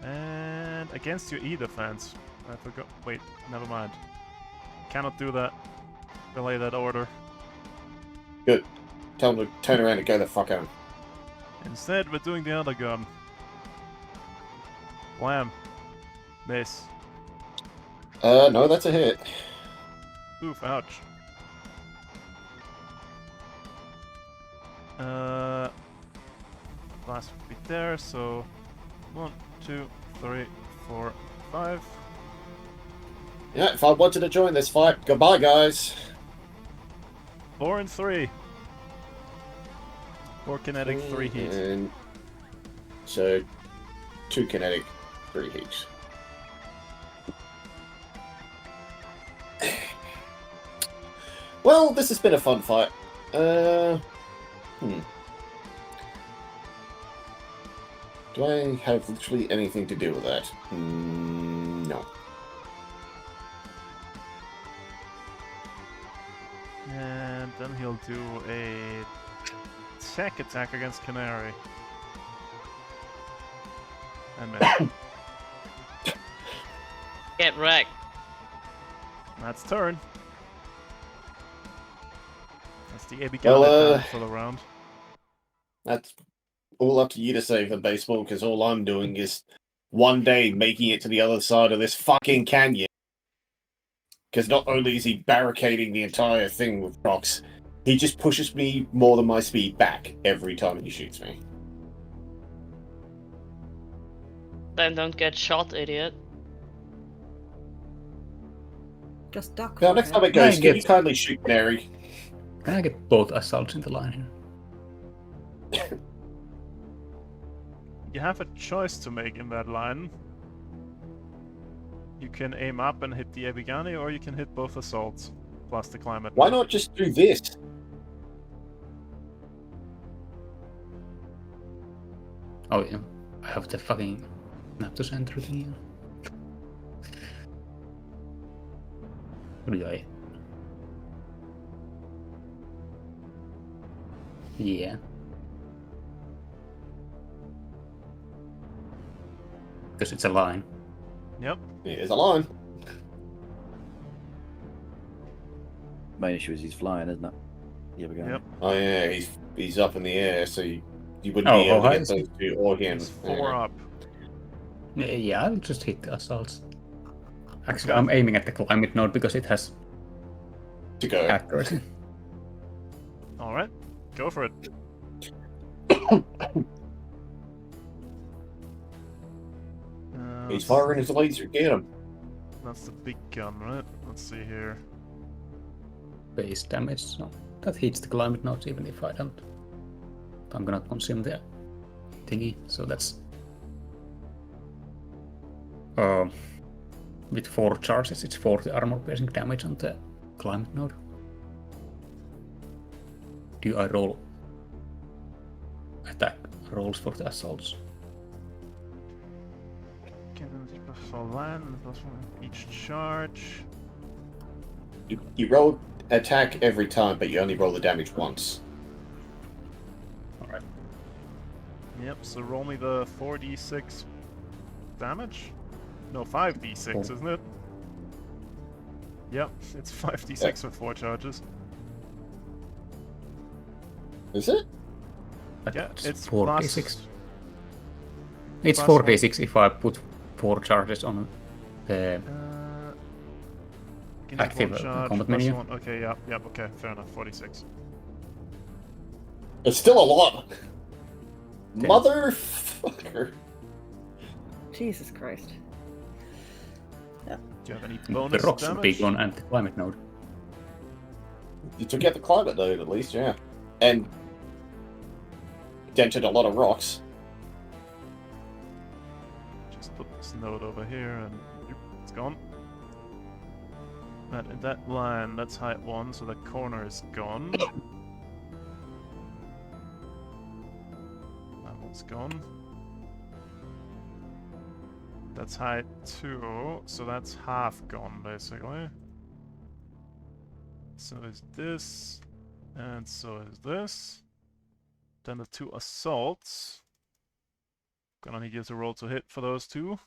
And against your E defense, I forgot. Wait, never mind. Cannot do that. Delay that order. Good. Tell him to turn around and go the fuck home. Instead, we're doing the other gun. Wham. Miss. No, that's a hit. Oof, ouch. Blast would be there, so 1, 2, 3, 4, 5. Yeah, if I wanted to join this fight, goodbye, guys. 4 and 3. 4 kinetic, 3 heat. And so 2 kinetic, 3 heat. Well, this has been a fun fight. Do I have literally anything to do with that? No. And then he'll do a tech attack against Canary. And miss. Get wrecked. That's turn. That's the Abigail for the round. That's all up to you to say for baseball, because all I'm doing is one day making it to the other side of this fucking canyon. Because not only is he barricading the entire thing with rocks, he just pushes me more than my speed back every time he shoots me. Then don't get shot, idiot. Just duck. Now, for next it. time it goes, I can get- you kindly shoot Mary? Can I get both assaults in the line here? You have a choice to make in that line. You can aim up and hit the Ebigani, or you can hit both assaults, plus the climate. Why not just do this? Oh yeah, I have the fucking map to center thing here. What do I? Yeah. Because it's a line. Yep. Here's a line. Main issue is he's flying, isn't it? Yeah, we go. Yep. Oh yeah, he's up in the air, so you wouldn't Oh, be able how to high get is he? those two or him. He's 4 up. Yeah, I'll just hit the assaults. Actually, I'm aiming at the climate node because it has To go. accuracy. Alright, go for it. He's firing his laser. Get him. That's the big gun, right? Let's see here. Base damage, so that hits the climate nodes even if I don't. I'm gonna consume the thingy, so that's with 4 charges, it's 40 armor piercing damage on the climate node. Do I roll attack rolls for the assaults? For land, each charge. You roll attack every time, but you only roll the damage once. Alright. Yep, so roll me the 4d6 damage? No, 5d6, Four. isn't it? Yep, it's 5d6 with 4 charges. Is it? Yeah, it's 4d6. plus- It's plus 4d6 if I put 4 charges on the Can you active one charge, combat plus menu. 1. Okay, yep, okay, fair enough, 46. It's still a lot. Okay. Motherfucker. Jesus Christ. Do you have any The bonus rocks are damage? big on and the climate node. You took out the climate node at least, yeah. And dented a lot of rocks. Just put this node over here and it's gone. And in that line, that's height 1, so the corner is gone. That one's gone. That's height 2, so that's half gone, basically. So is this, and so is this. Then the 2 assaults. Gonna need you to roll to hit for those 2.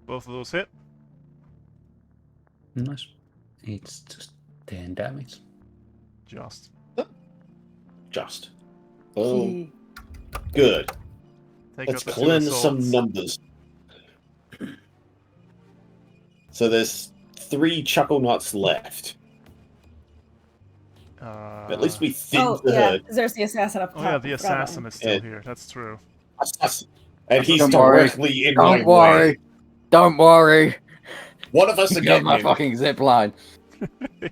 Both of those hit. Nice. It's just 10 damage. Just. Just. Oh, He- good. Take Let's out the 2 cleanse some assaults. numbers. So there's 3 chuckle nuts left. At least we thinned Oh, the yeah, herd. 'cause there's the assassin up top. Oh yeah, the I forgot about assassin him. is still Yeah. here. That's true. And he's Don't worry. directly in my Don't worry. way. Don't worry. One of us are Got getting my him. fucking zip line.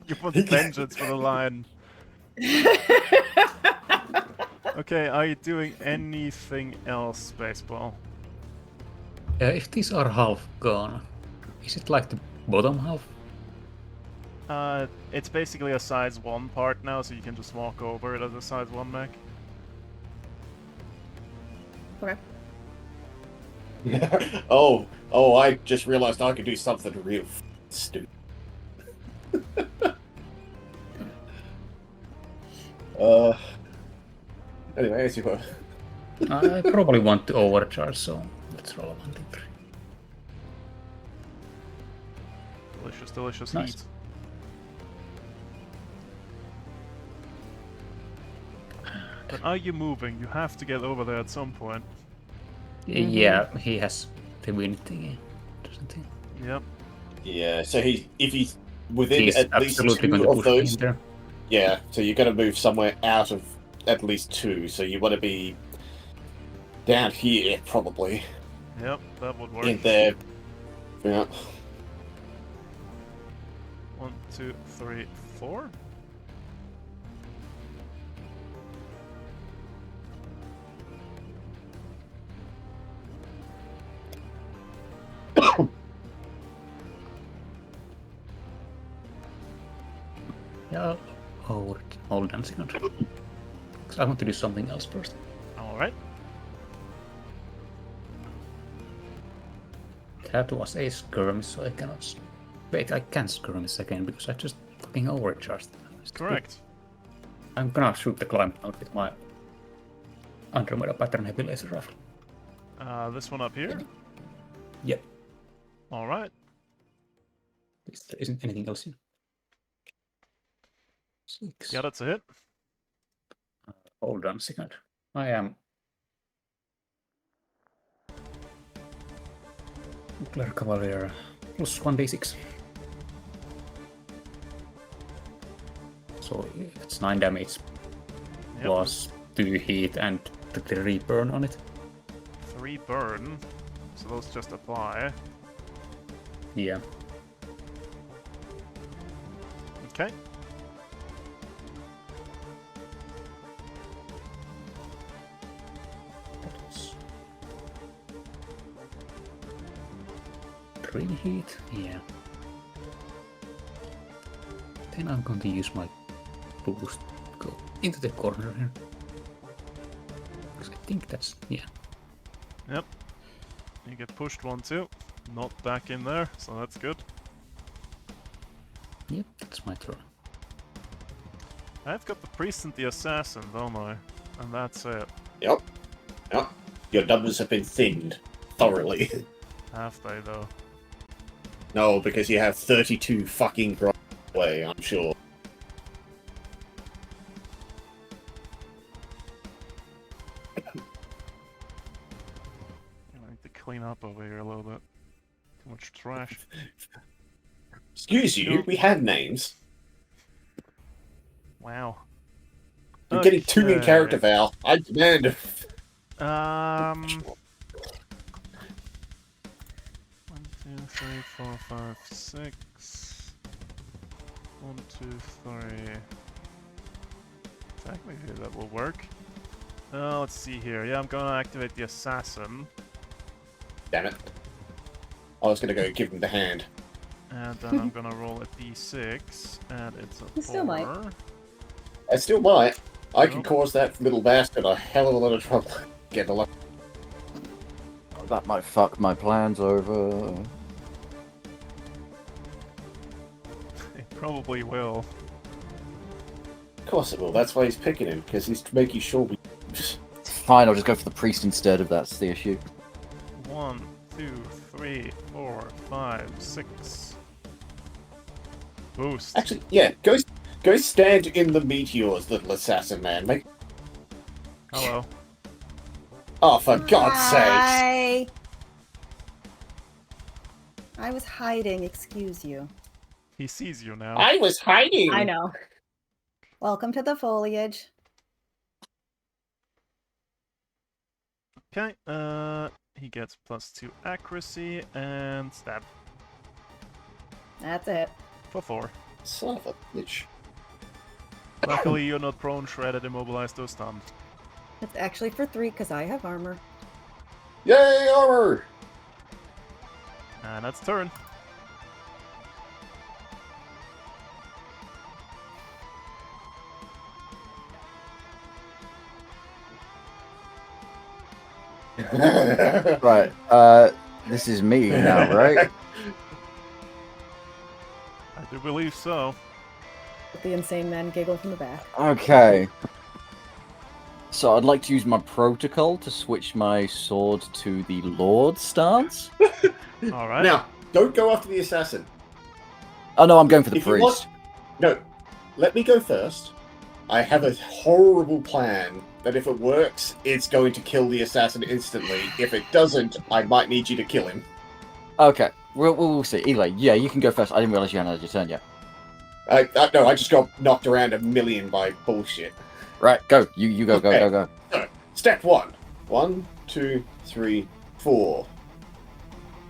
You want vengeance for the lion. Okay, are you doing anything else, Baseball? If these are half gone, is it like the bottom half? It's basically a size 1 part now, so you can just walk over it as a size 1 mech. Okay. oh, I just realized I could do something real stupid. Anyway, as you were. I probably want to overcharge, so let's roll a 1d3. Delicious, delicious Nice. heat. But are you moving? You have to get over there at some point. Yeah, he has divinity, doesn't he? Yep. Yeah, so if he's within He's at least absolutely going two to of push me in those, there. yeah, so you got to move somewhere out of at least 2. So you want to be down here, probably Yep, that would work. in there. Yeah. 1, 2, 3, 4. Yeah, hold on a second. 'Cause I want to do something else first. Alright. That was a skirmish, so I cannot... Wait, I can't skirmish again because I just fucking overcharged. Correct. I'm gonna shoot the climb out with my Andromeda pattern heavy laser rifle. This one up here? Yep. Alright. There isn't anything else in. 6. Yeah, that's a hit. Hold on a second. I am... Nuclear Cavalier plus 1d6. So it's 9 damage Yep. plus 2 heat and 3 burn on it. 3 burn. So those just apply. Yeah. Okay. That was 3 heat. Yeah. Then I'm going to use my boost. Go into the corner here. Because I think that's... yeah. Yep. You get pushed 1, 2. Not back in there, so that's good. Yep, that's my turn. I've got the priest and the assassin, don't I? And that's it. Yep. Your numbers have been thinned thoroughly. Have they, though? No, because you have 32 fucking grind away, I'm sure. I need to clean up over here a little bit. Too much trash. Excuse you, we had names. Wow. You're getting too in Okay. character, Val. I demand. 1, 2, 3, 4, 5, 6. 1, 2, 3. Technically that will work. Let's see here. Yeah, I'm gonna activate the assassin. Damn it. I was gonna go give him the hand. And then I'm gonna roll a d6, and it's a You 4. still might. I still might. I can Nope. cause that little bastard a hell of a lot of trouble. Get a lot. That might fuck my plans over. It probably will. Of course it will. That's why he's picking him, because he's making sure we. Fine, I'll just go for the priest instead if that's the issue. 1, 2, 3, 4, 5, 6. Boost. Actually, yeah. Go stand in the meteors, little assassin man. Make. Hello. Oh, for God's sake! Hi. I was hiding, excuse you. He sees you now. I was hiding. I know. Welcome to the foliage. Okay, He gets +2 accuracy and stab That's it. for 4. Son of a bitch. Luckily, you're not prone, shredded, immobilized, or stunned. It's actually for 3 because I have armor. Yay, armor! And that's turn. Right. This is me now, right? I do believe so. The insane man giggle from the back. Okay. So I'd like to use my protocol to switch my sword to the Lord stance. Alright. Now, don't go after the assassin. Oh no, I'm going for the If you priest. want- No, let me go first. I have a horrible plan that if it works, it's going to kill the assassin instantly. If it doesn't, I might need you to kill him. Okay, we'll see. Either way, yeah, you can go first. I didn't realize you hadn't had your turn yet. No, I just got knocked around a million by bullshit. Right, go. You go, Okay. go. So, step 1. 1, 2, 3, 4.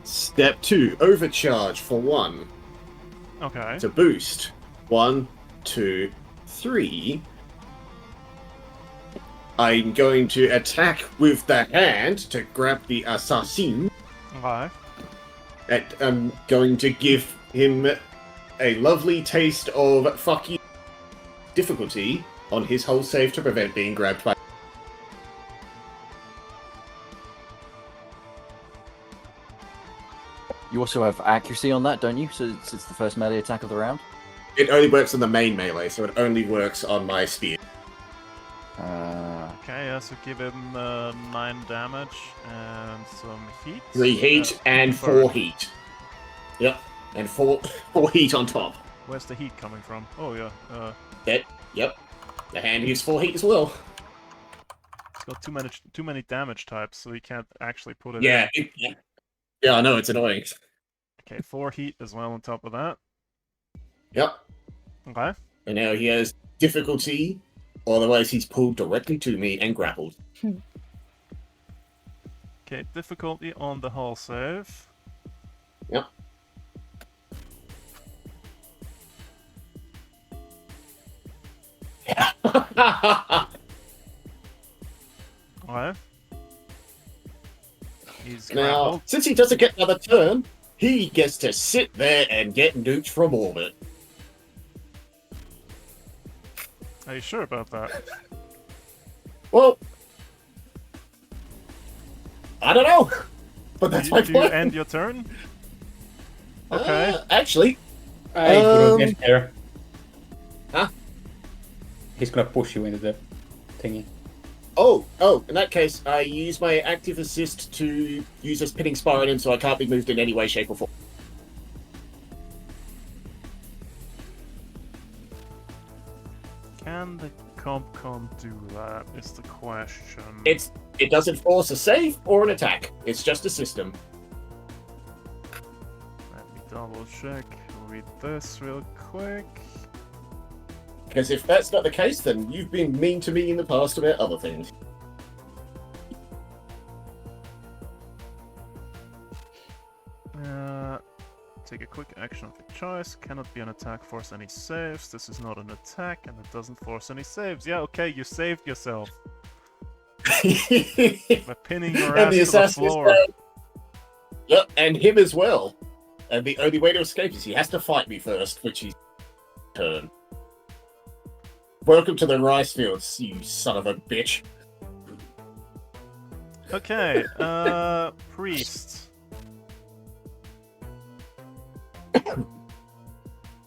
Step 2, overcharge for 1. Okay. To boost. 1, 2, 3. I'm going to attack with the hand to grab the assassin. Okay. And I'm going to give him a lovely taste of fuck you difficulty on his whole save to prevent being grabbed by. You also have accuracy on that, don't you? So it's the first melee attack of the round. It only works on the main melee, so it only works on my spear. Okay, yeah, so give him 9 damage and some heat. 3 heat and 4 heat. Yep, and 4 heat on top. Where's the heat coming from? Oh, yeah. Yep. The hand used 4 heat as well. It's got too many damage types, so he can't actually put it Yeah, in. yeah, I know, it's annoying. Okay, 4 heat as well on top of that. Yep. Okay. And now he has difficulty, otherwise he's pulled directly to me and grappled. Okay, difficulty on the hull save. Yep. Okay. He's Now, grappled. since he doesn't get another turn, he gets to sit there and get nuked from orbit. Are you sure about that? Well, I don't know, but that's my Do you plan. end your turn? Okay. Actually, Hey, you don't get there. Huh? He's gonna push you into the thingy. oh, in that case, I use my active assist to use a spinning spire on him so I can't be moved in any way, shape, or form. Can the Compcom do that, is the question. It doesn't force a save or an attack. It's just a system. Let me double check. Read this real quick. Because if that's not the case, then you've been mean to me in the past about other things. Take a quick action of your choice. Cannot be an attack, force any saves. This is not an attack, and it doesn't force any saves. Yeah, okay, you saved yourself. By pinning your ass And the to the assassin is floor. dead. Yep, and him as well. And the only way to escape is he has to fight me first, which is turn. Welcome to the rice fields, you son of a bitch. Okay, priest.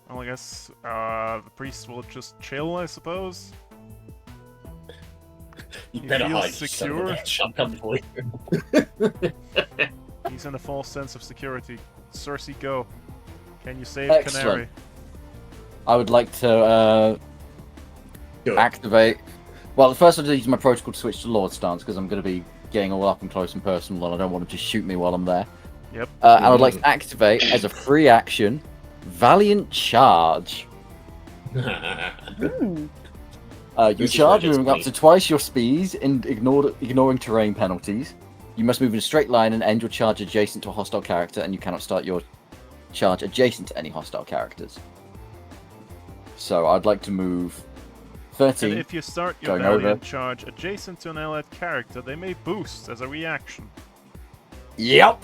Well, I guess the priest will just chill, I suppose. You He better feels hide, you son of a secure. bitch. I'm coming for you. He's in a false sense of security. Cersei, go. Can you save Excellent. Canary? I would like to Do it. activate. Well, first I'll use my protocol to switch to Lord stance because I'm going to be getting all up and close and personal, and I don't want him to shoot me while I'm there. Yep. And I'd like to activate as a free action, Valiant Charge. Hmm. You This is charge where it gets moving up funny. to twice your speed and ignoring terrain penalties. You must move in a straight line and end your charge adjacent to a hostile character, and you cannot start your charge adjacent to any hostile characters. So I'd like to move 30. And if you start your going valiant over. charge adjacent to an allied character, they may boost as a reaction. Yep.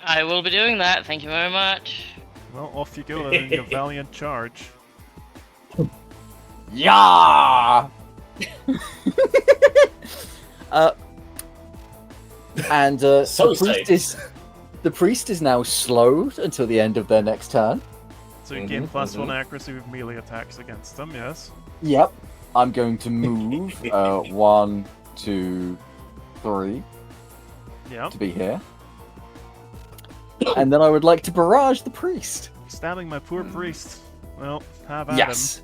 I will be doing that. Thank you very much. Well, off you go then in your valiant charge. Yeah. And So the priest is now slowed until the end of their next turn. So you gain +1 accuracy with melee attacks against them, yes? Yep. I'm going to move 1, 2, 3 Yep. to be here. And then I would like to barrage the priest. Stabbing my poor priest. Well, have at Yes.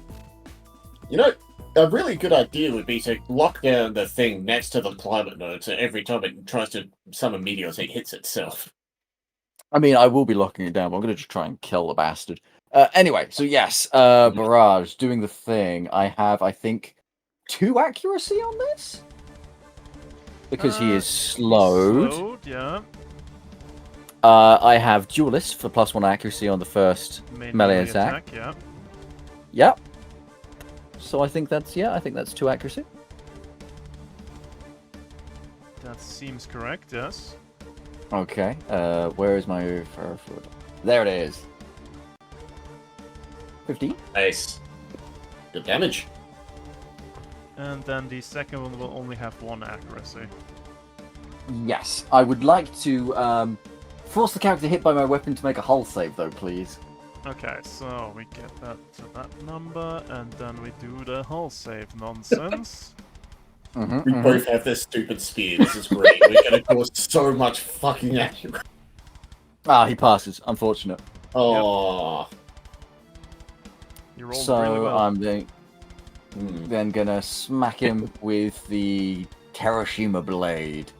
You know, a really good idea would be to lock down the thing next to the climate node, so every time it tries to summon meteors, it hits itself. I mean, I will be locking it down, but I'm going to just try and kill the bastard. Anyway, so yes, barrage, doing the thing. I have, I think, 2 accuracy on this? Because he is slowed. Slowed, yeah. I have duelist for +1 accuracy on the first Main melee attack. Yeah. Yep. So I think that's 2 accuracy. That seems correct, yes. Okay. Where is my There it is. 15. Nice. Good damage. And then the second one will only have 1 accuracy. Yes. I would like to force the character hit by my weapon to make a hull save, though, please. Okay, so we get that to that number, and then we do the hull save nonsense. We both have this stupid spear. This is great. We're gonna cause so much fucking action. Ah, he passes. Unfortunate. Oh. You rolled So really well. I'm then gonna smack him with the Terashima blade.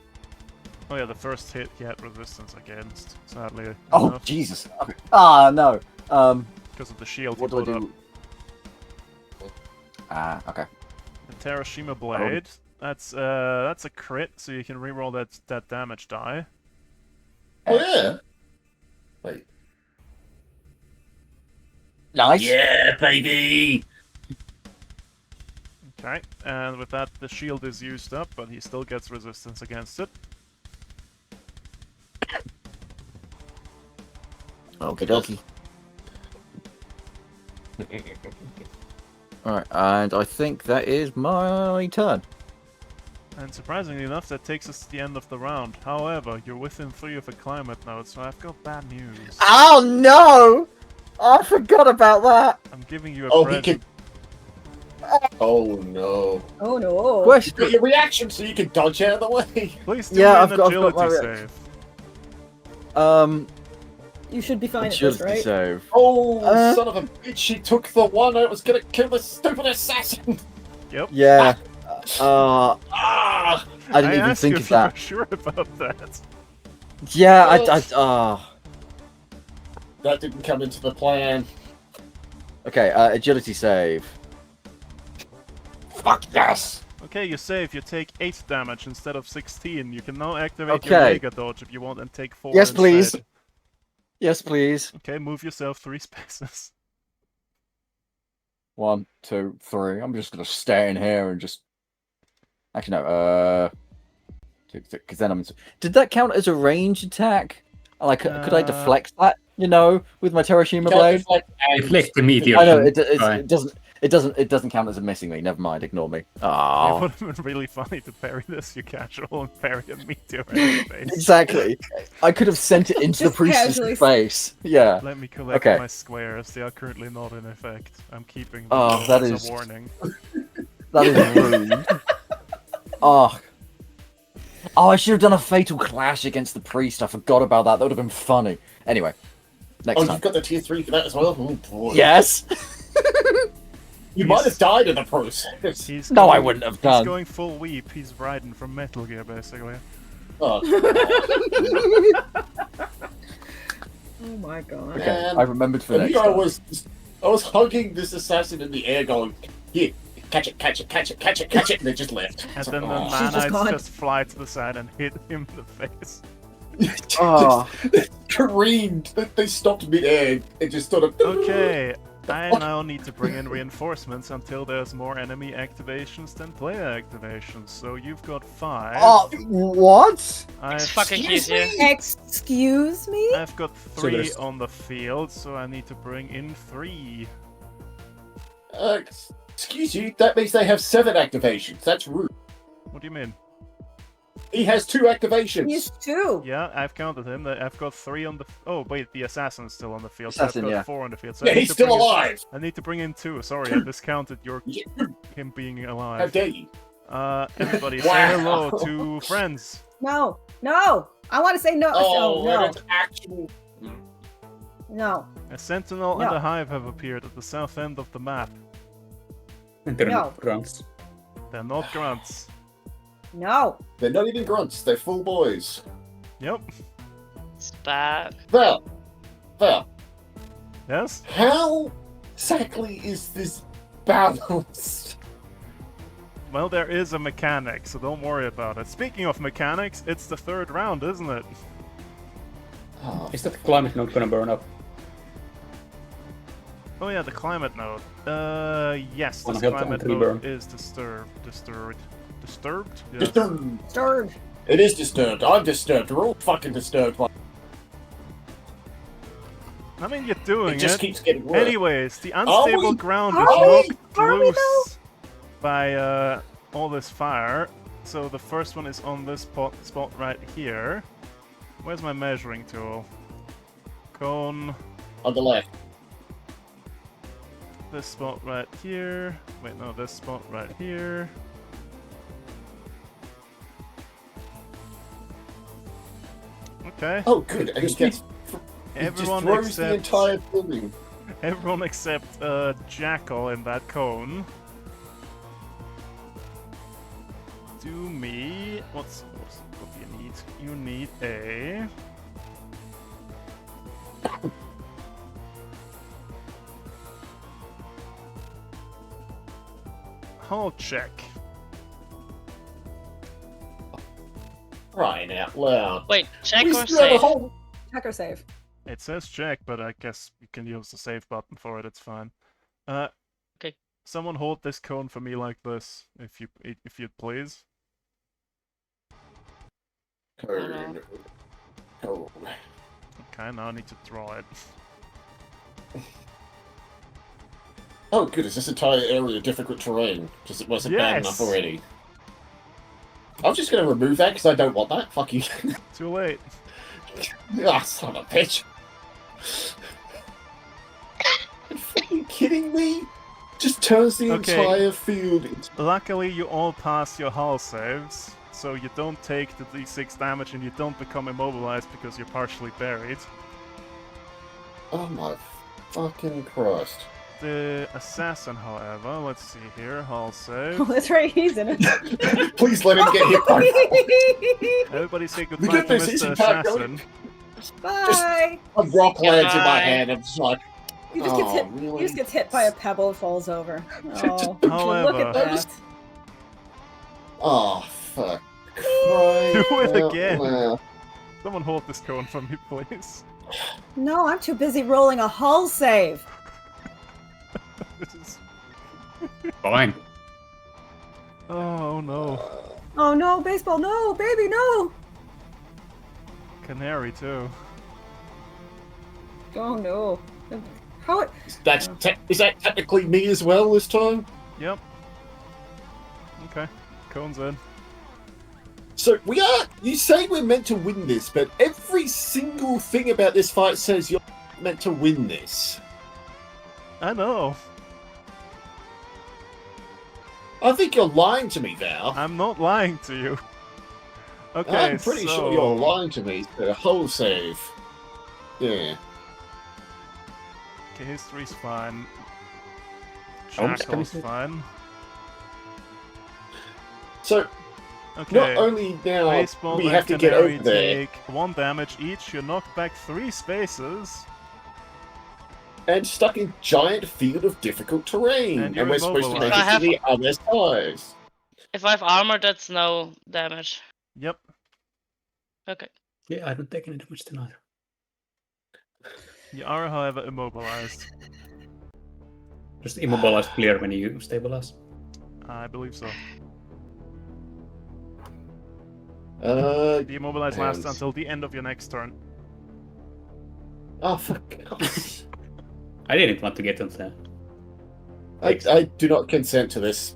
Oh yeah, the first hit he had resistance against, sadly. Oh enough, Jesus! Okay. Ah no. because of the shield What he do I put do? up. Okay. The Terashima blade. That's a crit, so you can reroll that damage die. Oh yeah. Wait. Nice. Yeah, baby. Okay, and with that the shield is used up, but he still gets resistance against it. Okay, dokie. Alright, and I think that is my turn. And surprisingly enough, that takes us to the end of the round. However, you're within 3 of a climate node, so I've got bad news. Oh no! I forgot about that. I'm giving you a Oh, present. he can. Oh no. Oh no. You Question. got your reaction so you can dodge out of the way. Please do Yeah, me I've an got agility my save. You should be fine at this, Agility right? save. Oh, son of a bitch! She took the one I was gonna kill the stupid assassin. Yep. Yeah. Ah! I didn't even asked think you of if you were that. sure about that. Yeah, Oh. That didn't come into the plan. Okay, agility save. Fuck yes! Okay, you save. You take 8 damage instead of 16. You can now activate your Okay. Mega Dodge if you want and take 4 Yes, instead. please. Yes, please. Okay, move yourself 3 spaces. 1, 2, 3. I'm just gonna stay in here and just. Actually, no. Because then I'm. Did that count as a range attack? Like, could I deflect that? You know, with my Terashima blade. Deflect the meteor. I know it Fine. doesn't. It doesn't count as a missing me. Never mind. Ignore me. It Ah. would have been really funny to parry this, you casual, and parry a meteor in your face. Exactly. I could have sent it into the Just priest's casually- face. Yeah. Let me collect Okay. my squares. They are currently not in effect. I'm keeping them Oh, that as is- a warning. That is rude. Oh. Oh, I should have done a fatal clash against the priest. I forgot about that. That would have been funny. Anyway, next Oh, time. you've got the tier 3 for that as well? Oh boy. Yes. You might have died in the process. He's No, I going- wouldn't have He's done. going full weep. He's Raiden from Metal Gear, basically. Oh, Oh my god. Okay, I remembered for and next here time. I was hugging this assassin in the air going, here, catch it, catch it, catch it, catch it, catch it, and they just left. And It's then like, the oh. just nanites gone. just fly to the side and hit him in the face. Oh. They careened. They stopped mid-air and just sort of. Okay, I now need to bring in reinforcements until there's more enemy activations than player activations. So you've got 5. Oh, what? I've, Fucking Excuse easier. me? Excuse me? I've got So 3 there's- on the field, so I need to bring in 3. Excuse you. That means they have 7 activations. That's rude. What do you mean? He has 2 activations. He's 2. Yeah, I've counted him. I've got 3 on the. Oh wait, the assassin's still on the field. Assassin, so I've got yeah. 4 on the field. So Yeah, I need he's to still bring in- alive. I need to bring in 2. Sorry, I discounted Yeah. him being How alive. dare you? Everybody say Wow. hello to friends. No, no. I want to say no. Oh, no, and it's actual. no. A sentinel and No. a hive have appeared at the south end of the map. And they're No. not grunts. They're not grunts. No. They're not even grunts. They're full boys. Yep. It's bad. Val, Yes. how exactly is this balanced? Well, there is a mechanic, so don't worry about it. Speaking of mechanics, it's the 3rd round, isn't it? Oh, Is that climate not gonna burn up? Oh yeah, the climate node. Yes, Wanna this help climate on 3 node burn? is disturbed. Disturbed? Yes. disturbed. Stirred. It is disturbed. I'm disturbed. We're all fucking disturbed. I mean, you're doing It just it. keeps getting worse. Anyways, the unstable we- ground are is we- knocked are we loose by all this fire. So the first one is on this spot right here. Where's my measuring tool? Cone. On the left. This spot right here. Wait, no, this spot right here. Okay. Oh, good. And he gets. He just Everyone throws the except entire building. everyone except Jackal in that cone. Do me. What do you need? You need a. Hull check. Crying out loud. Wait, check We or still have a save? whole. Check or save. It says check, but I guess you can use the save button for it. It's fine. Okay. Someone hold this cone for me like this, if you'd please. Cone. Cone. Okay, now I need to draw it. Oh, good. Is this entire area difficult terrain? Because it wasn't bad enough Yes. already. I'm just going to remove that because I don't want that. Fuck you. Too late. Ah, son of a bitch. Are you fucking kidding me? Just turns the Okay. entire field into... Luckily, you all pass your hull saves, so you don't take the d6 damage and you don't become immobilized because you're partially buried. Oh my fucking Christ. The assassin, however, let's see here, hull save. Oh, that's right. He's in it. Please let him get hit by... Everybody say We goodbye get to this Mr. easy pack Assassin. Bye. A rock lands in my Goodbye. hand. I'm just like... He just gets Oh, hit. really? He just gets hit by a pebble and falls over. Oh, However- look at that. Oh, fuck. Do it Out again. loud. Someone hold this cone for me, please. No, I'm too busy rolling a hull save. This is... Fine. Oh no. Oh no, baseball, no, baby, no. Canary too. Oh no. How? Is that technically me as well this time? Yep. Okay. Cone's in. So we are. You say we're meant to win this, but every single thing about this fight says you're meant to win this. I know. I think you're lying to me, Val. I'm not lying to you. Okay, I'm pretty so... sure you're lying to me. The whole save. Yeah. Okay, history's fine. Holmes, Jackal's can you- fine. So Okay. not only now Baseball we and have to get Canary over there. take 1 damage each. You're knocked back 3 spaces. and stuck in giant field of difficult terrain, And and, you're we're supposed to make immobilized. it to the other side. If I have armor, that's no damage. Yep. Okay. Yeah, I don't take any damage tonight. You are, however, immobilized. Just immobilized clear when you stabilize. I believe so. The The immobilized lasts hands. until the end of your next turn. Oh, for God's I didn't want to get into that. I do not consent to this.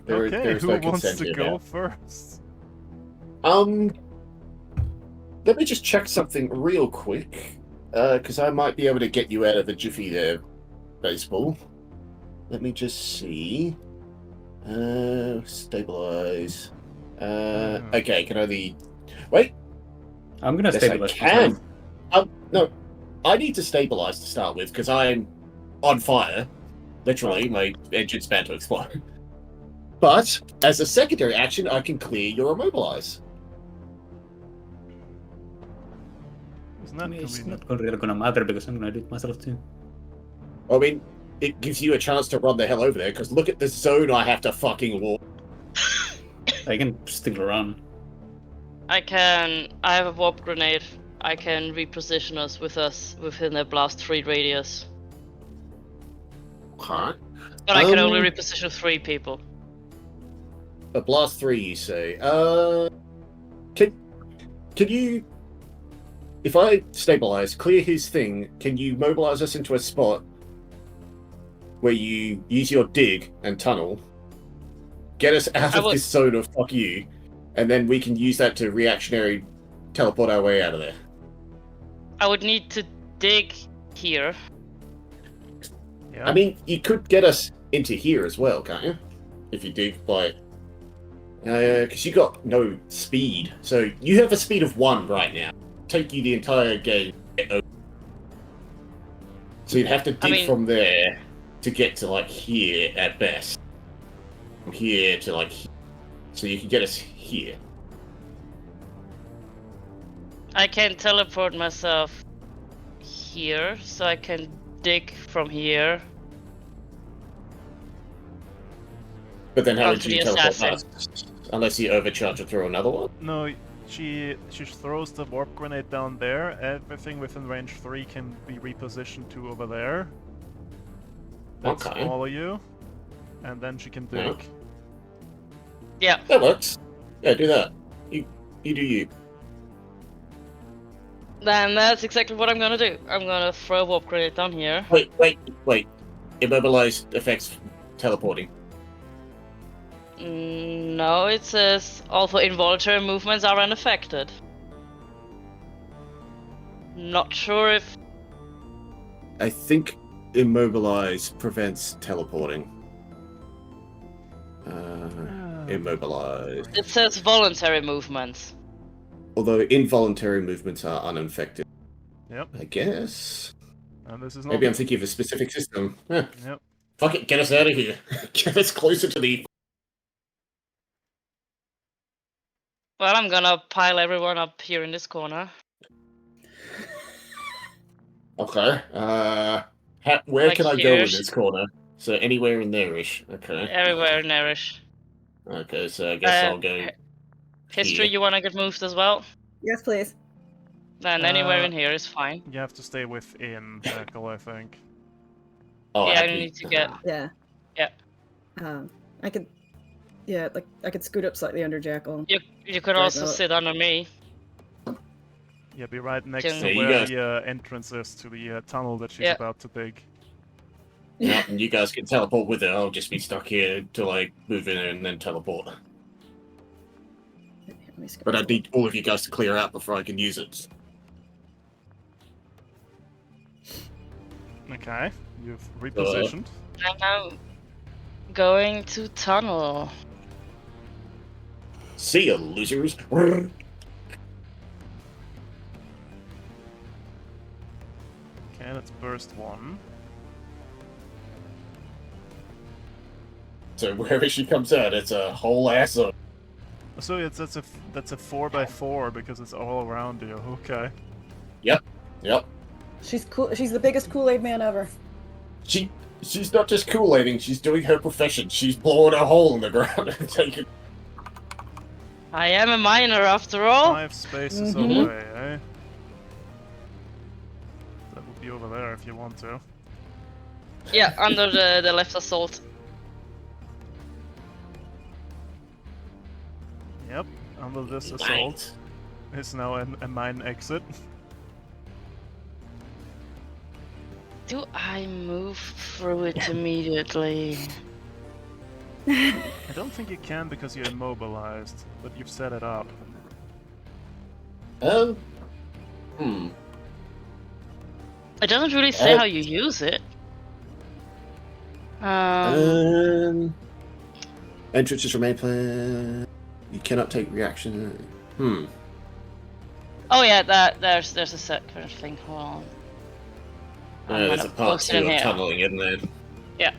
Okay, there's who no wants consent to here go now. first? Let me just check something real quick, because I might be able to get you out of the jiffy there, baseball. Let me just see. Stabilize. Okay, can only... Wait, I'm gonna yes, I stabilize can. myself. No, I need to stabilize to start with, because I'm on fire. Literally, my engine's about to explode. But, as a secondary action, I can clear your immobilize. Isn't I that mean, it's convenient? not really gonna matter because I'm gonna do it myself too. I mean, it gives you a chance to run the hell over there, because look at the zone I have to fucking walk. I can still run. I have a warp grenade. I can reposition us within a blast 3 radius. Okay. But I can only reposition 3 people. A blast 3, you say? Can you... If I stabilize, clear his thing, can you mobilize us into a spot where you use your dig and tunnel, get us out of this zone of fuck you, and then we can use that to reactionary teleport our way out of there? I would need to dig here. Yeah. I mean, you could get us into here as well, can't you? If you dig by... because you got no speed. So you have a speed of 1 right now. Take you the entire game. So you'd have to dig from there to get to, like, here at best. From here to, like, here. So you can get us here. I can teleport myself here, so I can dig from here. But then how would onto you the teleport assassin. us? Unless you overcharge or throw another one? No, she throws the warp grenade down there. Everything within range 3 can be repositioned to over there. Let's Okay. follow you. And then she can dig. Yeah. That works. Yeah, do that. You do you. Then that's exactly what I'm gonna do. I'm gonna throw a warp grenade down here. Wait. Immobilized affects teleporting. No, it says also involuntary movements are unaffected. Not sure if... I think immobilize prevents teleporting. Immobilize. It says voluntary movements. Although involuntary movements are unaffected. Yep. I guess. And this is not... Maybe I'm thinking of a specific system. Huh. Yep. Fuck it, get us out of here. Get us closer to the... Well, I'm gonna pile everyone up here in this corner. Okay. Where Like can I go in here. this corner? So anywhere in there-ish. Okay. Everywhere in there-ish. Okay, so I guess I'll go... History, here. you wanna get moved as well? Yes, please. Then anywhere in here is fine. You have to stay within Jackal, I think. Oh, Yeah, I need to get... Yeah. Yeah. I could. Yeah, like I could scoot up slightly under Jackal. You could Right also now. sit under me. Yeah, be right next Can- to Yeah, you where guys- the entrance is to the tunnel that she's Yeah. about to dig. Yeah, and you guys can teleport with it. I'll just be stuck here till I move in and then teleport. Let me scoot But I up. need all of you guys to clear out before I can use it. Okay, you've repositioned. And I'm going to tunnel. See ya, losers. Okay, let's burst 1. So wherever she comes out, it's a whole ass up. So that's a 4x4 because it's all around you. Okay. Yep. She's cool. She's the biggest Kool-Aid man ever. She's not just Kool-Aiding, she's doing her profession. She's blowing a hole in the ground and taking... I am a miner after all. 5 spaces away, eh? That would be over there if you want to. Yeah, under the left assault. Yep, under this assault is now a mine exit. Do I move through it immediately? I don't think you can because you're immobilized, but you've set it up. It doesn't really say how you use it. Entrances remain plan. You cannot take reaction. Oh yeah, there's a second thing. Hold on. There's a part 2 of tunneling, isn't there? Yeah.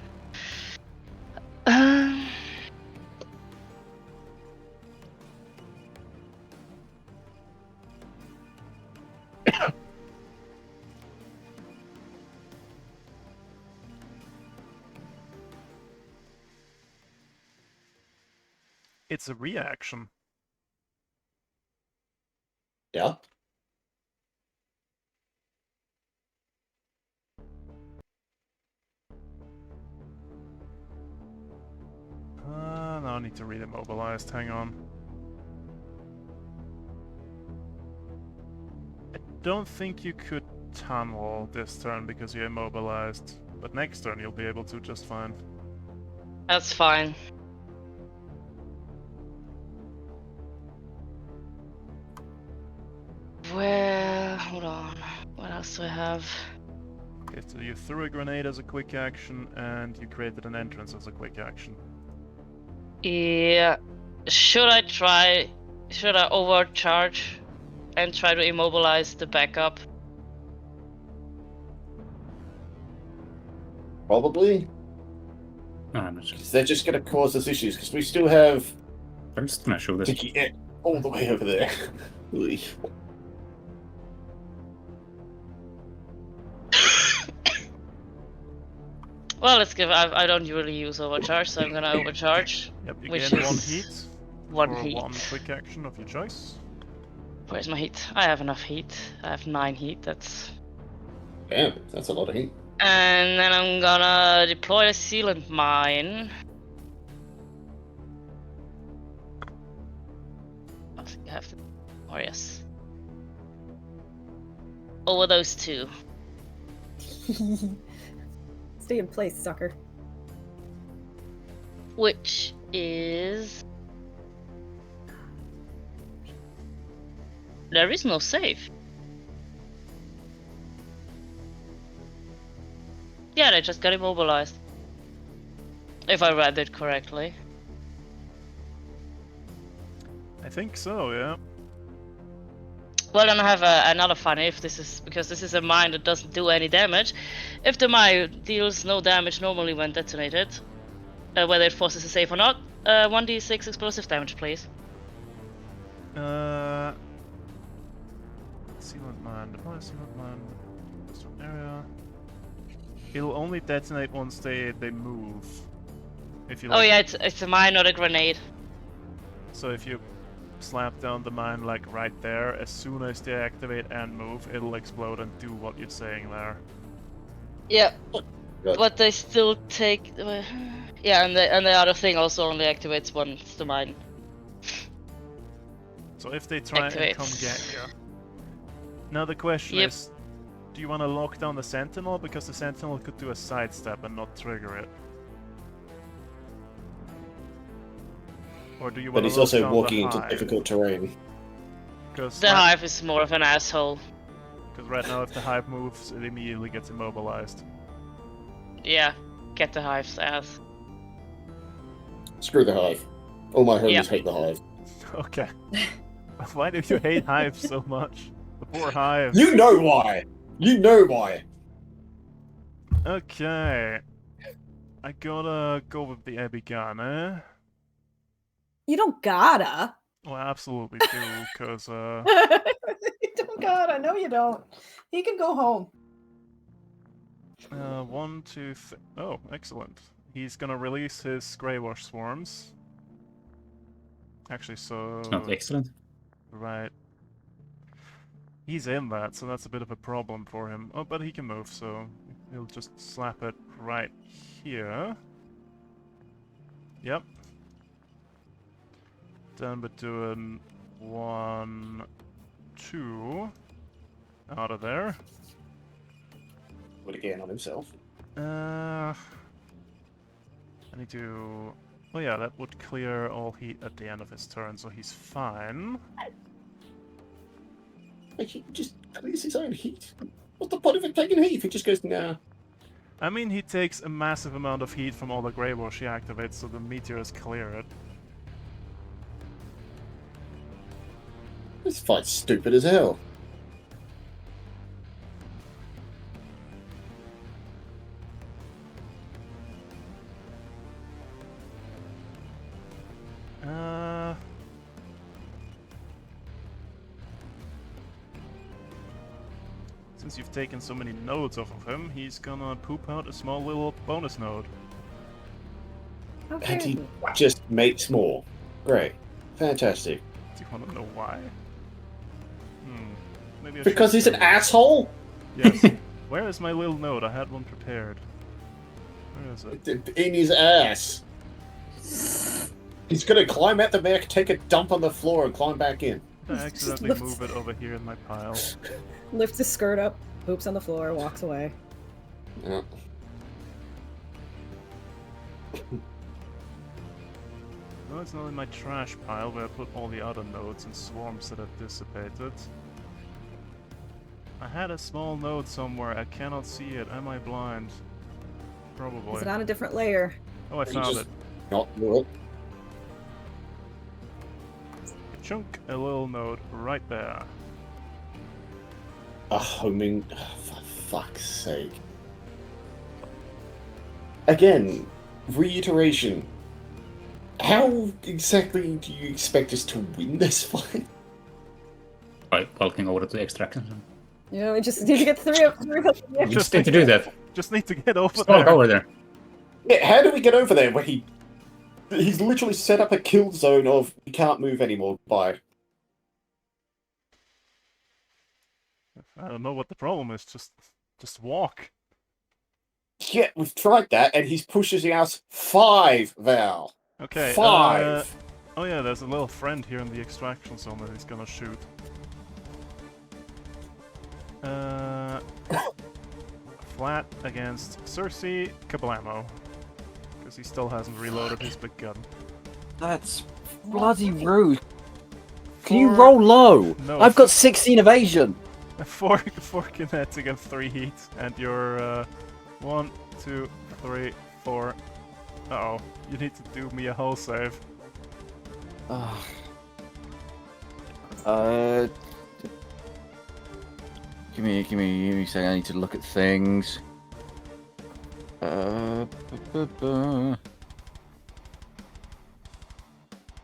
It's a reaction. Yeah. Now I need to read immobilized, hang on. I don't think you could tunnel this turn because you're immobilized, but next turn you'll be able to just fine. That's fine. Where... hold on. What else do I have? Okay, so you threw a grenade as a quick action, and you created an entrance as a quick action. Yeah. Should I overcharge and try to immobilize the backup? Probably. I'm not sure. They're just going to cause us issues, because we still have I'm just gonna show this. to get all the way over there. Well, let's give. I don't really use overcharge, so I'm gonna overcharge. Yep, you Which gain is 1 heat. One for heat. 1 quick action of your choice. Where's my heat? I have enough heat. I have 9 heat. That's. Damn, that's a lot of heat. And then I'm gonna deploy a sealant mine. I think I have to. Oh yes. Over those 2. Stay in place, sucker. Which is. There is no save. Yeah, they just got immobilized. If I read it correctly. I think so, yeah. Well, then I have another funny if this is because this is a mine that doesn't do any damage. If the mine deals no damage normally when detonated, whether it forces a save or not, 1d6 explosive damage, please. Sealant mine, deploy sealant mine. Custom area. It'll only detonate once they move. If you. Oh yeah, it's a mine, not a grenade. So if you slap down the mine like right there, as soon as they activate and move, it'll explode and do what you're saying there. Yeah, Good. but they still take. Yeah, and the other thing also only activates once the mine. So if they try and come get you. Now the question is, do you want to lock down the sentinel? Because the sentinel could do a sidestep and not trigger it. Or do you want But to he's also lock walking down the into hive? difficult terrain. Because The hive is more of an asshole. right now if the hive moves, it immediately gets immobilized. Yeah, get the hive's ass. Screw the hive. All my homies hate the hive. Okay. Why do you hate hives so much? The poor hive. You know why! You know why! Okay. I gotta go with the Ebby gun, eh? You don't gotta. Well, I absolutely do, because, You don't God, I know you don't. He can go home. 1, 2, oh, excellent. He's gonna release his Greywash swarms. Actually, so... It's not excellent. Right. He's in that, so that's a bit of a problem for him. Oh, but he can move, so he'll just slap it right here. Yep. Then we're doing 1, 2 out of there. Would again on himself. I need to... Oh yeah, that would clear all heat at the end of his turn, so he's fine. He just clears his own heat. What's the point of him taking heat if he just goes, nah? I mean, he takes a massive amount of heat from all the Greywash he activates, so the meteors clear it. This fight's stupid as hell. Since you've taken so many nodes off of him, he's gonna poop out a small little bonus node. Okay. And he just makes more. Great. Fantastic. Do you want to know why? Maybe I Because should he's an say- asshole? Yes. Where is my little node? I had one prepared. Where is it? In his ass. He's gonna climb at the mech, take a dump on the floor, and climb back in. I accidentally move it over here in my pile. Lifts his skirt up, poops on the floor, walks away. Yeah. No, it's not in my trash pile where I put all the other nodes and swarms that have dissipated. I had a small node somewhere. I cannot see it. Am I blind? Probably. Is it on a different layer? Oh, I found just- it. Not do it. Chunk a little node right there. A homing. For fuck's sake. Again, reiteration. How exactly do you expect us to win this fight? By walking over to the extraction. You know, we just need to get three of them. You just need to do that. Just need to get over Just walk there. over there. Yeah, how do we get over there where he's literally set up a kill zone of you can't move anymore. Bye. I don't know what the problem is. Just walk. Yeah, we've tried that, and he's pushes us 5, Val. Okay. 5. Oh yeah, there's a little friend here in the extraction zone that he's gonna shoot. Flat against Cersei, kablamo. Because he still hasn't reloaded his big gun. That's bloody rude. Can you 4 roll low? No. I've got 16 evasion. 4 kinetic and 3 heat, and you're 1, 2, 3, 4. Uh-oh, you need to do me a hull save. Give me a second. I need to look at things.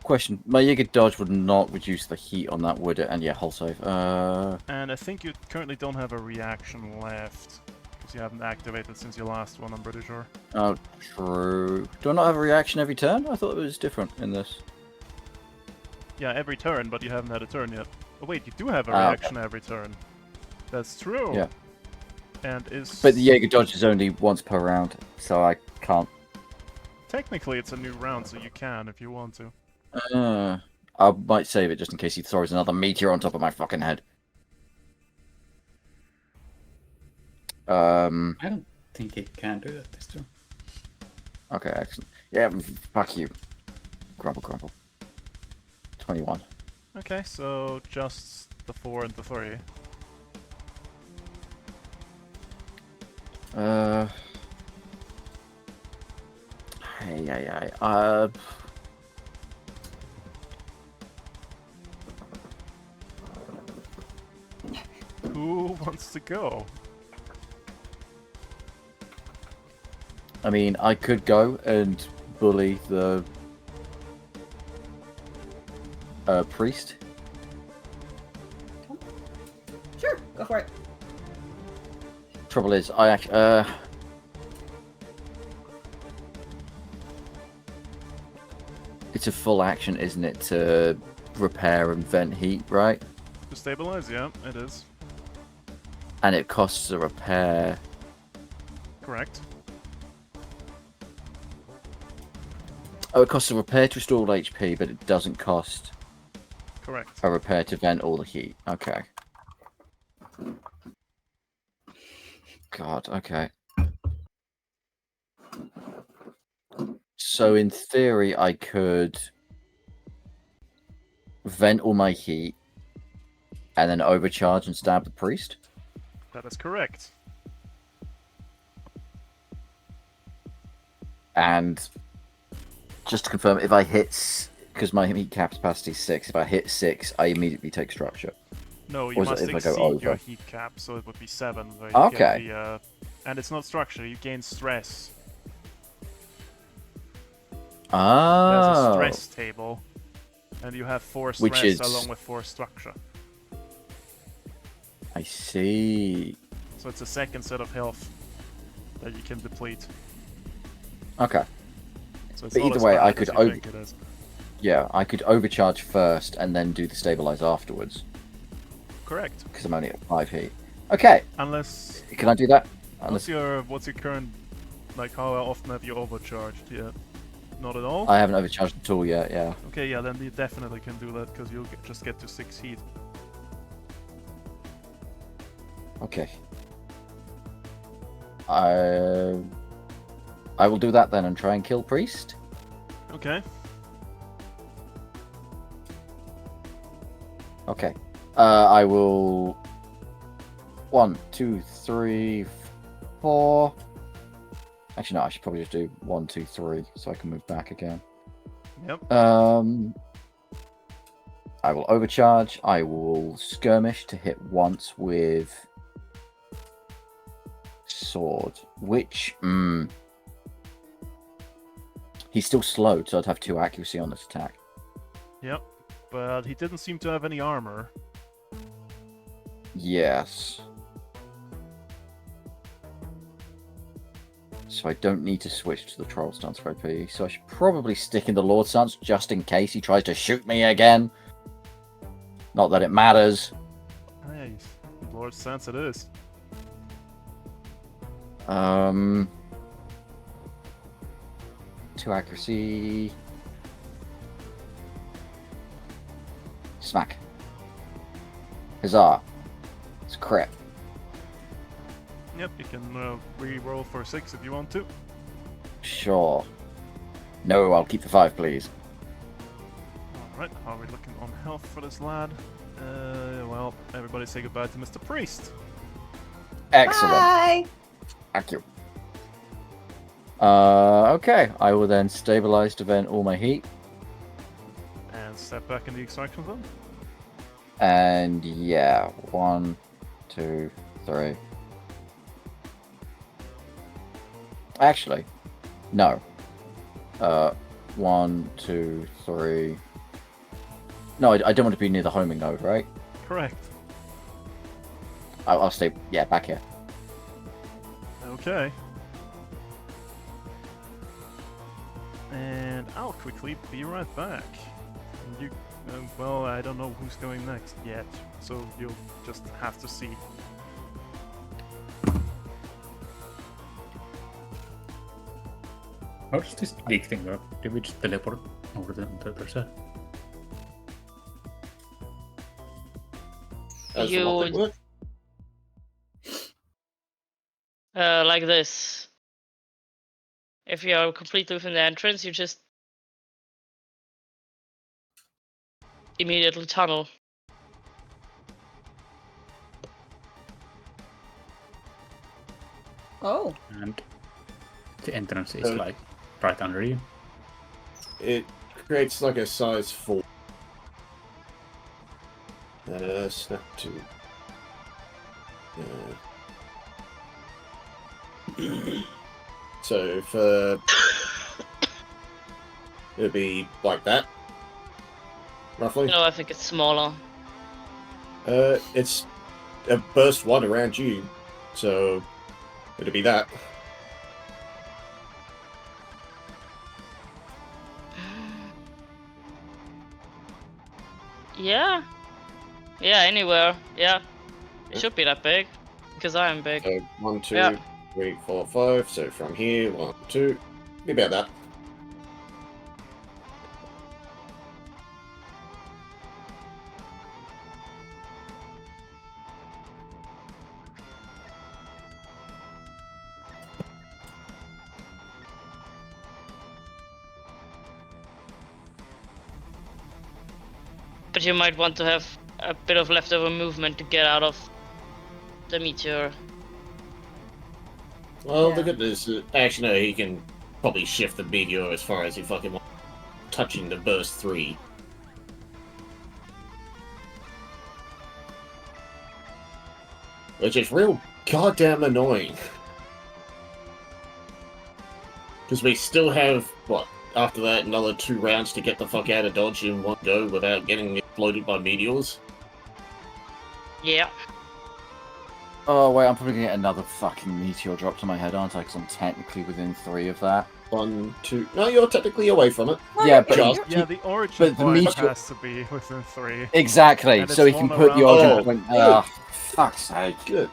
Question: my Jaeger dodge would not reduce the heat on that, would it? And yeah, hull save. And I think you currently don't have a reaction left, because you haven't activated since your last one, I'm pretty sure. Oh, true. Do I not have a reaction every turn? I thought it was different in this. Yeah, every turn, but you haven't had a turn yet. Oh wait, you do have a Ah, reaction every turn. That's true. Yeah. And is... But the Jaeger dodge is only once per round, so I can't. Technically it's a new round, so you can if you want to. I might save it just in case he throws another meteor on top of my fucking head. I don't think it can do that this turn. Okay, excellent. Yeah, fuck you. Grumble, grumble. 21. Okay, so just the 4 and the 3. Hey. Who wants to go? I mean, I could go and bully the priest. Go for it. Trouble is, I actually. It's a full action, isn't it, to repair and vent heat, right? To stabilize, yeah, it is. And it costs a repair. Correct. Oh, it costs a repair to restore all HP, but it doesn't cost Correct. a repair to vent all the heat. Okay. God, okay. So in theory, I could vent all my heat and then overcharge and stab the priest? That is correct. And just to confirm, if I hit, because my heat capacity is 6, if I hit 6, I immediately take structure. No, you Or is must it if I go exceed your over? heat cap, so it would be 7. Where you Okay. Get the, and it's not structure, you gain stress. There's a Oh. stress table, and you have 4 stress Which is- along with 4 structure. I see. So it's a second set of health that you can deplete. Okay. So it's But not either as way, bad I as could you think it is. Yeah, I could overcharge first and then do the stabilize afterwards, Correct. because I'm only at 5 heat. Okay, Unless can I do that? what's your current, like, how often have you overcharged yet? Not at all? I haven't overcharged at all yet, yeah. Okay, yeah, then you definitely can do that, because you'll just get to 6 heat. Okay. I will do that then and try and kill priest. Okay. Okay. I will 1, 2, 3, 4. Actually no, I should probably just do 1, 2, 3 so I can move back again. Yep. I will overcharge. I will skirmish to hit once with sword, which he's still slowed, so I'd have 2 accuracy on this attack. Yep. But he didn't seem to have any armor. Yes. So I don't need to switch to the troll stance for OP. So I should probably stick in the Lord stance just in case he tries to shoot me again. Not that it matters. Hey, Lord Sense it is. 2 accuracy. Smack. Huzzah. It's a crit. Yep, you can re-roll for 6 if you want to. Sure. No, I'll keep the 5, please. Alright, how are we looking on health for this lad? Well, everybody say goodbye to Mr. Priest. Excellent. Bye. Thank you. Okay. I will then stabilize to vent all my heat. And step back in the extraction zone. And yeah, 1, 2, 3. Actually, no. 1, 2, 3. No, I don't want to be near the homing node, right? Correct. I'll stay, yeah, back here. Okay. And I'll quickly be right back. You, well, I don't know who's going next yet, so you'll just have to see. How does this big thing work? Do we just teleport over to the other side? As You- the lock work? Like this. If you are completely within the entrance, you just immediately tunnel. Oh. And the entrance is Uh, like right under you. It creates like a size 4. Snap to. So for it'd be like that, roughly. No, I think it's smaller. It's burst one around you, so it'll be that. Yeah. Yeah, anywhere. Yeah. It should be that big. Because I am big. So 1, 2, Yeah. 3, 4, 5. So from here, 1, 2. Be about that. But you might want to have a bit of leftover movement to get out of the meteor. Well, Yeah. the good news is, actually, no, he can probably shift the meteor as far as he fucking wants, touching the burst 3. Which is real goddamn annoying. Because we still have, what, after that, another 2 rounds to get the fuck out of Dodge in one go without getting exploded by meteors. Yeah. Oh wait, I'm probably gonna get another fucking meteor dropped on my head, aren't I? Because I'm technically within 3 of that. 1, 2... No, you're technically away from it. Well, Yeah, you're- but- you're- Yeah, the origin But the point meteor- has to be within 3. Exactly. And So it's he can one put the around- origin Oh, point. good. Fuck's sake. Good.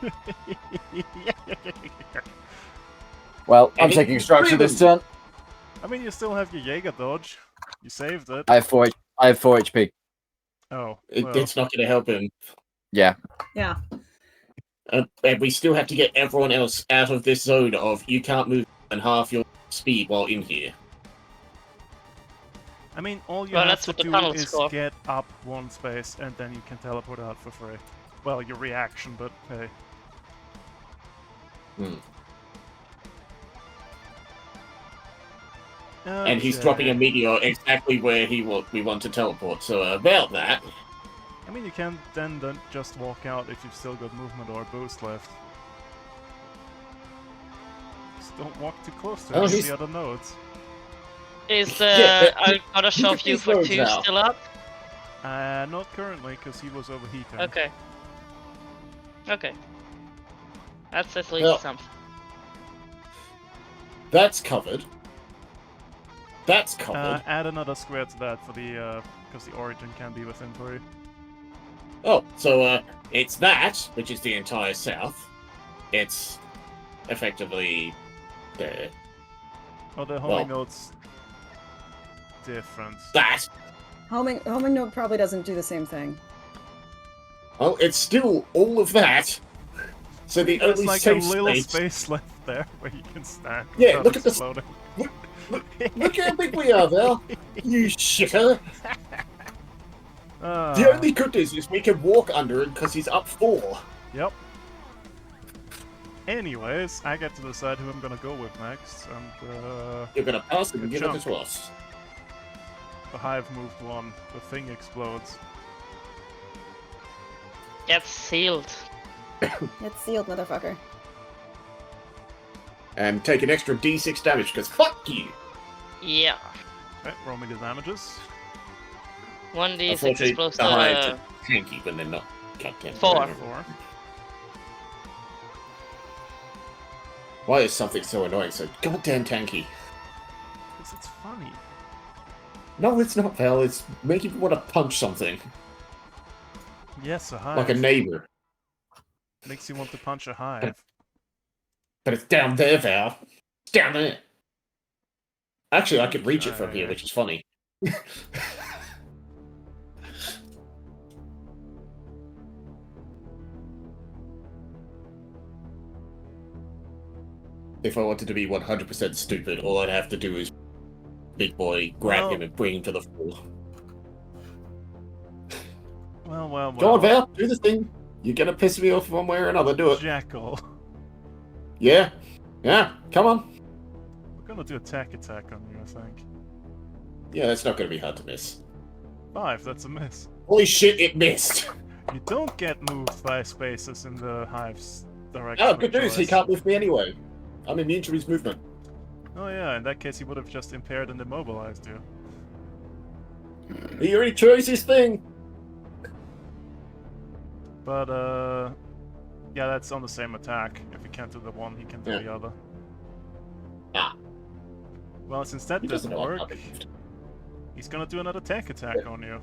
Well, I'm And taking it's structure this driven. turn. I mean, you still have your Jaeger dodge. You saved it. I have 4 HP. Oh, It, well. It's not going to help him. Yeah. Yeah. And we still have to get everyone else out of this zone of you can't move and half your speed while in here. I mean, all you Well, have that's to what the do tunnels is for. get up 1 space, and then you can teleport out for free. Well, your reaction, but hey. And he's Okay. dropping a meteor exactly where we want to teleport. So about that, I mean, you can then just walk out if you've still got movement or boost left. Just don't walk too close to Oh, any of he's- the other nodes. Is Yeah, but I gotta shove at you these for roads 2 now. still up? Not currently, because he was overheating. Okay. Okay. That's at least Well, something. that's covered. That's covered. Add another square to that for the, because the origin can be within 3. Oh, so it's that, which is the entire south. It's effectively there. Oh, the Well- homing node's different. That. Homing node probably doesn't do the same thing. Oh, it's still all of that. So the There's only like a safe little space. space left there where you can stand. Yeah, without look at this- exploding. Look how big we are, Val. You shitter. Ah, The only good news is we can walk under it because he's up 4. Yep. Anyways, I get to decide who I'm gonna go with next, and You're gonna pass it and Good give it jump. to us. the hive moved 1. The thing explodes. It's sealed. It's sealed, motherfucker. And take an extra d6 damage because fuck you. Yeah. Right, roll me the damages. 1d6 Unfortunately, explosive. the hives are tanky when they're not. Goddamn. 4. 4. Why is something so annoying? So goddamn tanky. Because it's funny. No, it's not, Val. It's making you want to punch something Yes, a hive. like a neighbor. Makes you want to punch a hive. But it's down there, Val. It's down there. Actually, I could reach it from here, Okay. which is funny. If I wanted to be 100% stupid, all I'd have to do is big boy, grab Well- him and bring him to the floor. Well. Go on, Val, do the thing. You're gonna piss me off one way or another, do it. Jackal. Yeah? Yeah, come on. We're gonna do attack on you, I think. Yeah, that's not gonna be hard to miss. 5, that's a miss. Holy shit, it missed! You don't get moved by spaces in the hive's direction. Oh, of good news, he choice. can't move me anyway. I'm immune to his movement. Oh yeah, in that case he would have just impaired and immobilized you. He already chose his thing! But Yeah, that's on the same attack. If he can't do the one, he can do the other. Ah. Well, since that He doesn't didn't know work, how to move. he's gonna do another tech attack on you.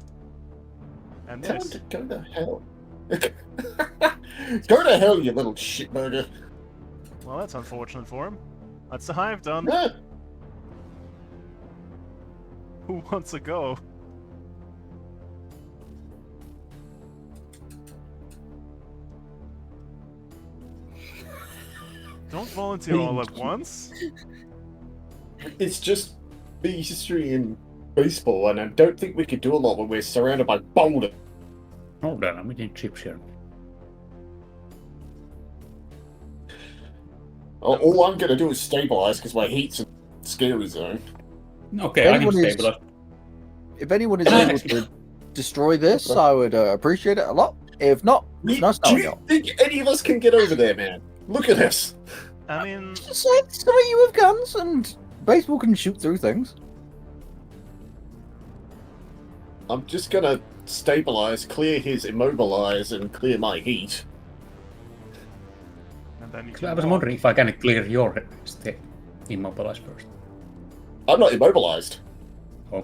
And Tell him miss. to go to hell. Go to hell, you little shitburger. Well, that's unfortunate for him. That's the hive done. Yeah. Who wants to go? Don't volunteer all at once. It's just history in baseball, and I don't think we could do a lot when we're surrounded by boulder. Hold on, I'm eating chips here. All I'm gonna do is stabilize because my heat's a scary zone. Okay, I can Anyone is- stabilize. If anyone is able to destroy this, I would appreciate it a lot. If not, it's nice Do knowing you you. think any of us can get over there, man? Look at us. I mean, Just say some of you have guns, and baseball can shoot through things. I'm just gonna stabilize, clear his immobilize, and clear my heat. and then you I can was walk. wondering if I can clear your state. Immobilize first. I'm not immobilized. Oh.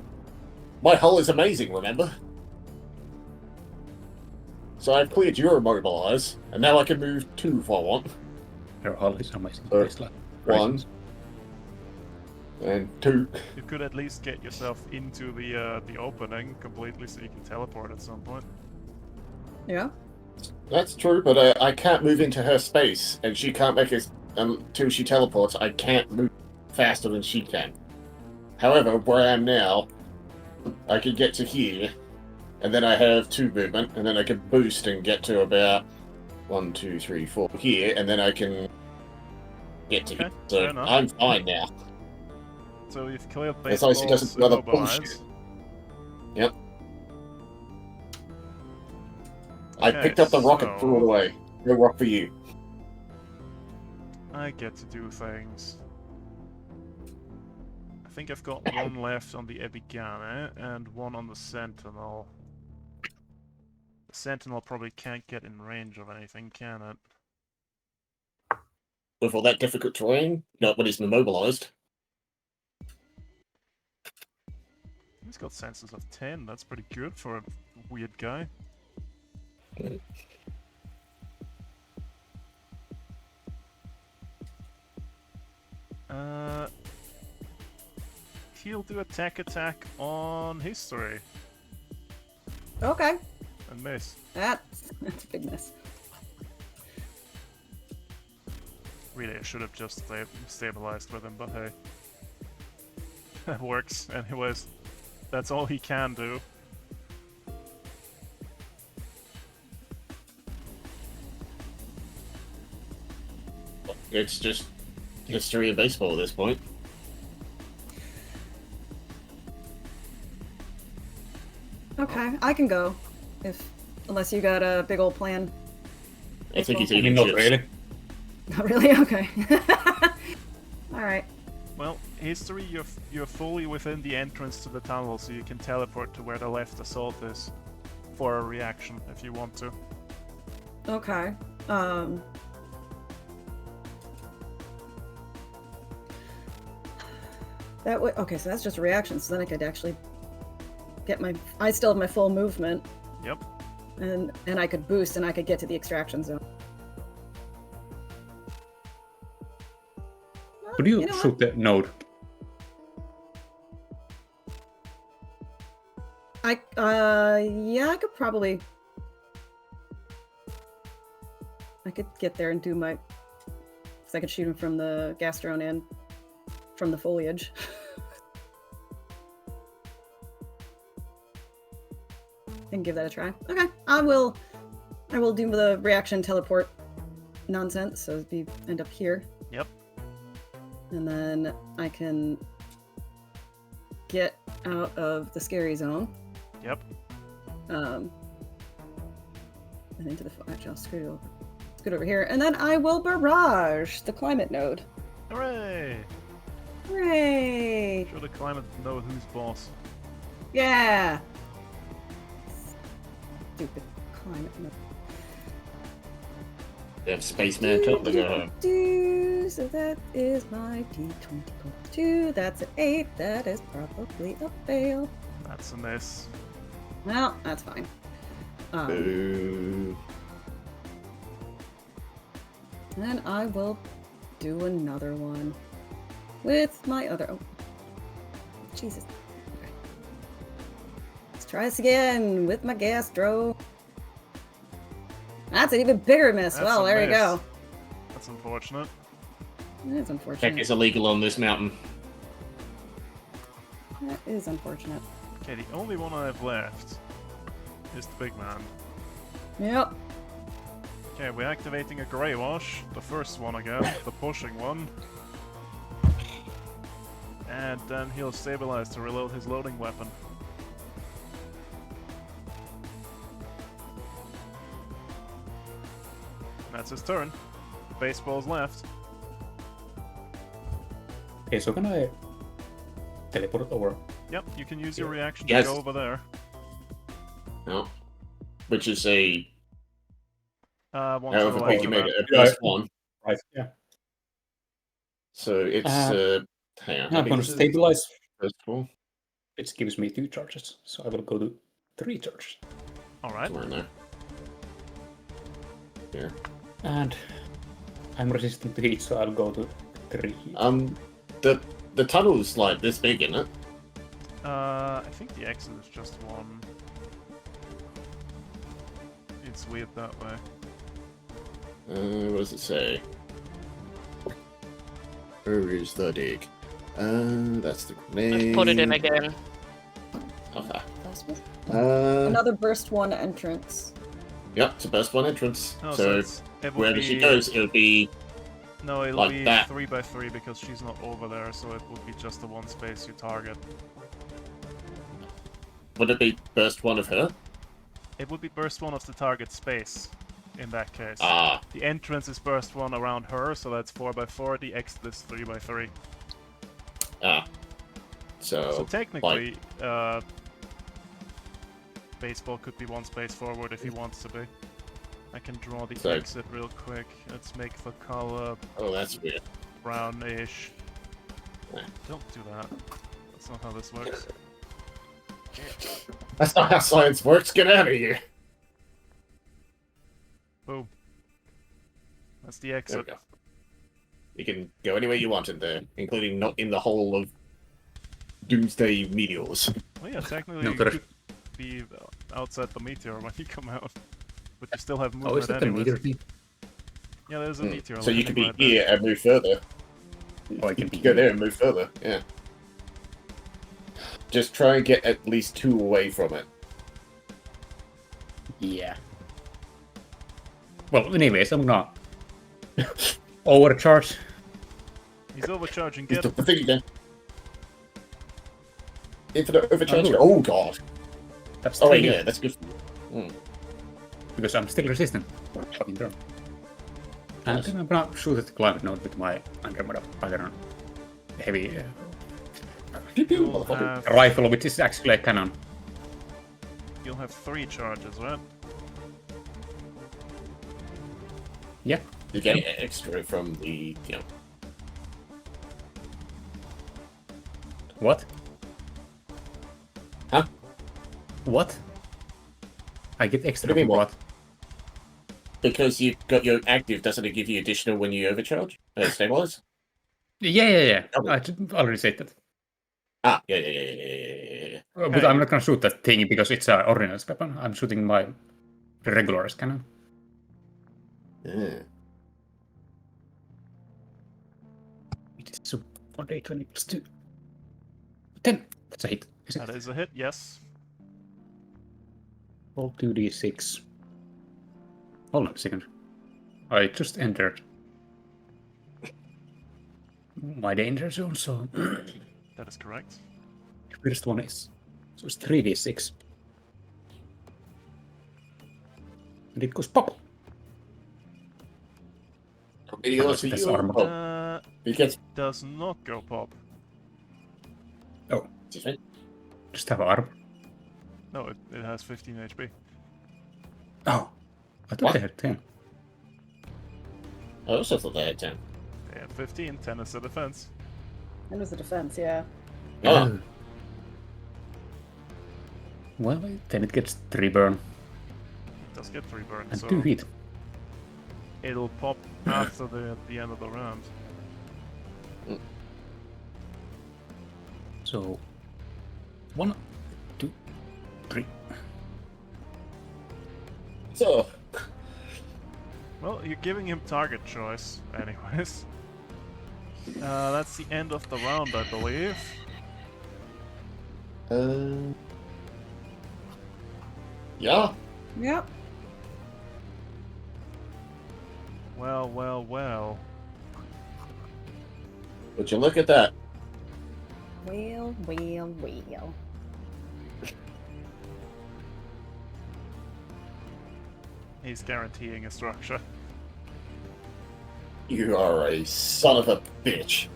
My hull is amazing, remember? So I've cleared your immobilize, and now I can move 2 if I want. Your hull is amazing. Uh, It's like 1 and 2. You could at least get yourself into the opening completely, so you can teleport at some point. Yeah. That's true, but I can't move into her space, and she can't make it until she teleports. I can't move faster than she can. However, where I am now, I can get to here, and then I have 2 movement, and then I can boost and get to about 1, 2, 3, 4 here, and then I can get to Okay, here. fair So enough. I'm fine now. So you've cleared As long as he doesn't do other immobilize. bullshit. Yep. I Okay, picked up the rocket, so- threw it away. No rock for you. I get to do things. I think I've got one left on the Ebigane and one on the Sentinel. The Sentinel probably can't get in range of anything, can it? With all that difficult terrain, not when he's immobilized. He's got senses of 10, that's pretty good for a weird guy. He'll do a tech attack on history Okay. and miss. That's a big miss. Really, I should have just stabilized with him, but hey. That works, anyways. That's all he can do. It's just history of baseball at this point. Okay, I can go. Unless you got a big old plan. I think he's I mean, eating not chips. really. Not really? Okay. Alright. Well, history, you're fully within the entrance to the tunnel, so you can teleport to where the left assault is for a reaction if you want to. Okay. That way. Okay, so that's just a reaction. So then I could actually get my. I still have my full movement, Yep. and I could boost, and I could get to the extraction zone. Could you, You know what? shoot the node? Yeah, I could probably. I could get there and do my. Because I could shoot him from the gas drone and from the foliage. And give that a try. Okay, I will do the reaction teleport nonsense. So it'd end up here, Yep. and then I can get out of the scary zone. Yep. And into the actually I'll scoot over here, and then I will barrage the climate node. Hooray! Hooray! Show the climate know who's boss. Yeah. Stupid climate node. We have Spaceman Top to go home. So that is my D20 plus 2. That's an 8. That is probably a fail. That's a miss. Well, that's fine. Boo. Then I will do another one with my other. Oh, Jesus. Okay. Let's try this again with my gastro. That's an even bigger miss. That's Well, a there you miss. go. That's unfortunate. That is Heck unfortunate. is illegal on this mountain. That is unfortunate. Okay, the only one I have left is the big man. Yep. Okay, we're activating a Grey Wash, the first one again, the pushing one. And then he'll stabilize to reload his loading weapon. That's his turn. The baseball's left. Okay, so can I teleport over? Yep, you can use your reaction Yes. to go over there. No. Which is a. One to However the big left you of made that. it, a plus one. Right, yeah. So it's. Hang on. how I'm big going to is it? stabilize. First of all, It gives me 2 charges, so I will go to 3 charges. Alright. somewhere in there. Here. And I'm resistant to heat, so I'll go to 3 heat. The tunnel is like this big, isn't it? I think the exit is just one. It's weird that way. What does it say? Where is the dig? That's the grenade. I've put it in again. Okay. Another burst 1 entrance. Yep, it's a burst one entrance. Oh, so it would wherever be... she goes, it'll be. No, it'll like be that. 3x3 because she's not over there, so it would be just the one space you target. Would it be burst one of her? It would be burst 1 of the target space, in that case. Ah, The entrance is burst 1 around her, so that's 4x4, the exit is 3x3. ah. So So, technically, baseball could be one space forward if he wants to be. I can draw the So- exit real quick. Let's make the color oh, that's weird. brownish. Yeah. Don't do that. That's not how this works. That's not how science works. Get out of here. Boom. That's the There we exit. go. You can go anywhere you want in there, including not in the hole of doomsday meteors. Well, yeah, technically No, you but- could be outside the meteor when you come out. But you still have movement Oh, is that the anyways. meteor thing? Yeah, there's a meteor. So you can landing be right there. here and move further. Oh, I can be Go there and move further. Yeah. Just try and get at least 2 away from it. Yeah. Well, anyways, I'm gonna overcharge. He's overcharging. Just Get the thing again. Infinite overcharge. Oh. Oh god. That's Oh wait, 3 yeah, that's good. because I'm still resistant. Fucking turn. And Yes. then I'm gonna shoot at the climate node with my Andromeda pattern heavy Pew pew, You'll motherfucker. have, rifle, which is actually a cannon. you'll have 3 charges, right? Yeah. You get extra from the, you know. What? Huh? What? I get extra What do you from mean, what? Because you got your active, doesn't it give you additional when you overcharge? Stabilize? Yeah. Oh. I already said that. Ah, yeah. But I'm not gonna shoot that thing because it's an ordnance weapon. I'm shooting my regular cannon. Yeah. It is so 1d20 plus 2. 10! That's a hit. Is it? That is a hit, yes. Roll 2d6. Hold on a second. I just entered my danger zone, so That is correct. the first one is. So it's 3d6. And it goes pop! It goes for That's you. armor. Oh, you get. Does not go pop. Oh, Excuse me? just have armor. No, it has 15 HP. Oh, I thought What? they had 10. I also thought they had 10. They had 15, 10 is the defense. It was the defense, yeah. Oh. Well, then it gets 3 burn It does get 3 burn, and so 2 hit. it'll pop after the end of the round. So 1, 2, 3. So, Well, you're giving him target choice, anyways. That's the end of the round, I believe. yeah. Yep. Well, well, well. Would you look at that? Well, well, well. He's guaranteeing a structure. You are a son of a bitch.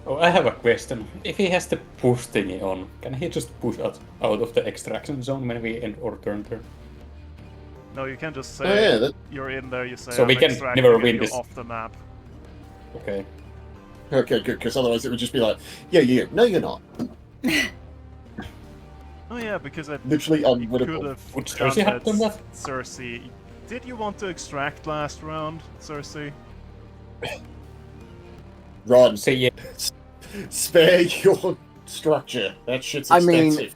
Oh, I have a question. If he has the push thingy on, can he just push out of the extraction zone when we end our turn? No, you can just say Oh, yeah, you're in there, you say So we I'm can extracting never and win you're this. off the map. Okay. Okay, good, because otherwise it would just be like, yeah, no, you're not. Oh yeah, because I Literally you could unwinnable. have Would done Cersei have done that? Cersei. Did you want to extract last round, Cersei? Run. Say yeah. Spare your structure. That shit's I mean- expensive.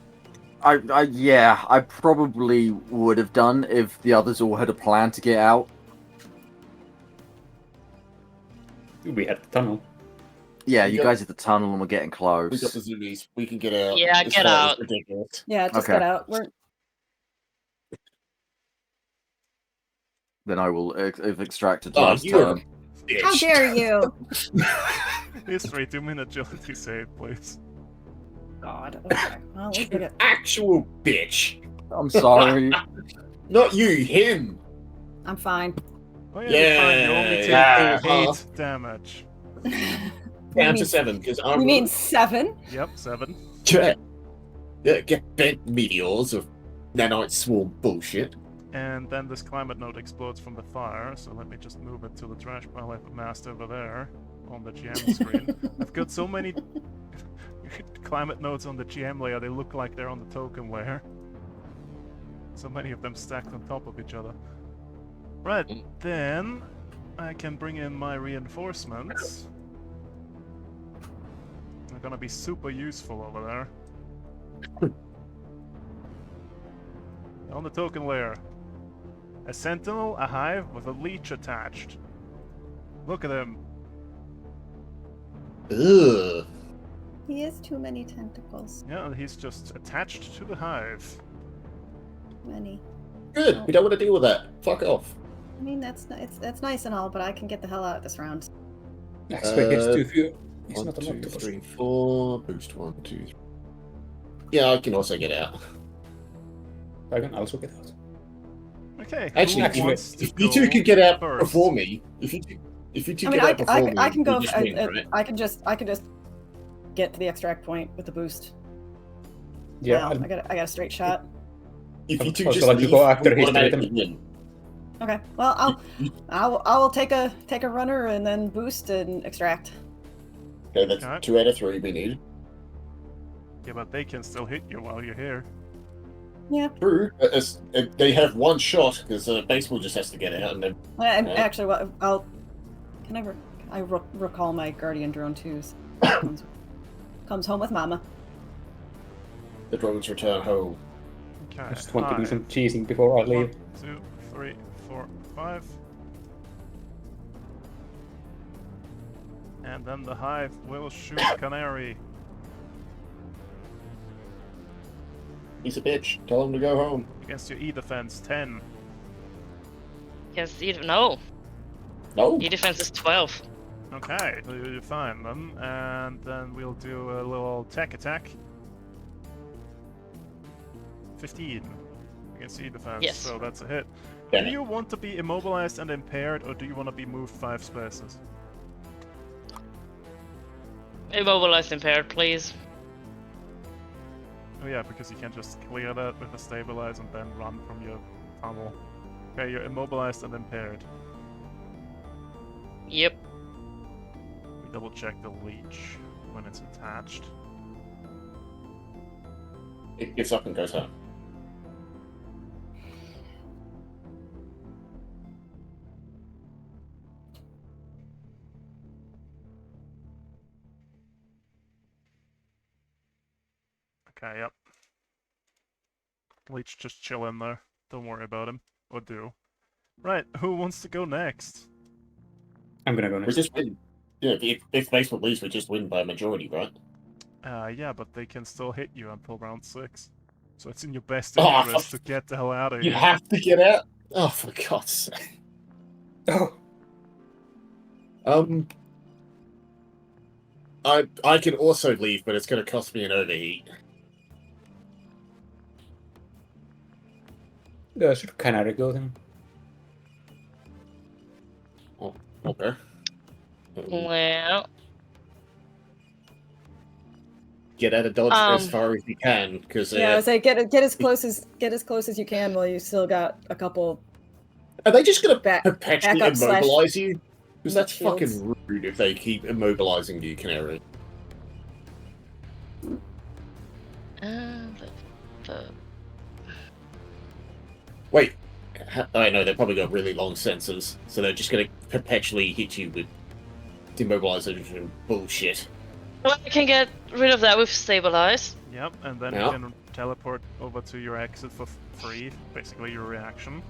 I probably would have done if the others all had a plan to get out. We had the tunnel. Yeah, We you got- guys at the tunnel and we're getting We got close. the zoomies. We can get out. Yeah, This get fight is out. ridiculous. Yeah, just Okay. get out. We're Then I will have extracted Oh, last you're a turn. bitch. How dare you? History, 2-minute agility save, please. God. Okay. Well, we get it. Actual bitch. I'm sorry. Not you, him. I'm fine. Oh yeah, you're fine. You only take Yeah. 8 damage. Down to 7, because I'm. You mean 7? Yep, 7. Yeah, get bent meteors of nanite swarm bullshit. And then this climate node explodes from the fire, so let me just move it to the trash pile I've amassed over there on the GM screen. I've got so many climate nodes on the GM layer, they look like they're on the token layer. So many of them stacked on top of each other. Right, then I can bring in my reinforcements. They're gonna be super useful over there. On the token layer. A sentinel, a hive with a leech attached. Look at him. Ugh. He has too many tentacles. Yeah, and he's just attached to the hive. Many. Good. We don't want to deal with that. Fuck off. I mean, that's nice and all, but I can get the hell out of this round. Actually, he's too few. He's 1, not a 2, octopus. 3, 4. Boost 1, 2, 3. Yeah, I can also get out. I can also get out. Okay, Actually, who wants to if you two go can get out first? before me, if you two I mean, get out before me, I can go. we just win, right? I can just get to the extract point with the boost. Yeah, Wow, I got a straight shot. If you two Also just like to leave, go after we his automatically rhythm. win. Okay. Well, I'll take a runner and then boost and extract. Okay, that's Alright. 2 out of 3 we need. Yeah, but they can still hit you while you're here. Yeah. True. They have one shot because baseball just has to get out, and then And Yeah. actually, I'll. Can I recall my guardian drone too? Comes home with mama. the drones return home. Okay. I just want to do hive. some cheesing before I leave. 1, 2, 3, 4, 5. And then the hive will shoot Canary. He's a bitch. Tell him to go home. Against your E defense, 10. Yes, no. No. E defense is 12. Okay, so you're fine then. And then we'll do a little tech attack. 15 against E defense, Yes. so that's a hit. Damn Do it. you want to be immobilized and impaired, or do you want to be moved 5 spaces? Immobilized impaired, please. Oh yeah, because you can just clear that with a stabilize and then run from your tunnel. Okay, you're immobilized and impaired. Yep. We double check the leech when it's attached. It gives up and goes home. Okay, yep. Leech just chill in there. Don't worry about him. Or do. Right, who wants to go next? I'm gonna go We next. just win. Yeah, if baseball leaves, we just win by a majority, right? Yeah, but they can still hit you until round 6. So it's in your best Oh, interest to get the hell out of You here. have to get out. Oh, for God's sake. Oh, I can also leave, but it's going to cost me an overheat. I should Canary go then. Oh, okay. Well, Get out of dodge as far as you can, because Yeah, I was like, get as close as you can while you still got a couple. are they just going to Back- perpetually backup slash immobilize you? Because that's shields. fucking rude if they keep immobilizing you, Canary. Wait. I know, they've probably got really long sensors, so they're just going to perpetually hit you with demobilization bullshit. well, I can get rid of that with stabilize. Yep, and then Yeah. you can teleport over to your exit for free, basically your reaction.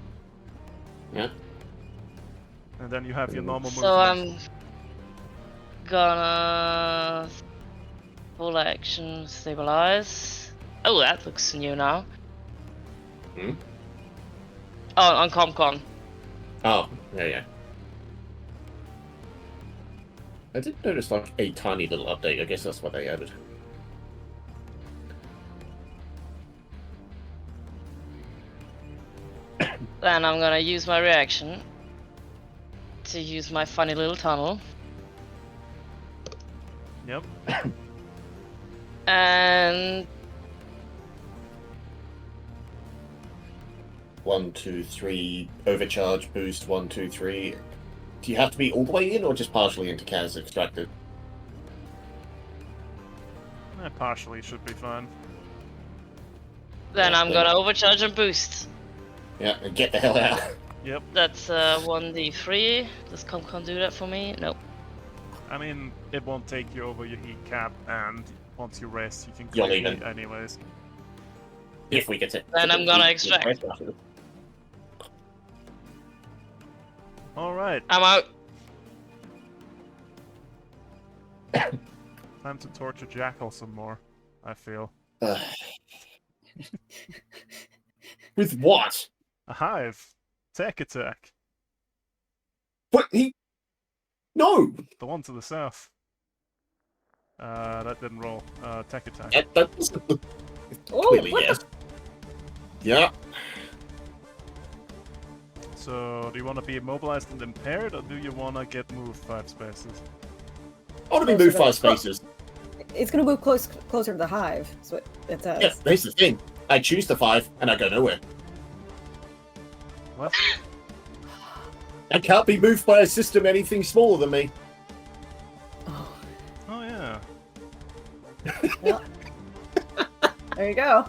Yeah. And then you have your normal So movement. I'm gonna full action stabilize. Oh, that looks new now. Hmm? Oh, on ComCon. Oh, yeah. I did notice like a tiny little update. I guess that's what they added. Then I'm gonna use my reaction to use my funny little tunnel. Yep. And 1, 2, 3, overcharge, boost, 1, 2, 3. Do you have to be all the way in or just partially into Kaz extracted? Partially should be fine. then Yeah, I'm then- gonna overcharge and boost. Yeah, and get the hell out. Yep. That's 1d3. Does ComCon do that for me? Nope. I mean, it won't take you over your heat cap, and once you rest, you can You'll clear leave heat anyways. If we get it. Then I'm gonna extract. Alright, I'm out. time to torture Jackal some more, I feel. With what? A hive! Tech attack! What? No! The one to the south. That didn't roll. Tech attack. That doesn't look... Oh, Clearly, what the- yes. Yeah. So, do you want to be immobilized and impaired, or do you want to get moved 5 spaces? I want to be Closer moved to 5 the- spaces. It's gonna move closer to the hive. That's what it does. Yeah, here's the thing. I choose the 5, and I go nowhere. What? I can't be moved by a system anything smaller than me. Oh, Oh, yeah. well. There you go.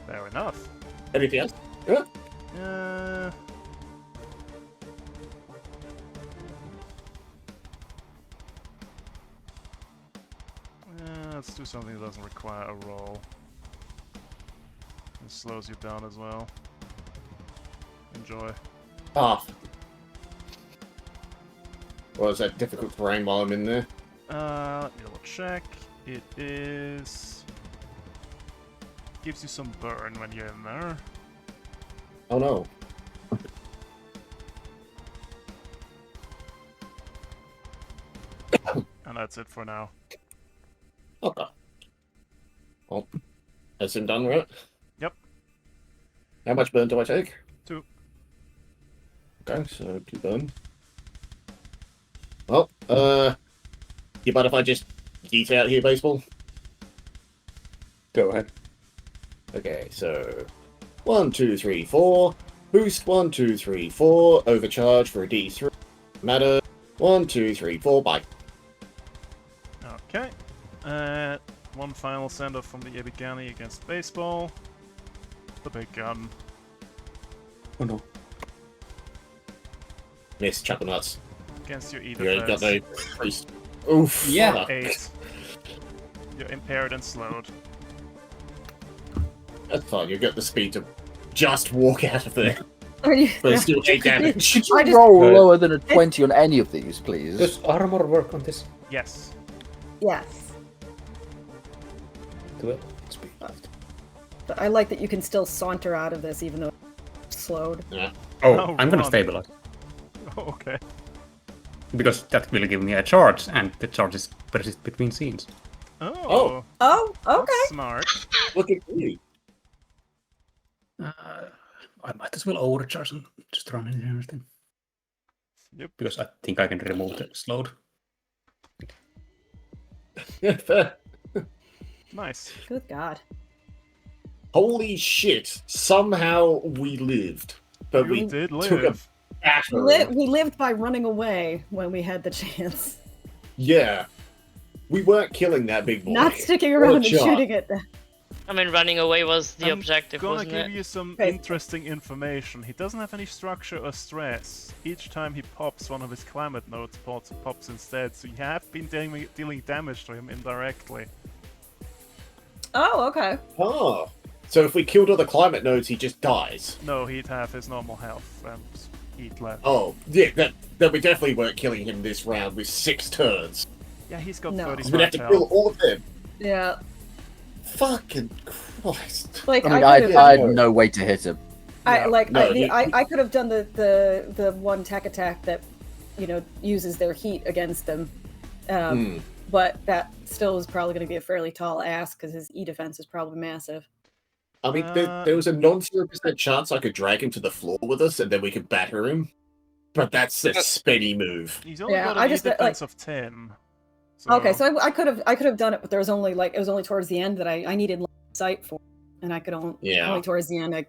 Fair enough. Anything else? Yeah. Let's do something that doesn't require a roll. It slows you down as well. Enjoy. Ah. Well, is that difficult terrain while I'm in there? Let me double check. It is... gives you some burn when you're in there. Oh no. And that's it for now. Okay. Well, that's him done, right? Yep. How much burn do I take? 2. Okay, so 2 burn. Well, you mind if I just yeet out here, baseball? Go ahead. Okay, so 1, 2, 3, 4. Boost 1, 2, 3, 4. Overcharge for a D3. Matter 1, 2, 3, 4. Bye. Okay. One final send-off from the Ebigani against baseball. The big gun. Oh no. Miss chuckle nuts. Against your E You ain't got defense. no priest. Oof. Yeah. fuck. 8. You're impaired and slowed. That's fine. You've got the speed to just walk out of there. Are you? But still take damage. Could you I just- roll Uh, lower than a 20 on any of these, please? Does armor work on this? Yes. Yes. 12 speed. But I like that you can still saunter out of this even though it's slowed. Yeah. Oh, Oh, I'm gonna run. stabilize. Okay. Because that will give me a charge, and the charge is persist between scenes. Oh. Oh, okay. That's smart. Look at you. I might as well overcharge and just run in everything. Yep. Because I think I can remove the slowed. Nice. Good God. Holy shit. Somehow we lived. But You we did took a live. batter. We lived by running away when we had the chance. Yeah. We weren't killing that big boy. Not sticking What a around and shot. shooting it. I mean, running away was the I'm objective, gonna wasn't give it? you some Okay. interesting information. He doesn't have any structure or stress. Each time he pops, one of his climate nodes pops instead, so you have been dealing damage to him indirectly. Oh, okay. Oh. So if we killed all the climate nodes, he just dies. No, he'd have his normal health and eat left. Oh, yeah, then we definitely weren't killing him this round with 6 turns. Yeah, he's got No. 35 We'd have to health. kill all of them. Yeah. Fucking Christ. Like I mean, I could have I had no way to hit him. I could have done the one tech attack that, you know, uses their heat against them, but that still is probably going to be a fairly tall ask because his E defense is probably massive. I mean, there was a non-0% chance I could drag him to the floor with us and then we could batter him. But that's a spinny move. He's only Yeah, got I an E just, defense of 10. Okay, so I could have done it, but there was only it was only towards the end that I needed line of sight for, and I could only towards the end I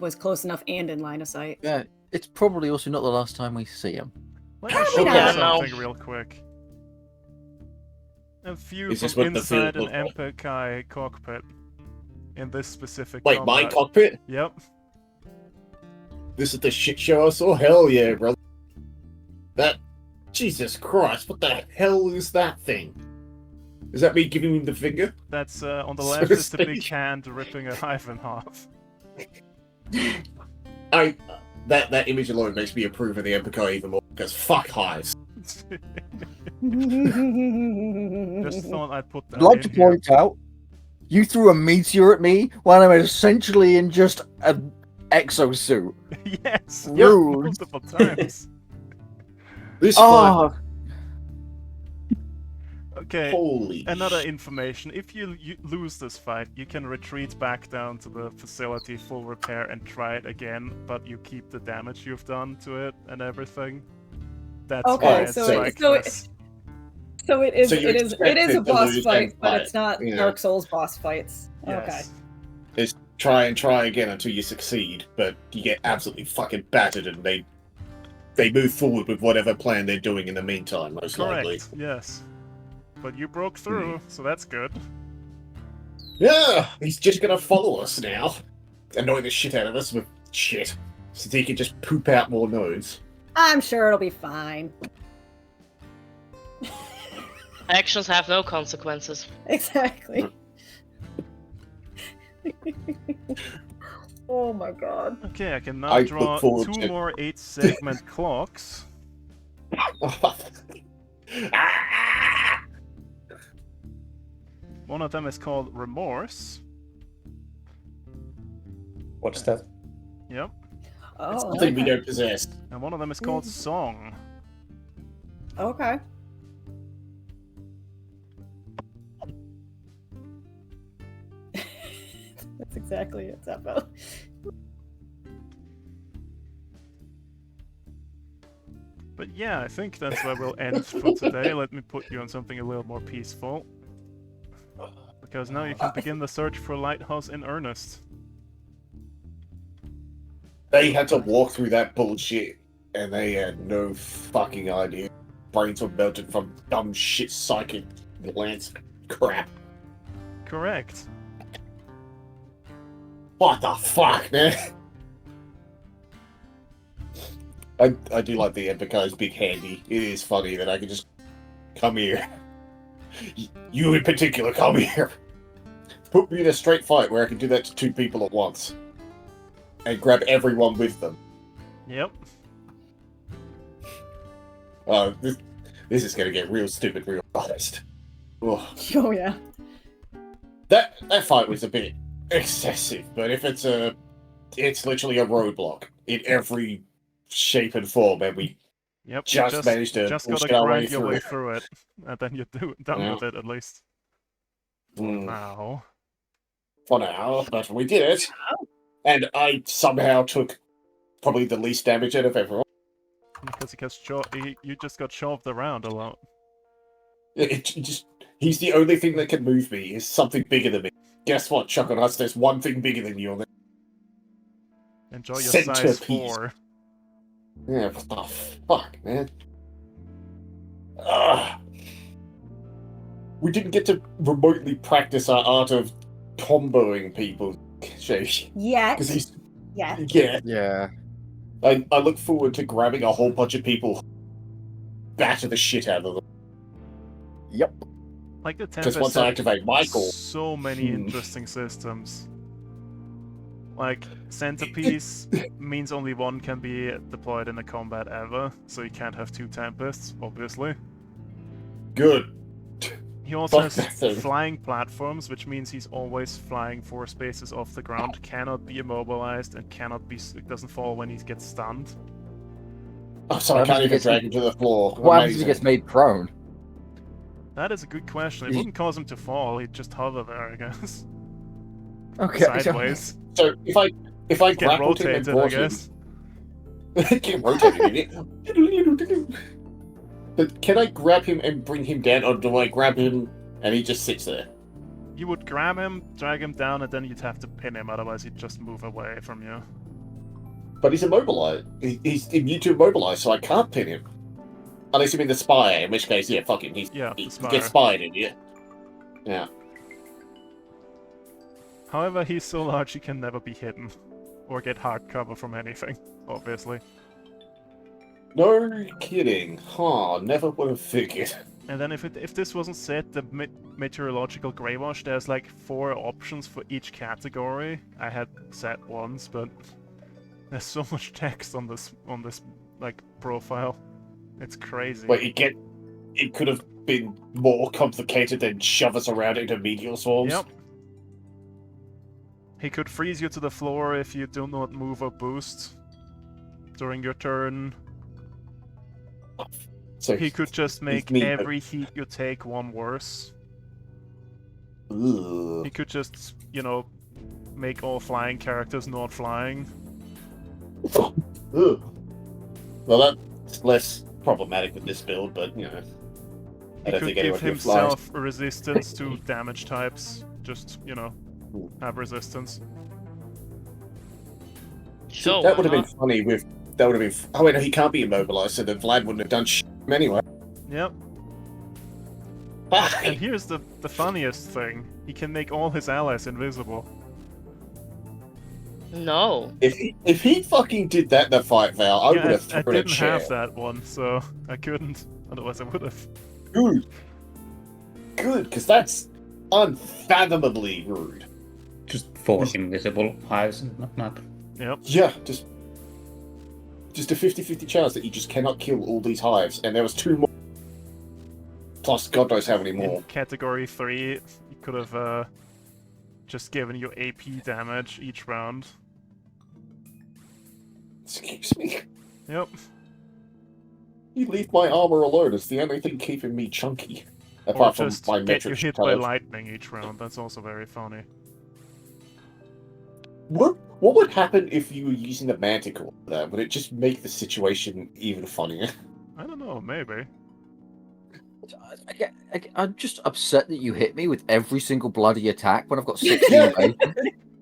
was close enough and in line of sight. Yeah, it's probably also not the last time we see him. Let me show you Yeah, something real quick. A view Is this from what the field inside an looked like? MPK cockpit in this specific Wait, my combat. cockpit? Yep. This is the shit show I saw? Hell yeah, brother. That... Jesus Christ, what the hell is that thing? Is that me giving him the finger? That's on the So left is the to big speak. hand ripping a hive in half. That image alone makes me approve of the MPK even more, because fuck hives. Just thought I'd put that I'd like in to here. point out, you threw a meteor at me when I'm essentially in just an exosuit. Yes, Rude. multiple times. This fight, Oh, Okay, holy another information. If you lose this fight, you can retreat back down to the facility, full repair, and try it again, but you keep the damage you've done to it and everything. That's Okay, why it's so like it- this. So it is So you it is expect a it to boss lose fight, and but fight, it's not yeah. Dark Souls boss fights. Yes. is try again until you succeed, but you get absolutely fucking battered and they move forward with whatever plan they're doing in the meantime, most likely. Correct, yes. But you broke through, so that's good. Yeah, he's just gonna follow us now. Annoy the shit out of us with shit. So he can just poop out more nodes. I'm sure it'll be fine. Actions have no consequences. Exactly. Oh my god. Okay, I can now I look draw forward 2 to- more 8-segment clocks. Ah! One of them is called Remorse. What's that? Yep. Oh, It's something we okay. don't possess. And one of them is called Song. Okay. That's exactly it, Zeppo. But yeah, I think that's where we'll end for today. Let me put you on something a little more peaceful. Because now you can begin the search for Lighthouse in earnest. They had to walk through that bullshit, and they had no fucking idea. Brains were melted from dumb shit psychic glance crap. Correct. What the fuck, man? I do like the Epicai's big handy. It is funny that I can just come here. You in particular, come here. Put me in a straight fight where I can do that to 2 people at once. And grab everyone with them. Yep. This is gonna get real stupid real fast. Ugh. Oh yeah. That fight was a bit excessive, but if it's literally a roadblock in every shape and form, and we just managed to just gotta bullshit our way grind your through way it. through it, and then you're done with it at least. Now. For now, but we did it, and I somehow took probably the least damage out of everyone. Because you just got shoved around a lot. He's the only thing that can move me. Is something bigger than me. Guess what, Chuck and Us? There's one thing bigger than you on there. Enjoy your size Centipede. 4. Yeah, what the fuck, man? Ugh. We didn't get to remotely practice our art of comboing people, Shay. Yet. Yeah. Yeah. I look forward to grabbing a whole bunch of people, batter the shit out of them. Yep. Like the Because Tempest once I activate Michael... so many interesting systems. Like, Centerpiece means only one can be deployed in a combat ever, so you can't have 2 Tempests, obviously. Good. He also Fuck that has thing. flying platforms, which means he's always flying 4 spaces off the ground, cannot be immobilized, and doesn't fall when he gets stunned. Oh, so I can't even drag him to the floor. What happens if he gets made prone? That is a good question. It wouldn't cause him to fall, he'd just hover there, I guess. Okay. Sideways. So if I Get grappled him and rotated, I brought him... guess. Get rotated. But can I grab him and bring him down, or do I grab him and he just sits there? You would grab him, drag him down, and then you'd have to pin him, otherwise he'd just move away from you. But he's immobilized. He's immune to immobilize, so I can't pin him. Unless you mean the spire, in which case, yeah, fuck him. He gets spied in, yeah. Yeah. However, he's so large he can never be hidden. Or get hard cover from anything, obviously. No kidding. Huh, never would have figured. And then if this wasn't set, the meteorological grey wash, there's like 4 options for each category. I had set once, but there's so much text on this like profile. It's crazy. Wait, it could have been more complicated than shove us around into meteor swarms? Yep. He could freeze you to the floor if you do not move or boost during your turn. So he could just make every heat you take 1 worse. Ugh. He could just, make all flying characters not flying. Ugh. Well, that's less problematic with this build, but, He I don't could think give anyone can fly. himself resistance to damage types. Just, have resistance. Sure, That would have why been funny with... That would have been... Oh, wait, no, he can't be immobilized, so then Vlad wouldn't have done shit anyway. Yep. Fuck! And here's the funniest thing. He can make all his allies invisible. not? No. If he fucking did that in the fight, Val, I would have I thrown a didn't chair. have that one, so I couldn't. Otherwise I would have. Good. Good, because that's unfathomably rude. Just 4 invisible hives in the map. Yep. Yeah, just a 50-50 chance that you just cannot kill all these hives, and there was 2 more. Plus, God knows how many more. In category 3, he could have just given you AP damage each round. Excuse me? Yep. You leave my armor alone, it's the only thing keeping me chunky. Or Apart from just my get you metric hit by colors. lightning each round, that's also very funny. What would happen if you were using the manticore for that? Would it just make the situation even funnier? I don't know, maybe. I'm just upset that you hit me with every single bloody attack when I've got 16 base.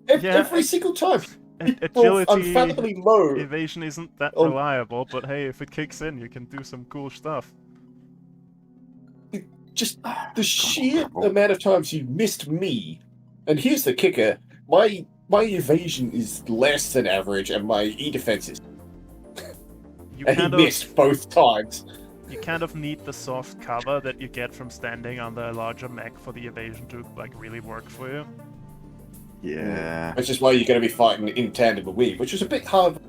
Every single time. agility, unfathomably low. evasion isn't that Oh. reliable, but hey, if it kicks in, you can do some cool stuff. Just the sheer amount of times you missed me. And here's the kicker: my evasion is less than average, and my e-defense is. You And he missed both times. You kind of need the soft cover that you get from standing on the larger mech for the evasion to like really work for you. Yeah. Which is why you're going to be fighting in tandem with me, which is a bit hard.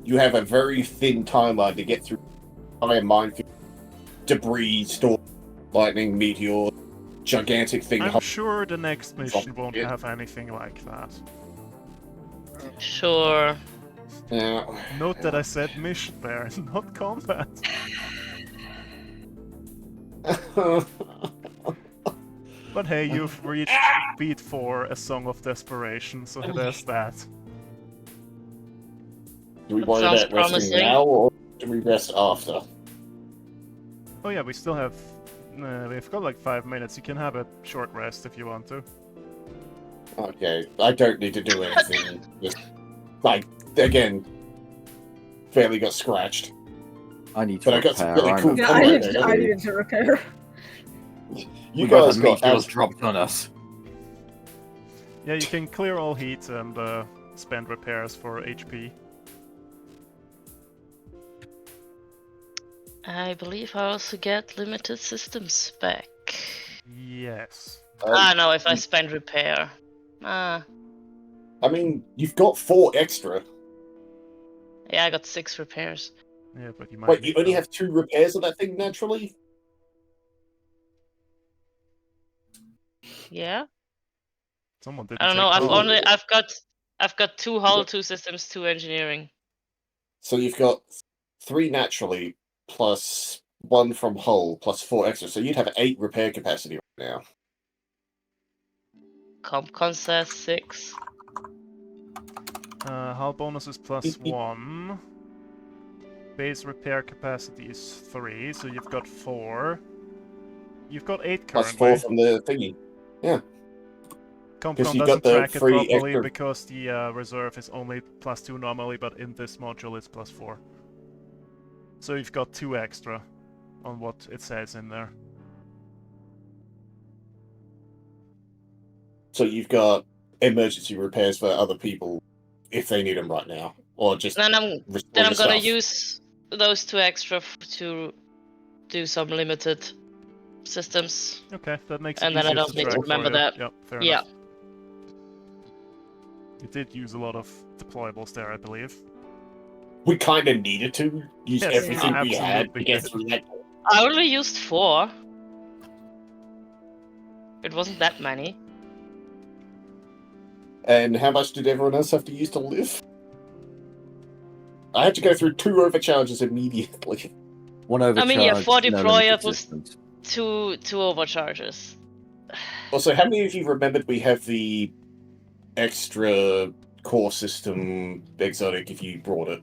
You have a very thin timeline to get through iron minefield, debris, storm, lightning, meteor, gigantic thing. I'm sure the next mission won't have anything like that. Sure. Yeah. Note that I said mission there, not combat. But hey, you've reached beat 4, A Song of Desperation, so there's that. Do we That worry sounds about resting promising. now, or do we rest after? Oh yeah, we still have... we've got like 5 minutes. You can have a short rest if you want to. Okay, I don't need to do anything. Just, like, again, fairly got scratched. I need to But I got some repair. really cool Yeah, combat. I needed to repair. You We both guys had got meteors dropped on us. Yeah, you can clear all heat and spend repairs for HP. I believe I also get limited systems back. Yes. No, if I spend repair. I mean, you've got 4 extra. Yeah, I got 6 repairs. Yeah, but you might Wait, you need only them. have 2 repairs of that thing naturally? Yeah. Someone didn't I don't take know. cover. I've got 2 hull, 2 systems, 2 engineering. So you've got 3 naturally, plus 1 from hull, plus 4 extra. So you'd have 8 repair capacity right now. Compcon says 6. Hull bonus is plus 1. Base repair capacity is 3, so you've got 4. You've got 8 Plus currently. 4 from the thingy. Yeah. Compcon you got doesn't the track it 3 properly extra- because the reserve is only plus 2 normally, but in this module it's plus 4. So you've got 2 extra on what it says in there. So you've got emergency repairs for other people if they need them right now, or just Then I'm restore your gonna stuff. use those 2 extra to do some limited systems. Okay, that makes it And then I easier don't to need to track remember for you. that. Yep, fair Yeah. enough. You did use a lot of deployables there, I believe. We kind of needed to use Yes, everything we had absolutely to get did. through that. I only used 4. It wasn't that many. And how much did everyone else have to use to live? I had to go through 2 overcharges immediately. One overcharge. I mean, yeah, 4 no deployables, limited systems. 2 overcharges. Also, how many of you remembered we have the extra core system exotic if you brought it?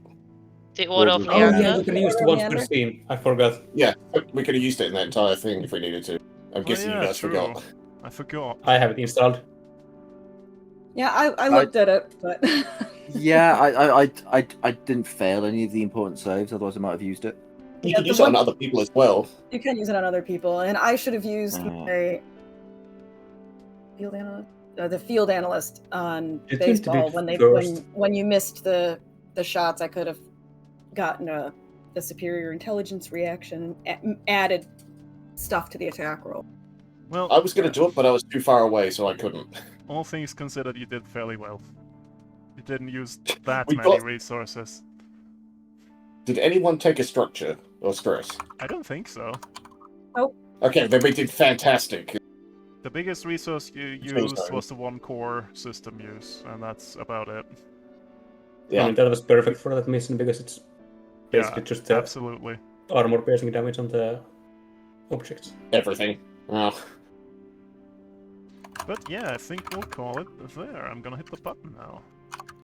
The order of Oh, Oh yeah, Leander. you can use the ones per scene. I forgot. Yeah, we could have used it in that entire thing if we needed to. I'm guessing yeah, you guys true. forgot. I forgot. I have it installed. Yeah, I looked at it, but Yeah, I didn't fail any of the important saves, otherwise I might have used it. You Yeah, could the use it on one- other people as well. you can use it on other people. And I should have used Oh. my field analyst, the field analyst on It seems to be baseball when first. when you missed the shots. I could have gotten the superior intelligence reaction and added stuff to the attack roll. Well, I was going to do it, but I was too far away, so I couldn't. all things considered, you did fairly well. You didn't use that We many got- resources. Did anyone take a structure or stress? I don't think so. Okay, then we did fantastic. The biggest resource you Feels used fine. was the 1 core system use, and that's about it. I Yeah, mean, that was perfect for that mission because it's basically just the Absolutely. armor piercing damage on the objects. everything. Oh. But yeah, I think we'll call it there. I'm gonna hit the button now.